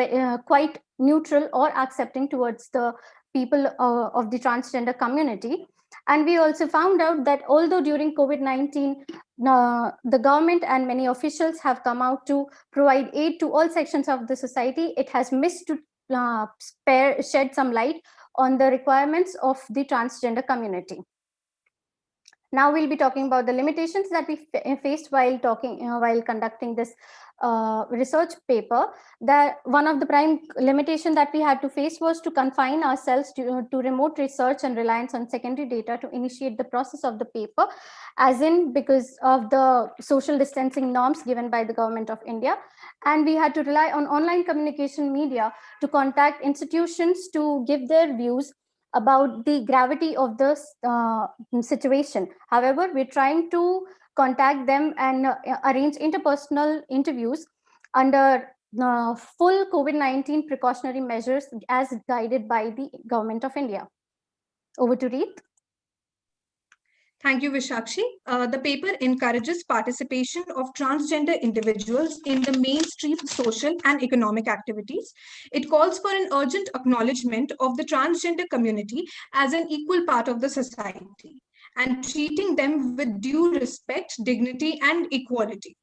S2: quite neutral or accepting towards the people of the transgender community. And we also found out that although during COVID-19, the government and many officials have come out to provide aid to all sections of the society, it has missed to shed some light on the requirements of the transgender community. Now we'll be talking about the limitations that we faced while conducting this research paper. That one of the prime limitation that we had to face was to confine ourselves to remote research and reliance on secondary data to initiate the process of the paper, as in because of the social distancing norms given by the government of India. And we had to rely on online communication media to contact institutions to give their views about the gravity of the situation. However, we're trying to contact them and arrange interpersonal interviews under full COVID-19 precautionary measures as guided by the Government of India. Over to Reet.
S23: Thank you, Vishakshi. The paper encourages participation of transgender individuals in the mainstream social and economic activities. It calls for an urgent acknowledgement of the transgender community as an equal part of the society and treating them with due respect, dignity, and equality,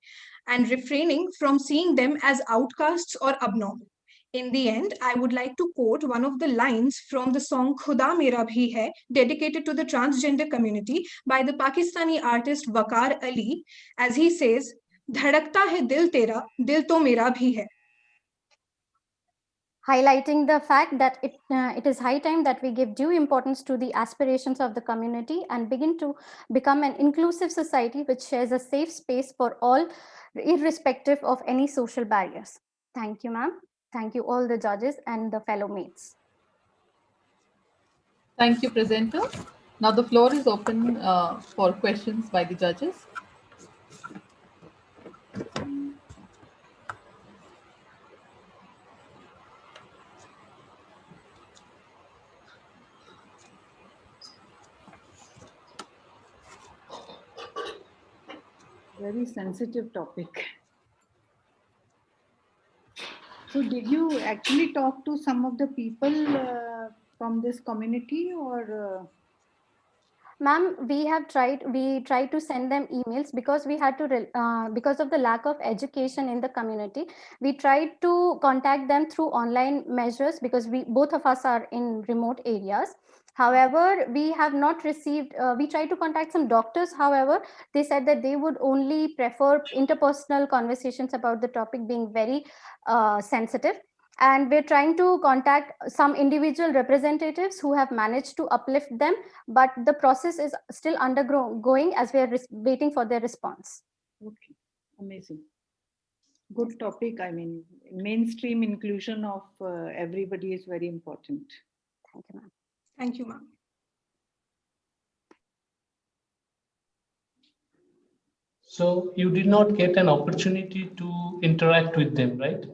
S23: and refraining from seeing them as outcasts or abnormal. In the end, I would like to quote one of the lines from the song Khuda Mera Bhi Hai, dedicated to the transgender community by the Pakistani artist Waqar Ali, as he says, "Dhadakta hai dil tera, dil to mera bhi hai."
S2: Highlighting the fact that it is high time that we give due importance to the aspirations of the community and begin to become an inclusive society which shares a safe space for all, irrespective of any social barriers. Thank you, ma'am. Thank you all the judges and the fellow mates.
S7: Thank you, presenter. Now the floor is open for questions by the judges.
S5: Very sensitive topic. So did you actually talk to some of the people from this community, or?
S2: Ma'am, we tried to send them emails because we had to, because of the lack of education in the community. We tried to contact them through online measures because both of us are in remote areas. However, we have not received, we tried to contact some doctors. However, they said that they would only prefer interpersonal conversations about the topic being very sensitive. And we're trying to contact some individual representatives who have managed to uplift them, but the process is still undergoing as we are waiting for their response.
S5: Okay, amazing. Good topic. I mean, mainstream inclusion of everybody is very important.
S2: Thank you, ma'am.
S23: Thank you, ma'am.
S12: So you did not get an opportunity to interact with them, right?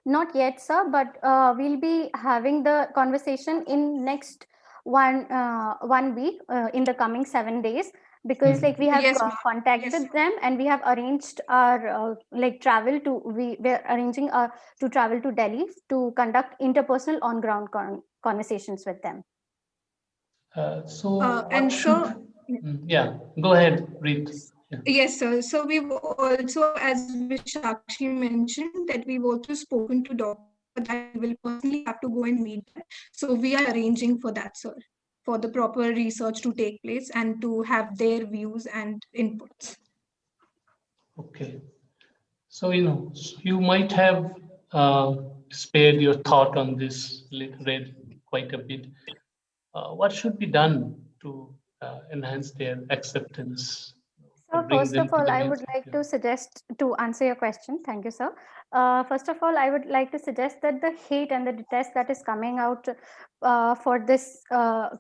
S2: Not yet, sir, but we'll be having the conversation in next one week, in the coming 7 days, because like we have
S23: Yes, ma'am.
S2: contacted
S23: Yes.
S2: them, and we have arranged our like travel to, we're arranging to travel to Delhi to conduct interpersonal on ground conversations with them.
S12: So what
S23: And
S12: should?
S23: so,
S12: Yeah, go ahead, read. Yeah.
S23: yes, sir. So we've also, as Vishakshi mentioned, that we've also spoken to doctors, but for that we will personally have to go and meet them. So we are arranging for that, sir, for the proper research to take place and to have their views and inputs.
S12: Okay. So, you might have spared your thought on this, read quite a bit. What should be done to enhance their acceptance, to
S2: So
S12: bring
S2: first
S12: them
S2: of
S12: to
S2: all,
S12: the
S2: I would
S12: mainstream?
S2: like to suggest, to answer your question, thank you, sir. First of all, I would like to suggest that the hate and the detest that is coming out for this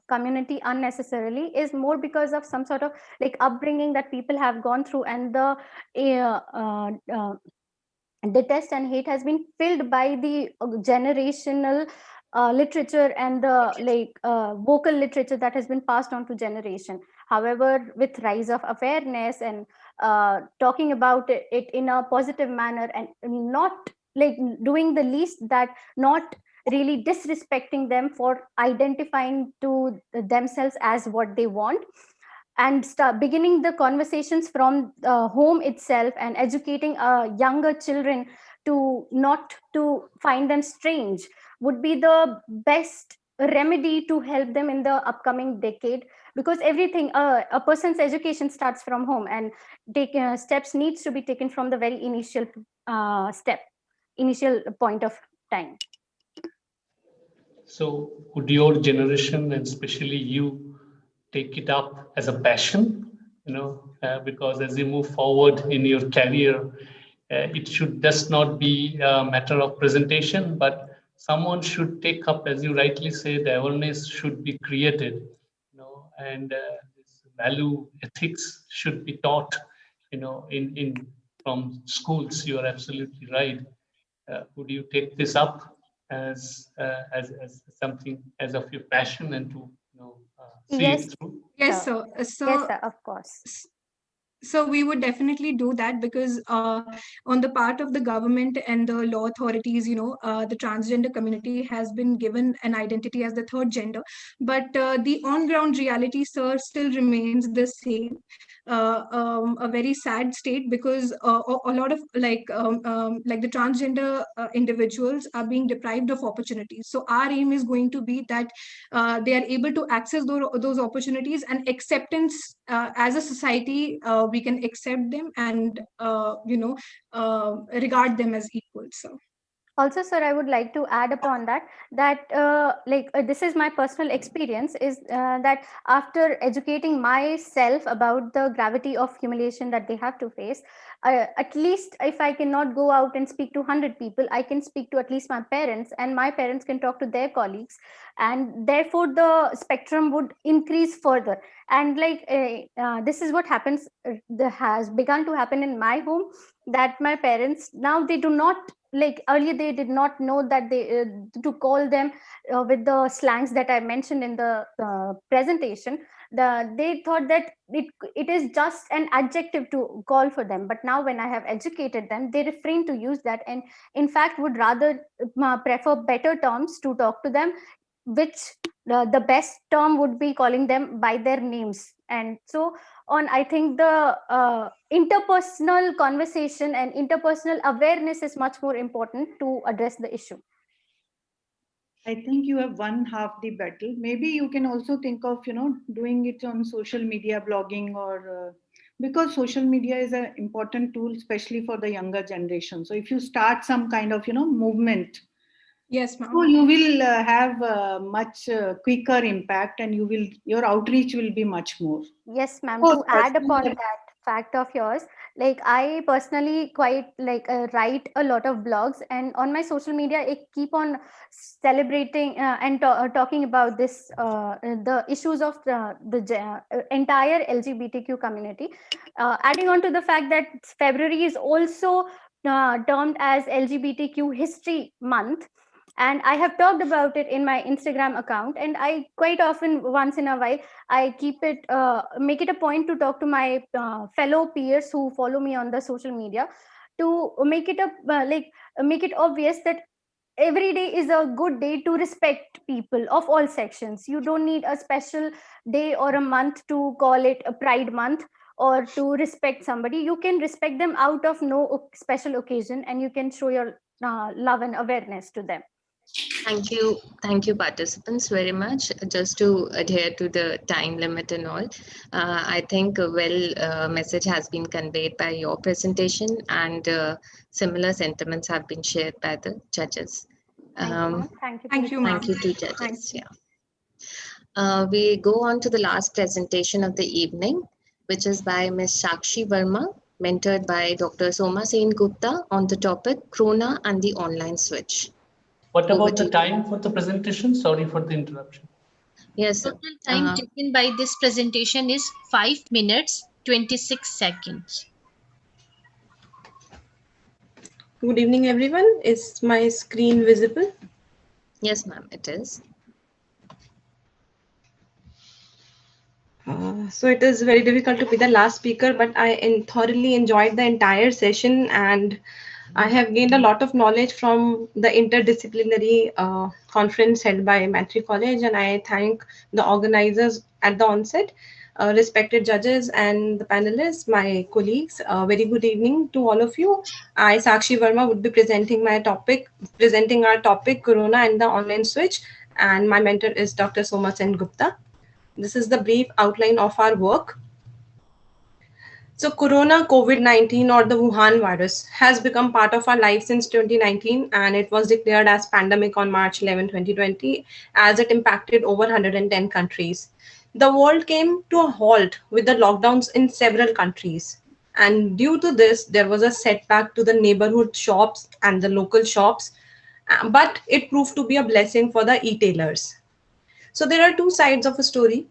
S2: community unnecessarily is more because of some sort of like upbringing that people have gone through, and the detest and hate has been filled by the generational literature and the vocal literature that has been passed on to generation. However, with rise of awareness and talking about it in a positive manner, and not like doing the least that, not really disrespecting them for identifying to themselves as what they want, and start beginning the conversations from home itself, and educating younger children to not to find them strange, would be the best remedy to help them in the upcoming decade, because everything, a person's education starts from home, and steps needs to be taken from the very initial point of time.
S12: So would your generation, and especially you, take it up as a passion? Because as you move forward in your career, it should just not be a matter of presentation, but someone should take up, as you rightly say, the awareness should be created, and this value ethics should be taught, in from schools. You are absolutely right. Would you take this up as something as of your passion, and to see
S2: Yes,
S12: it through?
S23: Yes,
S2: sir.
S23: sir.
S2: Yes, sir, of course.
S23: So we would definitely do that, because on the part of the government and the law authorities, the transgender community has been given an identity as the third gender, but the on-ground reality, sir, still remains the same. A very sad state, because a lot of like the transgender individuals are being deprived of opportunities. So our aim is going to be that they are able to access those opportunities, and acceptance as a society, we can accept them and regard them as equals. So
S2: Also, sir, I would like to add upon that this is my personal experience, is that after educating myself about the gravity of humiliation that they have to face, at least if I cannot go out and speak to 100 people, I can speak to at least my parents, and my parents can talk to their colleagues, and therefore the spectrum would increase further. And this is what happens, has begun to happen in my home, that my parents now, they do not, like earlier they did not know that they to call them with the slangs that I mentioned in the presentation. They thought that it is just an adjective to call for them, but now when I have educated them, they refrain to use that, and in fact would rather prefer better terms to talk to them, which the best term would be calling them by their names. And so on, I think the interpersonal conversation and interpersonal awareness is much more important to address the issue.
S5: I think you have won half the battle. Maybe you can also think of, doing it on social media, blogging, or because social media is an important tool, especially for the younger generation. So if you start some kind of, movement,
S23: yes, ma'am.
S5: so you will have much quicker impact, and your outreach will be much more.
S2: Yes, ma'am. To add upon that fact of yours, like I personally quite like write a lot of blogs, and on my social media, I keep on celebrating and talking about this the issues of the entire LGBTQ community. Adding on to the fact that February is also termed as LGBTQ History Month, and I have talked about it in my Instagram account, and I quite often, once in a while, I keep it make it a point to talk to my fellow peers who follow me on the social media, to make it make it obvious that every day is a good day to respect people of all sections. You don't need a special day or a month to call it a Pride Month or to respect somebody. You can respect them out of no special occasion, and you can show your love and awareness to them.
S1: Thank you, participants, very much. Just to adhere to the time limit and all, I think a message has been conveyed by your presentation, and similar sentiments have been shared by the judges.
S2: Thank
S23: you, ma'am.
S1: Thank you to judges. Yeah. We go on to the last presentation of the evening, which is by Ms. Sakshi Verma, mentored by Dr. Soma Sen Gupta on the topic Corona and the online switch.
S12: What about the time for the presentation? Sorry for the interruption.
S1: Yes.
S11: Total time taken by this presentation is 5 minutes 26 seconds.
S6: Good evening, everyone. Is my screen visible?
S1: Yes, ma'am, it is.
S6: So it is very difficult to be the last speaker, but I thoroughly enjoyed the entire session, and I have gained a lot of knowledge from the interdisciplinary conference held by Matri College, and I thank the organizers at the onset, respected judges and the panelists, my colleagues. Very good evening to all of you. I, Sakshi Verma, would be presenting our topic, Corona and the online switch, and my mentor is Dr. Soma Sen Gupta. This is the brief outline of our work. So Corona COVID-19, or the Wuhan virus, has become part of our life since 2019, and it was declared as pandemic on March 11, 2020, as it impacted over 110 countries. The world came to a halt with the lockdowns in several countries. And due to this, there was a setback to the neighborhood shops and the local shops, but it proved to be a blessing for the e-tailers. So there are two sides of a story.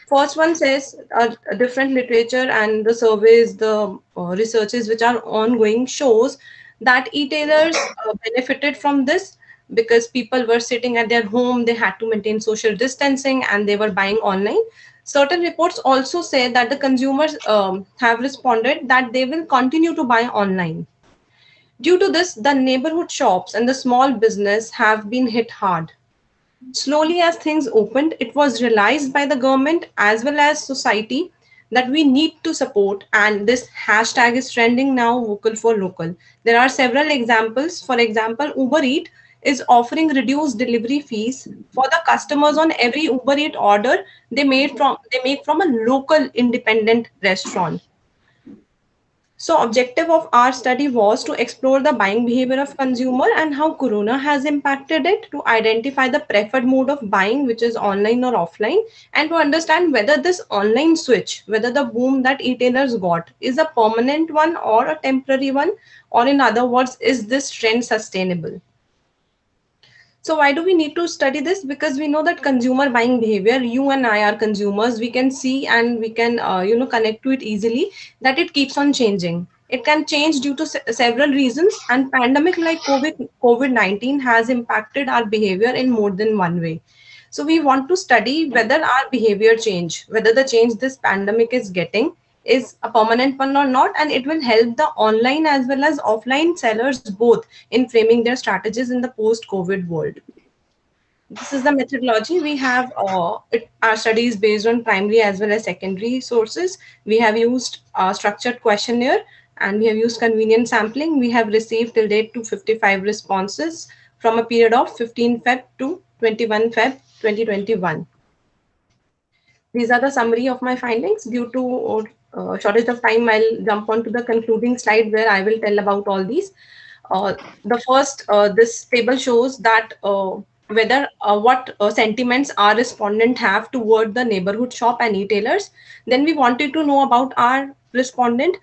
S6: First one says a different literature and the surveys, the researches which are ongoing shows that e-tailers benefited from this because people were sitting at their home, they had to maintain social distancing, and they were buying online. Certain reports also say that the consumers have responded that they will continue to buy online. Due to this, the neighborhood shops and the small business have been hit hard. Slowly, as things opened, it was realized by the government as well as society that we need to support, and this hashtag is trending now, vocal for local. There are several examples. For example, Uber Eat is offering reduced delivery fees for the customers on every Uber Eat order they make from a local independent restaurant. So objective of our study was to explore the buying behavior of consumer and how Corona has impacted it, to identify the preferred mode of buying, which is online or offline, and to understand whether this online switch, whether the boom that e-tailers got is a permanent one or a temporary one, or in other words, is this trend sustainable? So why do we need to study this? Because we know that consumer buying behavior, you and I are consumers, we can see and we can connect to it easily, that it keeps on changing. It can change due to several reasons, and pandemic like COVID-19 has impacted our behavior in more than one way. So we want to study whether our behavior change, whether the change this pandemic is getting is a permanent one or not, and it will help the online as well as offline sellers both in framing their strategies in the post-COVID world. This is the methodology. We have our studies based on primary as well as secondary sources. We have used a structured questionnaire and we have used convenient sampling. We have received till date 255 responses from a period of 15 Feb to 21 Feb 2021. These are the summary of my findings. Due to shortage of time, I'll jump on to the concluding slide where I will tell about all these. The first, this table shows that whether what sentiments our respondent have toward the neighborhood shop and retailers. Then we wanted to know about our respondent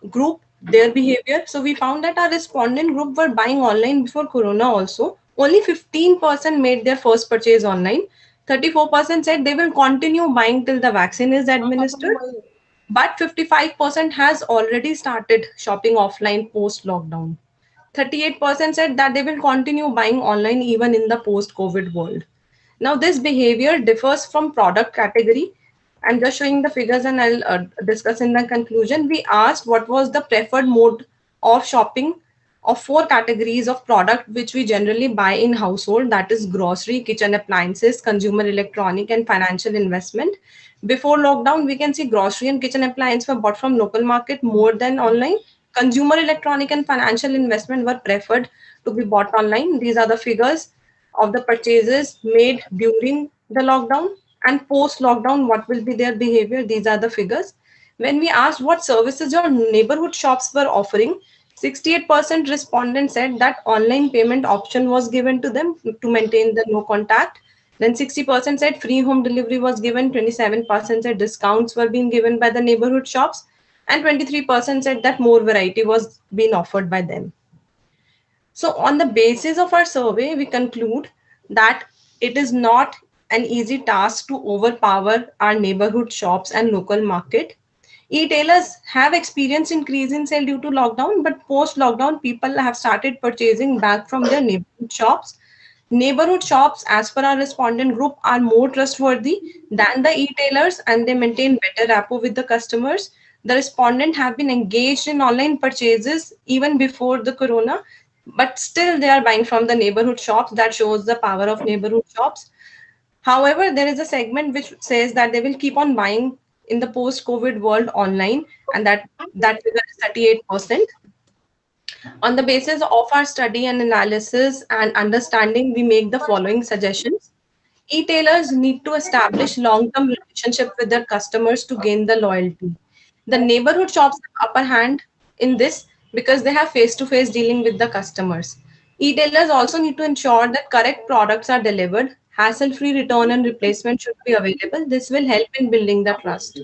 S6: group, their behavior. So we found that our respondent group were buying online before Corona also. Only 15% made their first purchase online. 34% said they will continue buying till the vaccine is administered. But 55% has already started shopping offline post lockdown. 38% said that they will continue buying online even in the post-COVID world. Now, this behavior differs from product category. I'm just showing the figures and I'll discuss in the conclusion. We asked what was the preferred mode of shopping of 4 categories of product which we generally buy in household, that is grocery, kitchen appliances, consumer electronic and financial investment. Before lockdown, we can see grocery and kitchen appliance were bought from local market more than online. Consumer electronic and financial investment were preferred to be bought online. These are the figures of the purchases made during the lockdown and post lockdown. What will be their behavior? These are the figures. When we asked what services your neighborhood shops were offering, 68% respondents said that online payment option was given to them to maintain the no contact. Then 60% said free home delivery was given, 27% said discounts were being given by the neighborhood shops, and 23% said that more variety was being offered by them. So on the basis of our survey, we conclude that it is not an easy task to overpower our neighborhood shops and local market. E-tailers have experienced increase in sale due to lockdown, but post-lockdown, people have started purchasing back from their neighborhood shops. Neighborhood shops, as per our respondent group, are more trustworthy than the e-tailers and they maintain better rapport with the customers. The respondent have been engaged in online purchases even before the corona, but still they are buying from the neighborhood shops. That shows the power of neighborhood shops. However, there is a segment which says that they will keep on buying in the post-COVID world online, and that figure is 38%. On the basis of our study and analysis and understanding, we make the following suggestions. E-tailers need to establish long-term relationship with their customers to gain the loyalty. The neighborhood shops have upper hand in this because they have face-to-face dealing with the customers. E-tailers also need to ensure that correct products are delivered. Hassle-free return and replacement should be available. This will help in building the trust.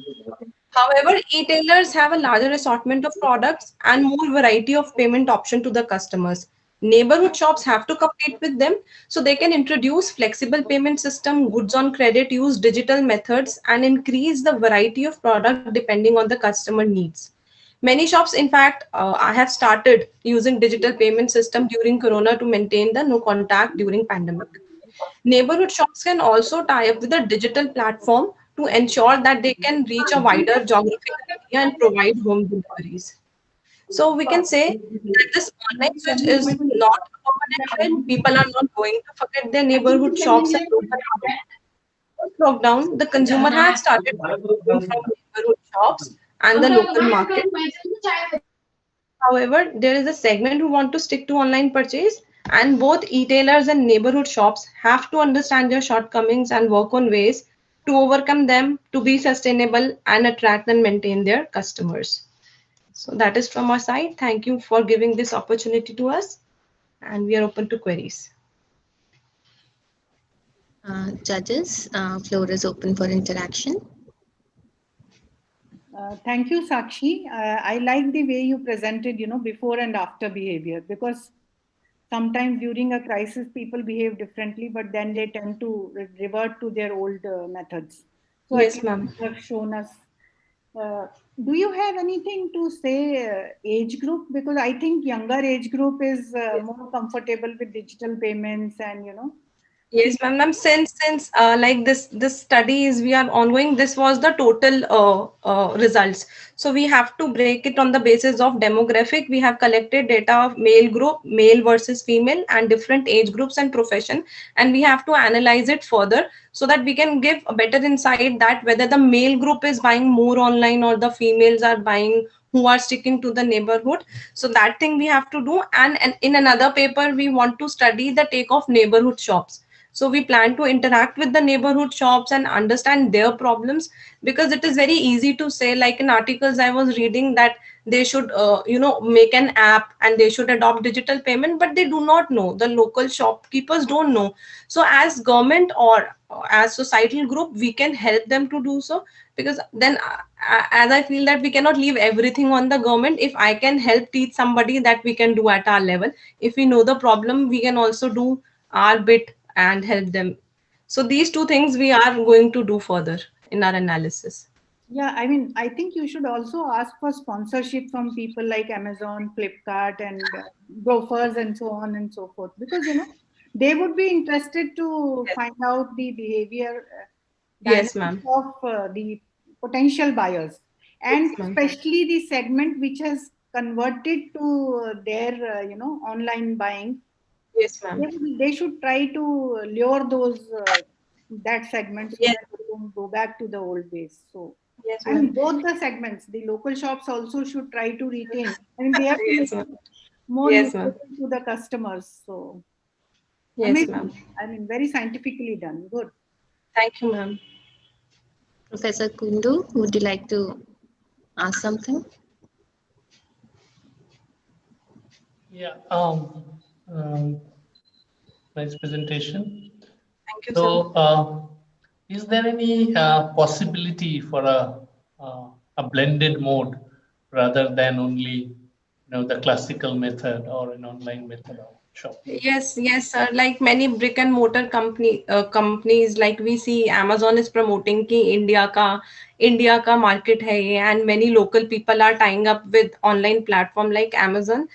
S6: However, e-tailers have a larger assortment of products and more variety of payment option to the customers. Neighborhood shops have to compete with them so they can introduce flexible payment system, goods on credit, use digital methods, and increase the variety of product depending on the customer needs. Many shops, in fact, I have started using digital payment system during Corona to maintain the no contact during pandemic. Neighborhood shops can also tie up with a digital platform to ensure that they can reach a wider geographical area and provide home deliveries. So we can say that this online switch is not a permanent trend. People are not going to forget their neighborhood shops and local market. Post lockdown, the consumer has started buying from neighborhood shops and the local market. However, there is a segment who want to stick to online purchase, and both e-tailers and neighborhood shops have to understand their shortcomings and work on ways to overcome them to be sustainable and attract and maintain their customers. So that is from our side. Thank you for giving this opportunity to us, and we are open to queries.
S1: Judges, floor is open for interaction.
S5: Thank you, Sakshi. I like the way you presented, before and after behavior, because sometimes during a crisis, people behave differently, but then they tend to revert to their old methods. So
S6: Yes, ma'am.
S5: you have shown us. Do you have anything to say age group? Because I think younger age group is more comfortable with digital payments and,
S6: Yes, ma'am. Ma'am, since like this studies we are ongoing, this was the total results. So we have to break it on the basis of demographic. We have collected data of male group, male versus female, and different age groups and profession, and we have to analyze it further so that we can give a better insight that whether the male group is buying more online or the females are buying who are sticking to the neighborhood. So that thing we have to do, and in another paper we want to study the take of neighborhood shops. So we plan to interact with the neighborhood shops and understand their problems, because it is very easy to say, like in articles I was reading, that they should make an app and they should adopt digital payment, but they do not know, the local shopkeepers don't know. So as government or as societal group we can help them to do so, because then as I feel that we cannot leave everything on the government. If I can help teach somebody, that we can do at our level. If we know the problem, we can also do our bit and help them. So these two things we are going to do further in our analysis.
S5: Yeah, I mean, I think you should also ask for sponsorship from people like Amazon, Flipkart, and brokers, and so on and so forth, because they would be interested to find out the behavior
S6: Yes,
S5: dynamics
S6: ma'am.
S5: of the potential buyers, and
S6: Yes, ma'am.
S5: especially the segment which has converted to their online buying.
S6: Yes, ma'am.
S5: They should try to lure those that segment so
S6: Yes.
S5: that they don't go back to the old ways. So,
S6: Yes,
S5: I mean,
S6: ma'am.
S5: both the segments, the local shops also should try to retain. I mean, they have to make
S6: Yes, ma'am.
S5: it more
S6: Yes, ma'am.
S5: useful to the customers. So,
S6: Yes,
S5: amazing.
S6: ma'am.
S5: I mean, very scientifically done. Good.
S6: Thank you, ma'am.
S1: Professor Kundu, would you like to ask something?
S12: Yeah. Nice presentation.
S6: Thank you, sir.
S12: So, is there any possibility for a blended mode rather than only the classical method or an online method of shopping?
S6: Yes, yes, sir. Like many brick and mortar companies, like we see Amazon is promoting कि India का market है ये, and many local people are tying up with online platform like Amazon.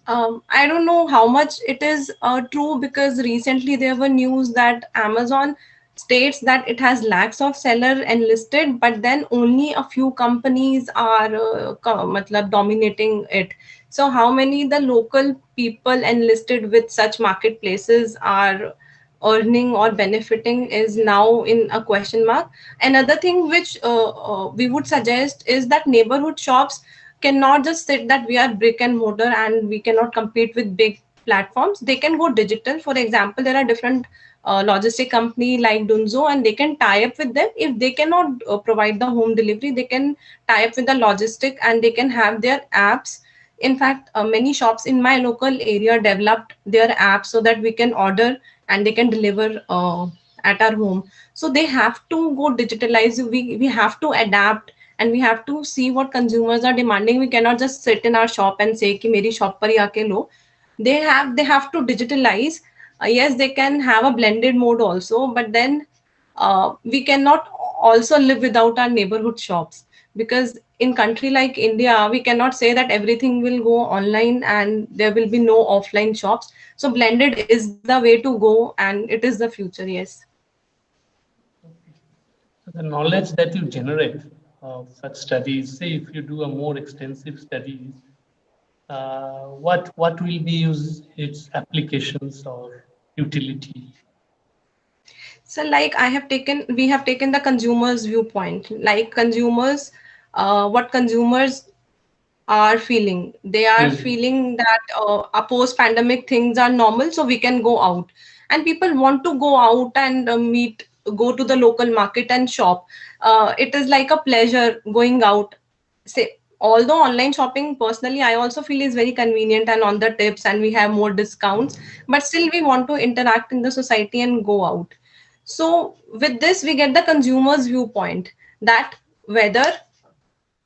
S6: I don't know how much it is true, because recently there were news that Amazon states that it has lakhs of seller enlisted, but then only a few companies are matlab dominating it. So how many the local people enlisted with such marketplaces are earning or benefiting is now in a question mark. Another thing which we would suggest is that neighborhood shops cannot just sit that we are brick and mortar and we cannot compete with big platforms. They can go digital. For example, there are different logistic company like Dunzo, and they can tie up with them. If they cannot provide the home delivery, they can tie up with the logistic and they can have their apps. In fact, many shops in my local area developed their apps so that we can order and they can deliver at our home. So they have to go digitalize. We have to adapt, and we have to see what consumers are demanding. We cannot just sit in our shop and say कि मेरी shop पर ही आके लो. They have to digitalize. Yes, they can have a blended mode also, but then we cannot also live without our neighborhood shops, because in country like India we cannot say that everything will go online and there will be no offline shops. So blended is the way to go, and it is the future. Yes.
S12: So the knowledge that you generate of such studies, say if you do a more extensive studies, what will be its applications or utility?
S6: So like we have taken the consumer's viewpoint, like consumers, what consumers are feeling. They are feeling that a post-pandemic things are normal, so we can go out. And people want to go out and go to the local market and shop. It is like a pleasure going out. Say, although online shopping, personally, I also feel is very convenient and on the tips, and we have more discounts, but still we want to interact in the society and go out. So with this, we get the consumer's viewpoint, that whether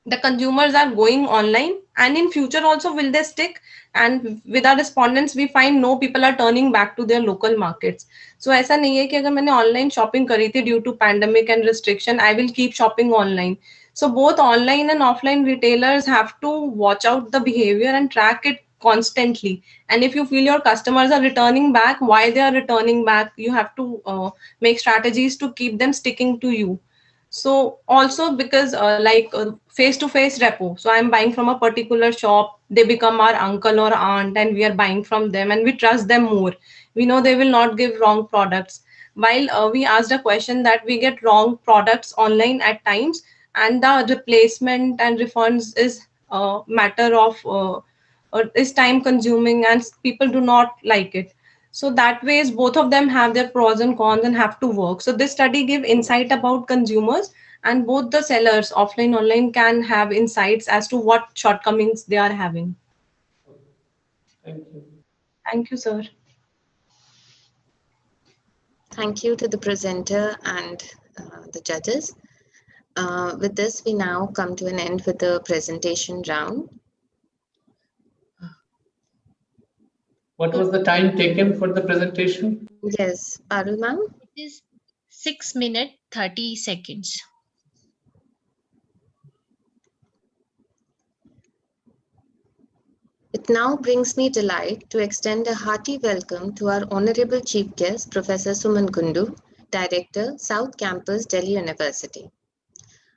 S6: the consumers are going online and in future also will they stick. And with our respondents we find no, people are turning back to their local markets. So ऐसा नहीं है कि अगर मैंने online shopping करी थी due to pandemic and restriction, I will keep shopping online. So both online and offline retailers have to watch out the behavior and track it constantly. And if you feel your customers are returning back, why they are returning back, you have to make strategies to keep them sticking to you. So also because like face to face repo, so I'm buying from a particular shop, they become our uncle or aunt and we are buying from them and we trust them more. We know they will not give wrong products. While we asked a question that we get wrong products online at times, and the replacement and refunds is a matter of is time consuming and people do not like it. So that ways both of them have their pros and cons and have to work. So this study give insight about consumers, and both the sellers offline online can have insights as to what shortcomings they are having.
S12: Thank you.
S6: Thank you, sir.
S1: Thank you to the presenter and the judges. With this, we now come to an end with the presentation round.
S12: What was the time taken for the presentation?
S1: Yes, Parul ma'am.
S11: It is 6 minutes 30 seconds.
S1: It now brings me delight to extend a hearty welcome to our Honorable Chief Guest, Professor Suman Kundu, Director, South Campus, Delhi University.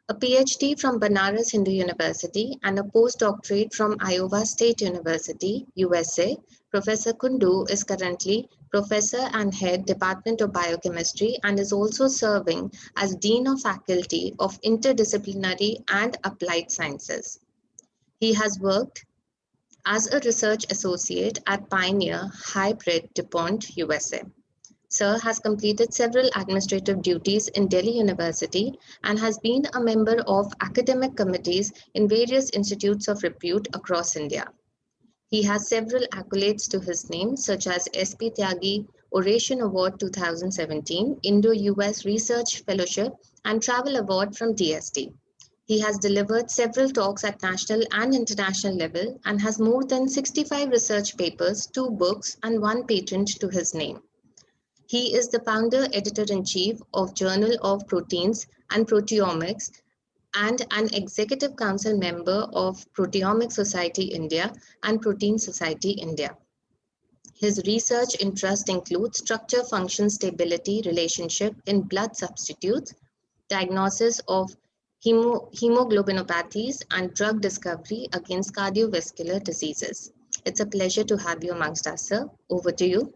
S1: A PhD from Banaras Hindu University and a postdoctorate from Iowa State University, USA, Professor Kundu is currently Professor and Head Department of Biochemistry and is also serving as Dean of Faculty of Interdisciplinary and Applied Sciences. He has worked as a research associate at Pioneer Hybrid DuPont, USA. Sir has completed several administrative duties in Delhi University and has been a member of academic committees in various institutes of repute across India. He has several accolades to his name, such as SP Tyagi Oration Award 2017, Indo-US Research Fellowship, and Travel Award from DST. He has delivered several talks at national and international level and has more than 65 research papers, 2 books, and 1 patent to his name. He is the founder editor-in-chief of Journal of Proteins and Proteomics and an executive council member of Proteomics Society India and Protein Society India. His research interests include structure-function stability relationship in blood substitutes, diagnosis of hemoglobinopathies, and drug discovery against cardiovascular diseases. It's a pleasure to have you amongst us, sir. Over to you.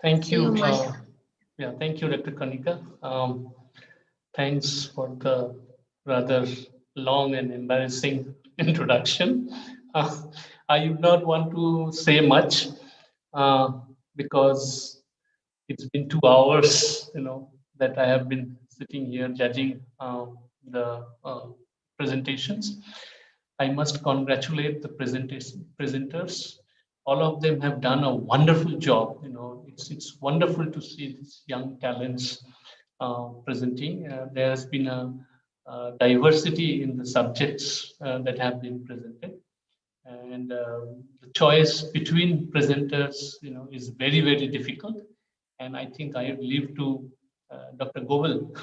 S12: Thank you. Yeah, thank you, Dr. Kanika. Thanks for the rather long and embarrassing introduction. I do not want to say much because it's been 2 hours, that I have been sitting here judging the presentations. I must congratulate the presenters. All of them have done a wonderful job. It's wonderful to see these young talents presenting. There has been a diversity in the subjects that have been presented, and the choice between presenters, is very, very difficult. And I think I would leave to Dr. Goval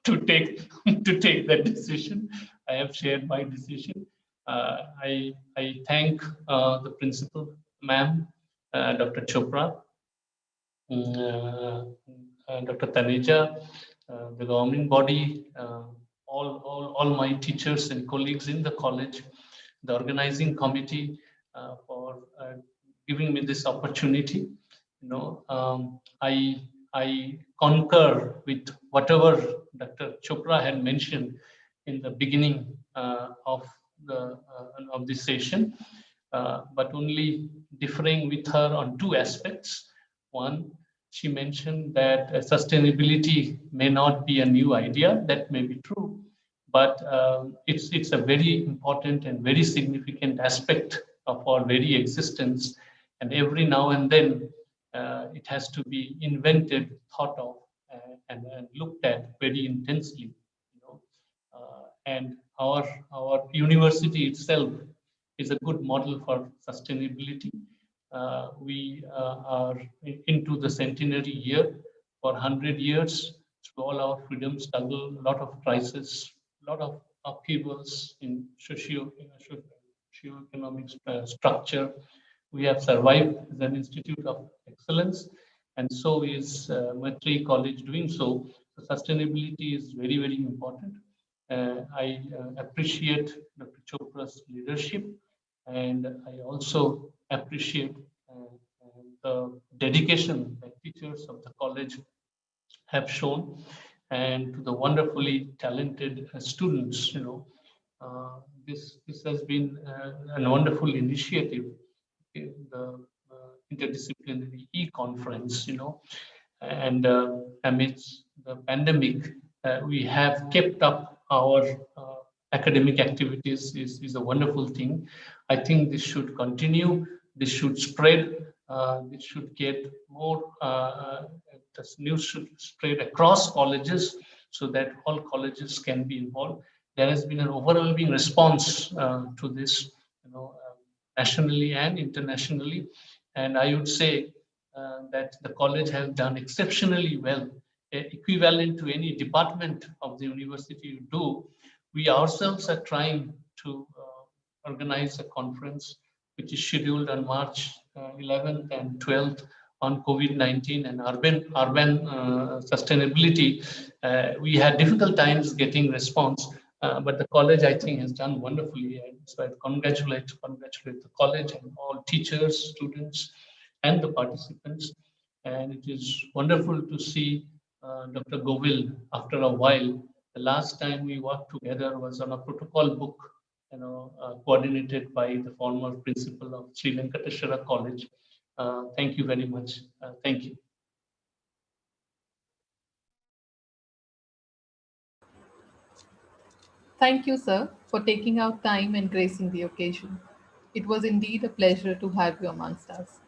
S12: to take to take that decision. I have shared my decision. I thank the principal, ma'am, Dr. Chopra, Dr. Taneja, the governing body, all my teachers and colleagues in the college, the organizing committee for giving me this opportunity. I concur with whatever Dr. Chopra had mentioned in the beginning of this session, but only differing with her on 2 aspects. One, she mentioned that sustainability may not be a new idea. That may be true, but it's a very important and very significant aspect of our very existence. And every now and then, it has to be invented, thought of, and looked at very intensely. And our university itself is a good model for sustainability. We are into the centenary year. For 100 years, through all our freedom struggle, a lot of crisis, a lot of upheavals in socio-economic structure. We have survived as an institute of excellence, and so is Maitri College doing so. So sustainability is very, very important. I appreciate Dr. Chopra's leadership, and I also appreciate the dedication that teachers of the college have shown, and to the wonderfully talented students. This has been a wonderful initiative in the interdisciplinary e-conference. And amidst the pandemic, we have kept up our academic activities is a wonderful thing. I think this should continue. This should spread. This should get more. This news should spread across colleges so that all colleges can be involved. There has been an overwhelming response to this, nationally and internationally, and I would say that the college has done exceptionally well, equivalent to any department of the university you do. We ourselves are trying to organize a conference which is scheduled on March 11th and 12th on COVID-19 and urban sustainability. We had difficult times getting response, but the college, I think, has done wonderfully. So I congratulate the college and all teachers, students, and the participants. And it is wonderful to see Dr. Govil after a while. The last time we worked together was on a protocol book, coordinated by the former principal of Sri Venkateshwara College. Thank you very much. Thank you.
S7: Thank you, sir, for taking out time and gracing the occasion. It was indeed a pleasure to have you amongst us.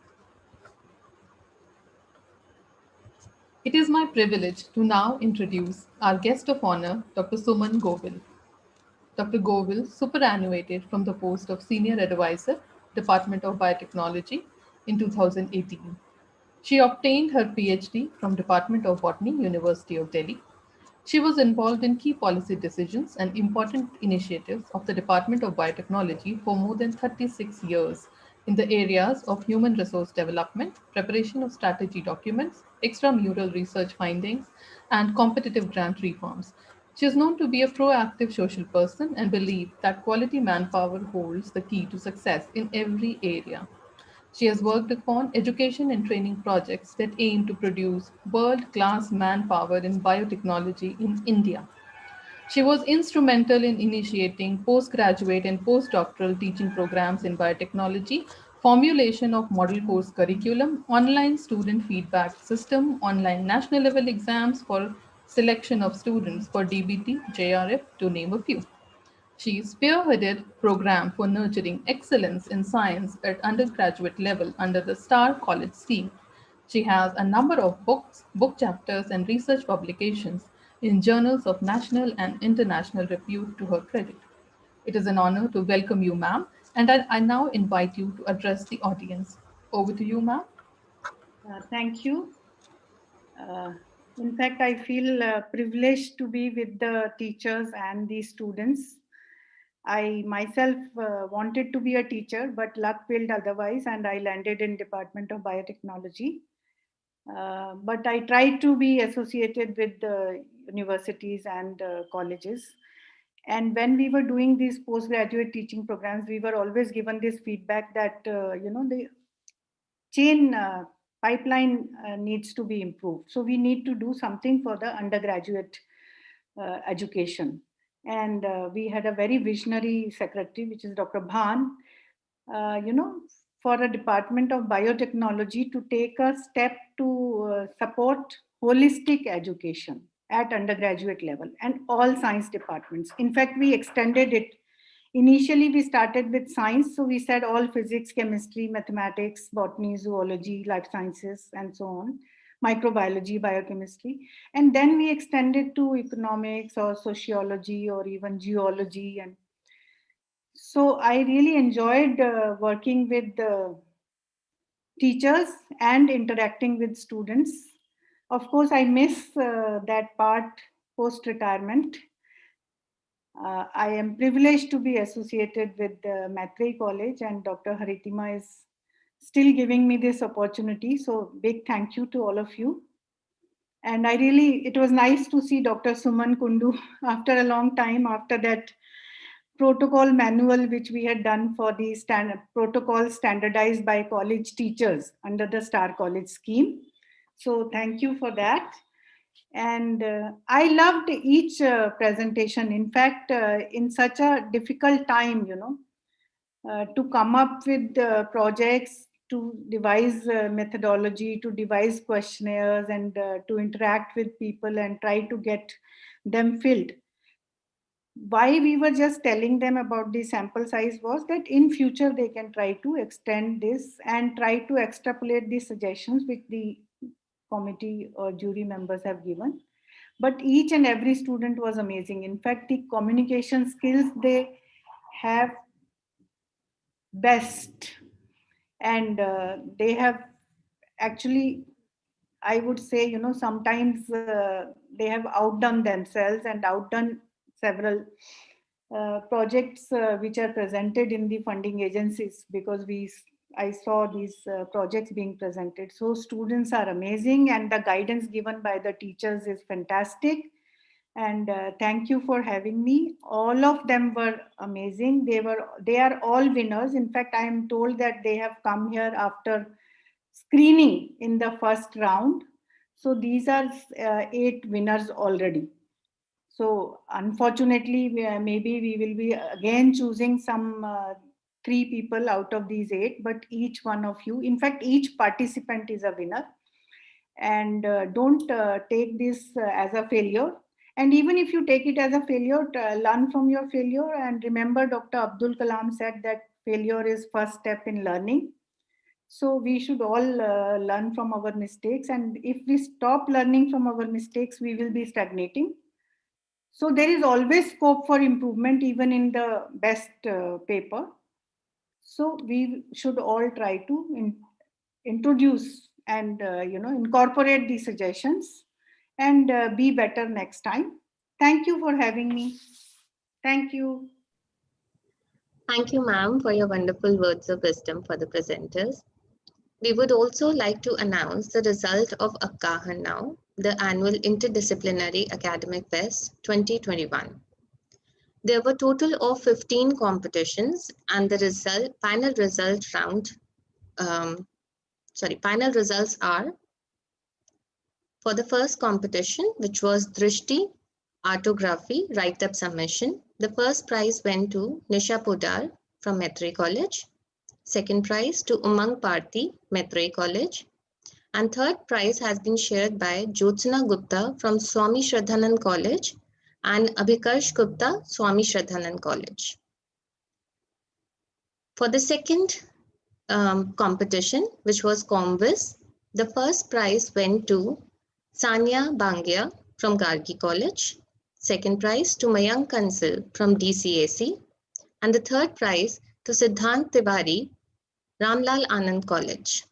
S7: It is my privilege to now introduce our guest of honor, Dr. Suman Govil. Dr. Govil superannuated from the post of Senior Advisor, Department of Biotechnology in 2018. She obtained her PhD from Department of Botany, University of Delhi. She was involved in key policy decisions and important initiatives of the Department of Biotechnology for more than 36 years in the areas of human resource development, preparation of strategy documents, extramural research findings, and competitive grant reforms. She is known to be a proactive social person and believes that quality manpower holds the key to success in every area. She has worked upon education and training projects that aim to produce world-class manpower in biotechnology in India. She was instrumental in initiating postgraduate and postdoctoral teaching programs in biotechnology, formulation of model course curriculum, online student feedback system, online national level exams for selection of students for DBT, JRF, to name a few. She spearheaded program for nurturing excellence in science at undergraduate level under the Star College scheme. She has a number of books, book chapters, and research publications in journals of national and international repute to her credit. It is an honor to welcome you, ma'am, and I now invite you to address the audience. Over to you, ma'am.
S5: Thank you. In fact, I feel privileged to be with the teachers and the students. I myself wanted to be a teacher, but luck willed otherwise, and I landed in Department of Biotechnology. But I tried to be associated with the universities and colleges. And when we were doing these postgraduate teaching programs, we were always given this feedback that the chain pipeline needs to be improved. So we need to do something for the undergraduate education. And we had a very visionary secretary, which is Dr. Bhan, for a Department of Biotechnology to take a step to support holistic education at undergraduate level and all science departments. In fact, we extended it. Initially, we started with science. So we said all physics, chemistry, mathematics, botany, zoology, life sciences, and so on. microbiology, biochemistry, and then we extended to economics or sociology or even geology. And so I really enjoyed working with teachers and interacting with students. Of course, I miss that part post retirement. I am privileged to be associated with Maitrey College, and Dr. Haritima is still giving me this opportunity. So big thank you to all of you. And it was nice to see Dr. Suman Kundu after a long time, after that protocol manual which we had done for the protocol standardized by college teachers under the Star College scheme. So thank you for that. And I loved each presentation. In fact, in such a difficult time, to come up with projects, to devise methodology, to devise questionnaires, and to interact with people and try to get them filled. Why we were just telling them about the sample size was that in future they can try to extend this and try to extrapolate the suggestions which the committee or jury members have given. But each and every student was amazing. In fact, the communication skills they have best, and they have actually, I would say, sometimes they have outdone themselves and outdone several projects which are presented in the funding agencies, because I saw these projects being presented. So students are amazing, and the guidance given by the teachers is fantastic. And thank you for having me. All of them were amazing. They are all winners. In fact, I am told that they have come here after screening in the first round. So these are 8 winners already. So unfortunately, maybe we will be again choosing some 3 people out of these 8, but each one of you, in fact, each participant is a winner. And don't take this as a failure. And even if you take it as a failure, learn from your failure. And remember, Dr. Abdul Kalam said that failure is first step in learning. So we should all learn from our mistakes. And if we stop learning from our mistakes, we will be stagnating. So there is always scope for improvement, even in the best paper. So we should all try to introduce and incorporate these suggestions and be better next time. Thank you for having me. Thank you.
S1: Thank you, ma'am, for your wonderful words of wisdom for the presenters. We would also like to announce the result of avgaahan now, the annual Interdisciplinary Academic Fest 2021. There were total of 15 competitions, and the final results are: for the first competition, which was Drishti Artography Write-Up Submission, the first prize went to Nisha Podar from Maitrey College, second prize to Umang Parthi, Maitrey College, and third prize has been shared by Jyotsna Gupta from Swami Shraddhanand College and Abhikarsh Gupta, Swami Shraddhanand College. For the second competition, which was Comvis, the first prize went to Sanya Bangia from Gargi College, second prize to Mayank Kansal from DCAC, and the third prize to Siddhant Tiwari, Ramlal Anand College.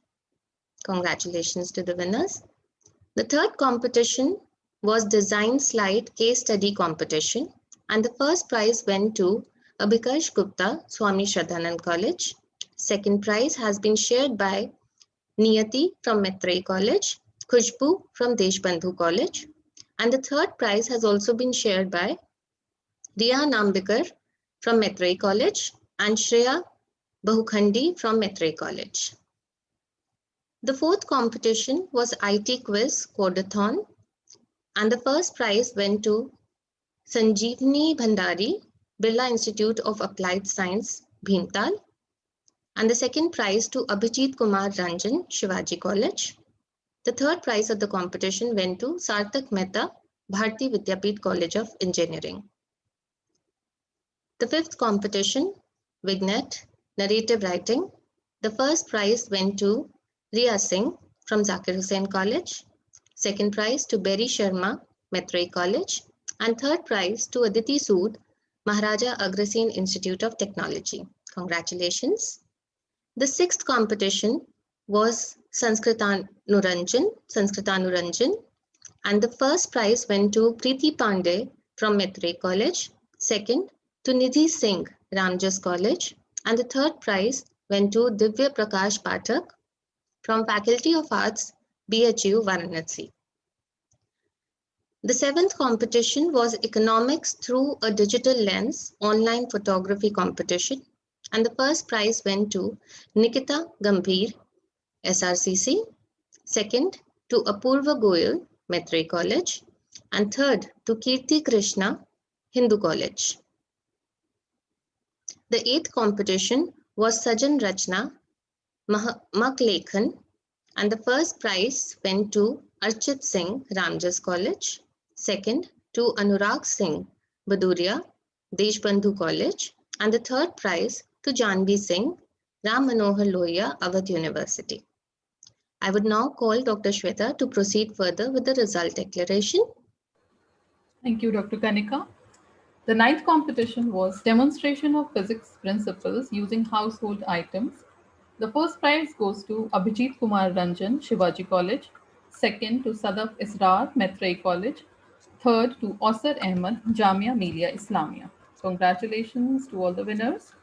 S1: Congratulations to the winners. The third competition was Design Slide Case Study Competition, and the first prize went to Abhikarsh Gupta, Swami Shraddhanand College. Second prize has been shared by Niyati from Maitrey College, Khushbu from Deshbandhu College, and the third prize has also been shared by Riya Nambikar from Maitrey College and Shreya Bahukhandi from Maitrey College. The fourth competition was IT Quiz Codathon, and the first prize went to Sanjeevani Bhandari, Birla Institute of Applied Science, Bhimtal, and the second prize to Abhijit Kumar Ranjan, Shivaji College. The third prize of the competition went to Sarthak Mehta, Bharati Vidyapeeth College of Engineering. The fifth competition, Vignet, Narrative Writing. The first prize went to Riya Singh from Zakir Hussain College. Second prize to Berry Sharma, Maitrey College. And third prize to Aditi Sood, Maharaja Agrasen Institute of Technology. Congratulations. The sixth competition was Sanskritanurajan, and the first prize went to Preeti Pandey from Maitrey College, second to Nidhi Singh, Ramjas College, and the third prize went to Divya Prakash Pathak from Faculty of Arts, BHU, Varanasi. The seventh competition was Economics Through a Digital Lens online photography competition, and the first prize went to Nikita Gambhir, SRCC, second to Apurva Goyal, Maitrey College, and third to Kirti Krishna, Hindu College. The eighth competition was Sajan Rachna, Maklekhan, and the first prize went to Archit Singh, Ramjas College, second to Anurag Singh, Baduria, Deshbandhu College, and the third prize to Janvi Singh, Ram Manohar Lohia, Awadh University. I would now call Dr. Shweta to proceed further with the result declaration.
S7: Thank you, Dr. Kanika. The ninth competition was demonstration of physics principles using household items. The first prize goes to Abhijit Kumar Ranjan, Shivaji College. Second to Sadaf Israr, Maitrey College. Third to Osar Ahmed, Jamia Millia Islamia. Congratulations to all the winners.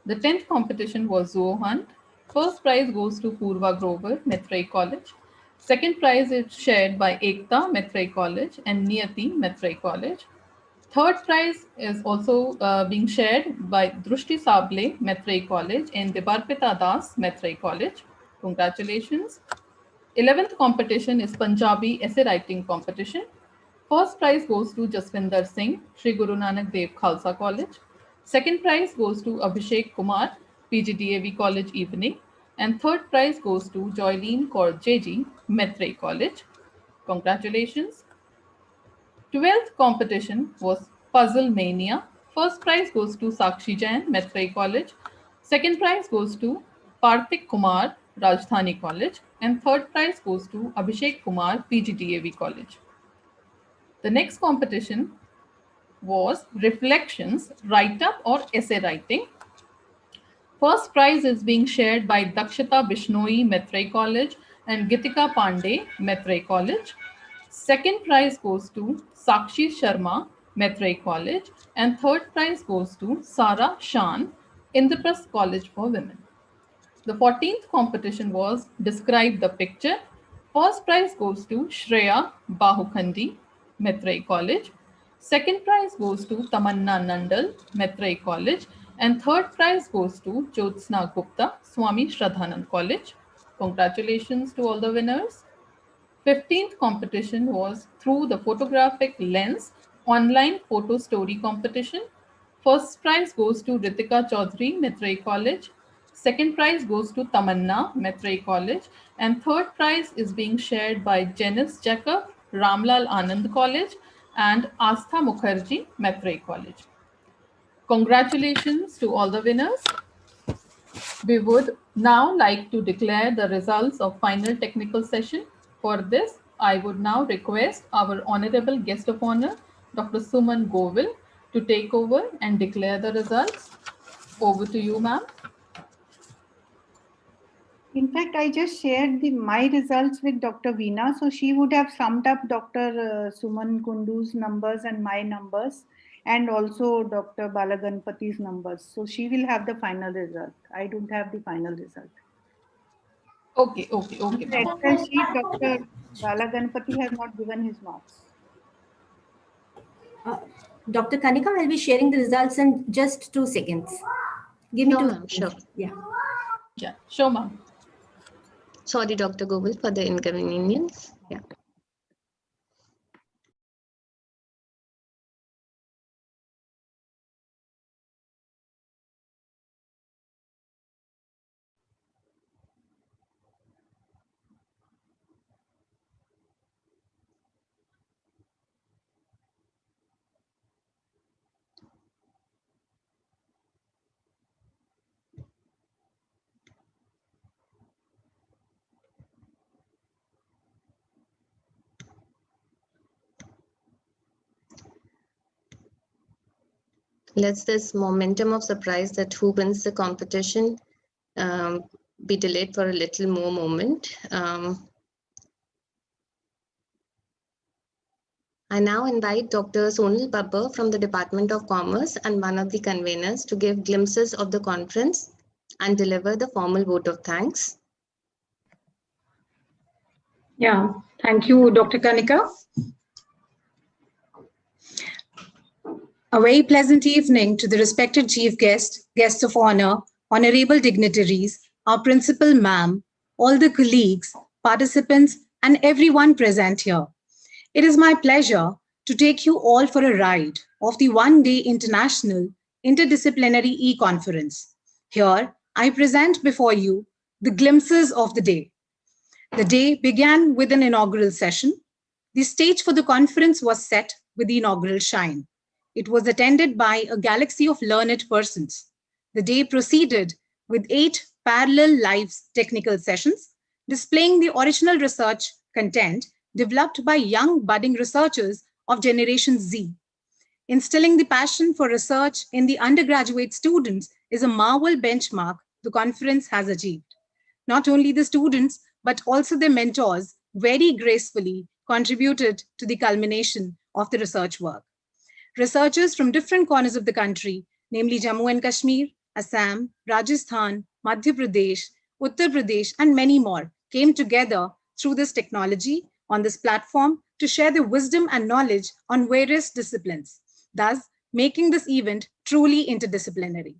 S7: The 10th competition was Zoo Hunt. First prize goes to Purva Grover, Maitrey College. Second prize is shared by Ekta, Maitrey College, and Niyati, Maitrey College. Third prize is also being shared by Drushti Sable, Maitrey College, and Debarpita Das, Maitrey College. Congratulations. 11th competition is Punjabi essay writing competition. First prize goes to Jaswinder Singh, Sri Guru Nanak Dev Khalsa College. Second prize goes to Abhishek Kumar, PGDAV College Evening. And third prize goes to Joylene Kaur JG, Maitrey College. Congratulations. 12th competition was Puzzle Mania. First prize goes to Sakshi Jain, Maitrey College. Second prize goes to Parthik Kumar, Rajdhani College. And third prize goes to Abhishek Kumar, PGDAV College. The next competition was Reflections, Write Up or Essay Writing. First prize is being shared by Dakshita Bishnoi, Maitrey College, and Gitika Pandey, Maitrey College. Second prize goes to Sakshi Sharma, Maitrey College, and third prize goes to Sara Shan, Indraprasth College for Women. The 14th competition was Describe the Picture. First prize goes to Shreya Bahukhandi, Maitrey College. Second prize goes to Tamanna Nandal, Maitrey College. And third prize goes to Jyotsna Gupta, Swami Shraddhanand College. Congratulations to all the winners. 15th competition was Through the Photographic Lens online photo story competition. First prize goes to Ritika Chaudhary, Maitrey College. Second prize goes to Tamanna, Maitrey College. And third prize is being shared by Janice Jacob, Ramlal Anand College, and Astha Mukherjee, Maitrey College. Congratulations to all the winners. We would now like to declare the results of final technical session. For this, I would now request our honorable guest of honor, Dr. Suman Govil, to take over and declare the results. Over to you, ma'am.
S5: In fact, I just shared my results with Dr. Veena, so she would have summed up Dr. Suman Kundu's numbers and my numbers, and also Dr. Balaganpati's numbers. So she will have the final result. I don't have the final result.
S7: Okay.
S5: On the Excel sheet, Dr. Balaganpati has not given his marks.
S8: Dr. Kanika will be sharing the results in just 2 seconds. Give me
S1: Sure,
S8: 2
S1: ma'am,
S8: seconds.
S1: sure.
S7: Yeah, sure, ma'am.
S1: Sorry, Dr. Govil, for the inconvenience. Yeah. Let's this momentum of surprise that who wins the competition be delayed for a little more moment. I now invite Dr. Sonal Babbar from the Department of Commerce and one of the conveners to give glimpses of the conference and deliver the formal vote of thanks.
S9: Yeah, thank you, Dr. Kanika. A very pleasant evening to the respected chief guest, guests of honor, honorable dignitaries, our principal ma'am, all the colleagues, participants, and everyone present here. It is my pleasure to take you all for a ride of the one-day international interdisciplinary e-conference. Here, I present before you the glimpses of the day. The day began with an inaugural session. The stage for the conference was set with the inaugural shine. It was attended by a galaxy of learned persons. The day proceeded with 8 parallel live technical sessions displaying the original research content developed by young budding researchers of Generation Z. Instilling the passion for research in the undergraduate students is a marvel benchmark the conference has achieved. Not only the students, but also their mentors very gracefully contributed to the culmination of the research work. Researchers from different corners of the country, namely Jammu and Kashmir, Assam, Rajasthan, Madhya Pradesh, Uttar Pradesh, and many more, came together through this technology on this platform to share their wisdom and knowledge on various disciplines, thus making this event truly interdisciplinary.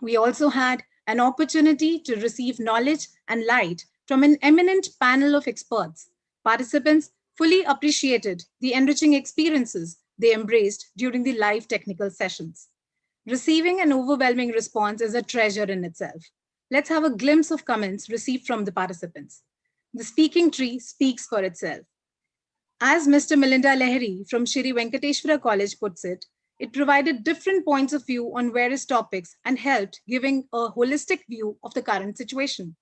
S9: We also had an opportunity to receive knowledge and light from an eminent panel of experts. Participants fully appreciated the enriching experiences they embraced during the live technical sessions. Receiving an overwhelming response is a treasure in itself. Let's have a glimpse of comments received from the participants. The speaking tree speaks for itself. As Mr. Milinda Lehri from Shri Venkateshwara College puts it, it provided different points of view on various topics and helped giving a holistic view of the current situation.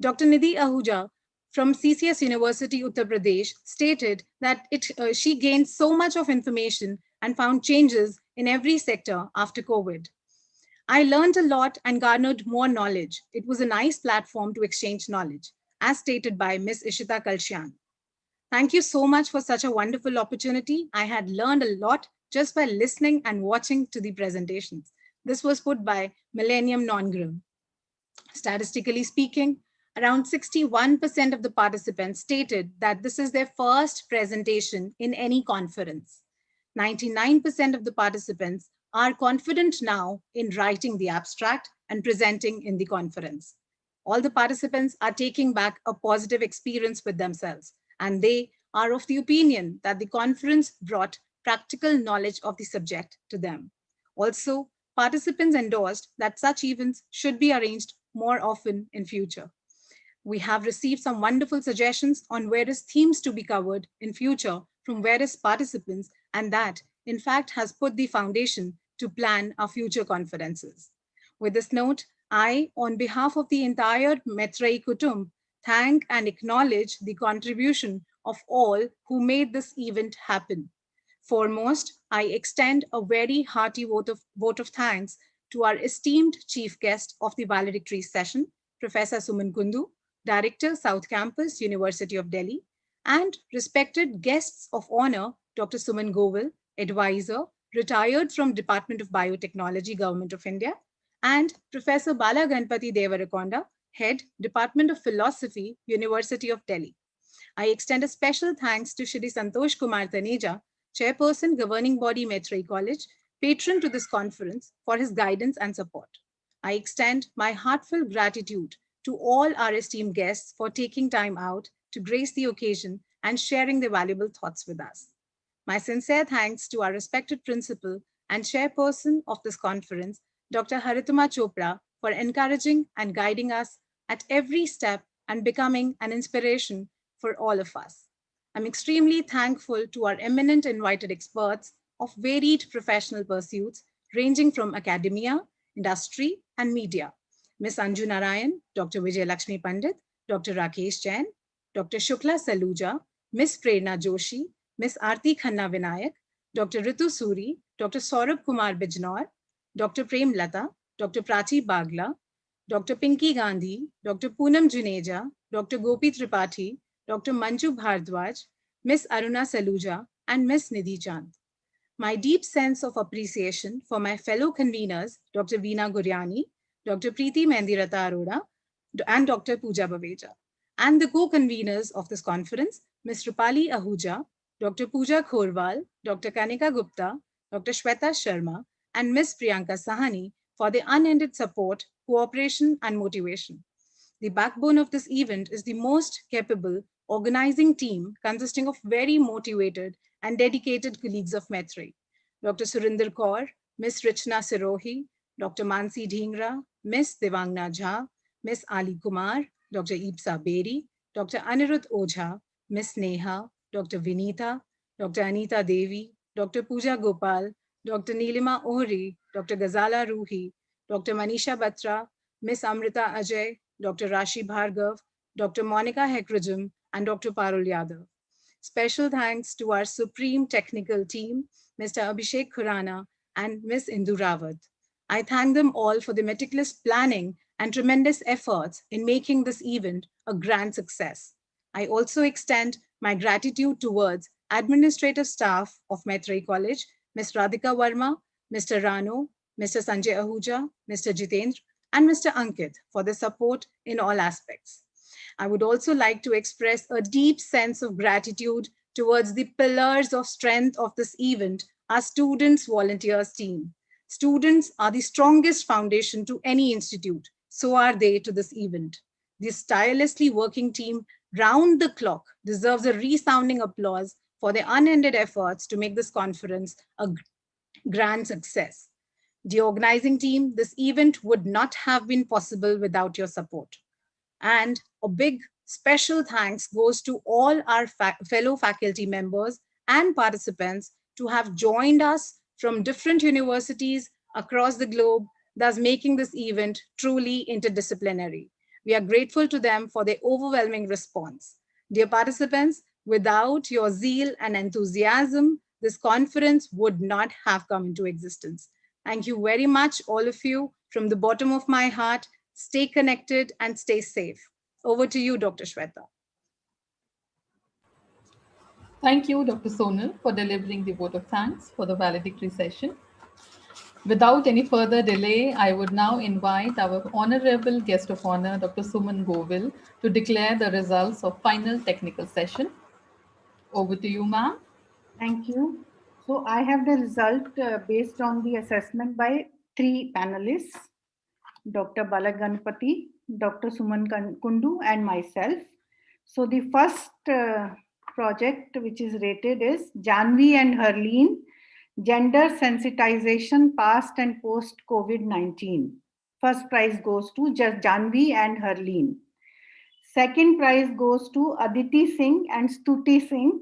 S9: Dr. Nidhi Ahuja from CCS University, Uttar Pradesh, stated that she gained so much of information and found changes in every sector after COVID. I learned a lot and garnered more knowledge. It was a nice platform to exchange knowledge, as stated by Ms. Ishita Kalshan. Thank you so much for such a wonderful opportunity. I had learned a lot just by listening and watching to the presentations. This was put by Millennium Non-Grim. Statistically speaking, around 61% of the participants stated that this is their first presentation in any conference. 99% of the participants are confident now in writing the abstract and presenting in the conference. All the participants are taking back a positive experience with themselves, and they are of the opinion that the conference brought practical knowledge of the subject to them. Also, participants endorsed that such events should be arranged more often in future. We have received some wonderful suggestions on various themes to be covered in future from various participants, and that, in fact, has put the foundation to plan our future conferences. With this note, I, on behalf of the entire Metrai Kutum, thank and acknowledge the contribution of all who made this event happen. Foremost, I extend a very hearty vote of thanks to our esteemed chief guest of the valedictory session, Professor Suman Kundu, Director, South Campus, University of Delhi, and respected guests of honor, Dr. Suman Govil, Advisor, retired from Department of Biotechnology, Government of India, and Professor Bala Ganpati Devarakonda, Head, Department of Philosophy, University of Delhi. I extend a special thanks to Shri Santosh Kumar Taneja, Chairperson, Governing Body, Metrai College, patron to this conference, for his guidance and support. I extend my heartfelt gratitude to all our esteemed guests for taking time out to grace the occasion and sharing their valuable thoughts with us. My sincere thanks to our respected principal and chairperson of this conference, Dr. Haritama Chopra, for encouraging and guiding us at every step and becoming an inspiration for all of us. I'm extremely thankful to our eminent invited experts of varied professional pursuits, ranging from academia, industry, and media. Ms. Anju Narayan, Dr. Vijay Lakshmi Pandit, Dr. Rakesh Jain, Dr. Shukla Saluja, Ms. Prerna Joshi, Ms. Aarti Khanna Vinayak, Dr. Ritu Suri, Dr. Saurabh Kumar Bijnor, Dr. Prem Lata, Dr. Prachi Bagla, Dr. Pinky Gandhi, Dr. Poonam Juneja, Dr. Gopi Tripathi, Dr. Manju Bhardwaj, Miss Aruna Saluja, and Miss Nidhi Chand. My deep sense of appreciation for my fellow conveners, Dr. Veena Guryani, Dr. Preeti Mendirata Arora, and Dr. Pooja Baveja, and the co-conveners of this conference, Ms. Rupali Ahuja, Dr. Pooja Khorwal, Dr. Kanika Gupta, Dr. Shweta Sharma, and Ms. Priyanka Sahani for their unended support, cooperation, and motivation. The backbone of this event is the most capable organizing team consisting of very motivated and dedicated colleagues of Maitrey. Dr. Surinder Kaur, Ms. Richna Sirohi, Dr. Mansi Dhingra, Ms. Devangna Jha, Ms. Ali Kumar, Dr. Ipsa Beri, Dr. Anirudh Ojha, Ms. Neha, Dr. Vinita, Dr. Anita Devi, Dr. Pooja Gopal, Dr. Nilima Ohri, Dr. Ghazala Ruhi, Dr. Manisha Batra, Ms. Amrita Ajay, Dr. Rashi Bhargav, Dr. Monica Hekrijim, and Dr. Parul Yadav. Special thanks to our supreme technical team, Mr. Abhishek Khurana and Ms. Indu Rawat. I thank them all for the meticulous planning and tremendous efforts in making this event a grand success. I also extend my gratitude towards administrative staff of Maitrey College, Ms. Radhika Verma, Mr. Rano, Mr. Sanjay Ahuja, Mr. Jitendra, and Mr. Ankit for the support in all aspects. I would also like to express a deep sense of gratitude towards the pillars of strength of this event, our students volunteers team. Students are the strongest foundation to any institute. So are they to this event. This tirelessly working team round the clock deserves a resounding applause for their unended efforts to make this conference a grand success. The organizing team, this event would not have been possible without your support. And a big special thanks goes to all our fellow faculty members and participants to have joined us from different universities across the globe, thus making this event truly interdisciplinary. We are grateful to them for their overwhelming response. Dear participants, without your zeal and enthusiasm, this conference would not have come into existence. Thank you very much, all of you, from the bottom of my heart. Stay connected and stay safe. Over to you, Dr. Shweta.
S7: Thank you, Dr. Sonal, for delivering the vote of thanks for the valedictory session. Without any further delay, I would now invite our honorable guest of honor, Dr. Suman Govil, to declare the results of final technical session. Over to you, ma'am.
S5: Thank you. So I have the result based on the assessment by 3 panelists, Dr. Balaganpati, Dr. Suman Kundu, and myself. So the first project which is rated is Janvi and Harleen, Gender Sensitization Past and Post COVID-19. First prize goes to just Janvi and Harleen. Second prize goes to Aditi Singh and Stuti Singh,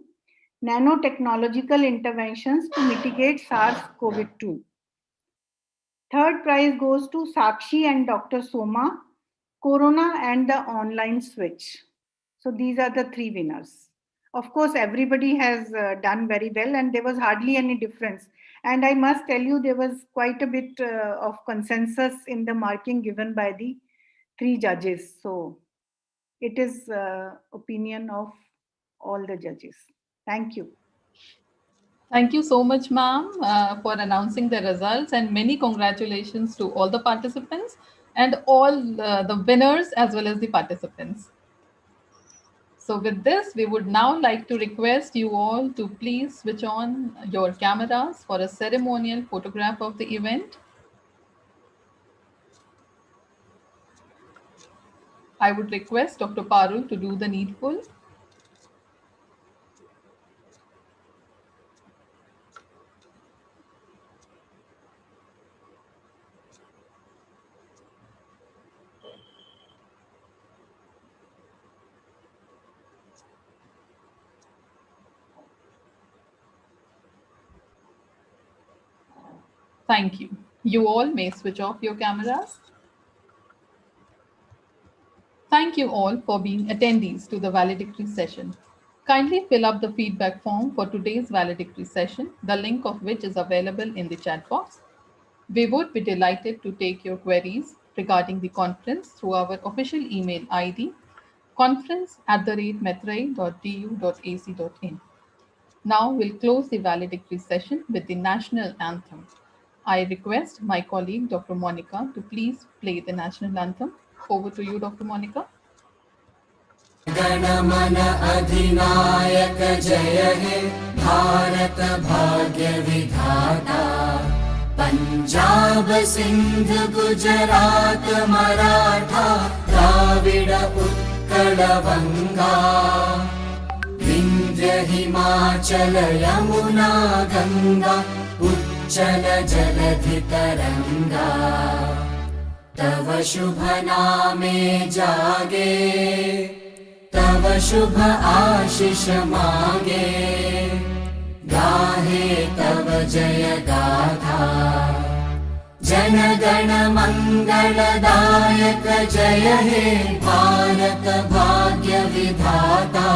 S5: Nanotechnological Interventions to Mitigate SARS-CoV-2. Third prize goes to Sakshi and Dr. Soma, Corona and the Online Switch. So these are the 3 winners. Of course, everybody has done very well and there was hardly any difference. And I must tell you, there was quite a bit of consensus in the marking given by the 3 judges. So it is opinion of all the judges. Thank you.
S7: Thank you so much, ma'am, for announcing the results, and many congratulations to all the participants and all the winners as well as the participants. So with this, we would now like to request you all to please switch on your cameras for a ceremonial photograph of the event. I would request Dr. Parul to do the needful. Thank you. You all may switch off your cameras. Thank you all for being attendees to the valedictory session. Kindly fill up the feedback form for today's valedictory session, the link of which is available in the chat box. We would be delighted to take your queries regarding the conference through our official email ID, conference@metrei.du.ac.in. Now we'll close the valedictory session with the national anthem. I request my colleague Dr. Monica to please play the national anthem. Over to you, Dr. Monica.
S10: गणमन अधिनायक जय हे भारत भाग्य विधाता पंजाब सिंध गुजरात मराठा द्राविड उत्कल बंगा विंध्य हिमाचल यमुना गंगा उच्चल जलधि तरंगा तव शुभ नामे जागे तव शुभ आशीष मांगे गाहे तव जय गाथा जन गण मंगलदायक जय हे भारत भाग्य विधाता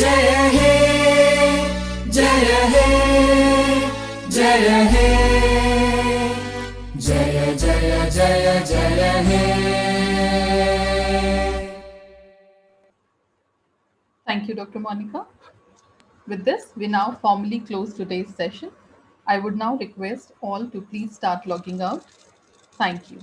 S10: जय हे जय हे जय हे जय जय जय जय हे.
S7: Thank you, Dr. Monica. With this, we now formally close today's session. I would now request all to please start logging out. Thank you.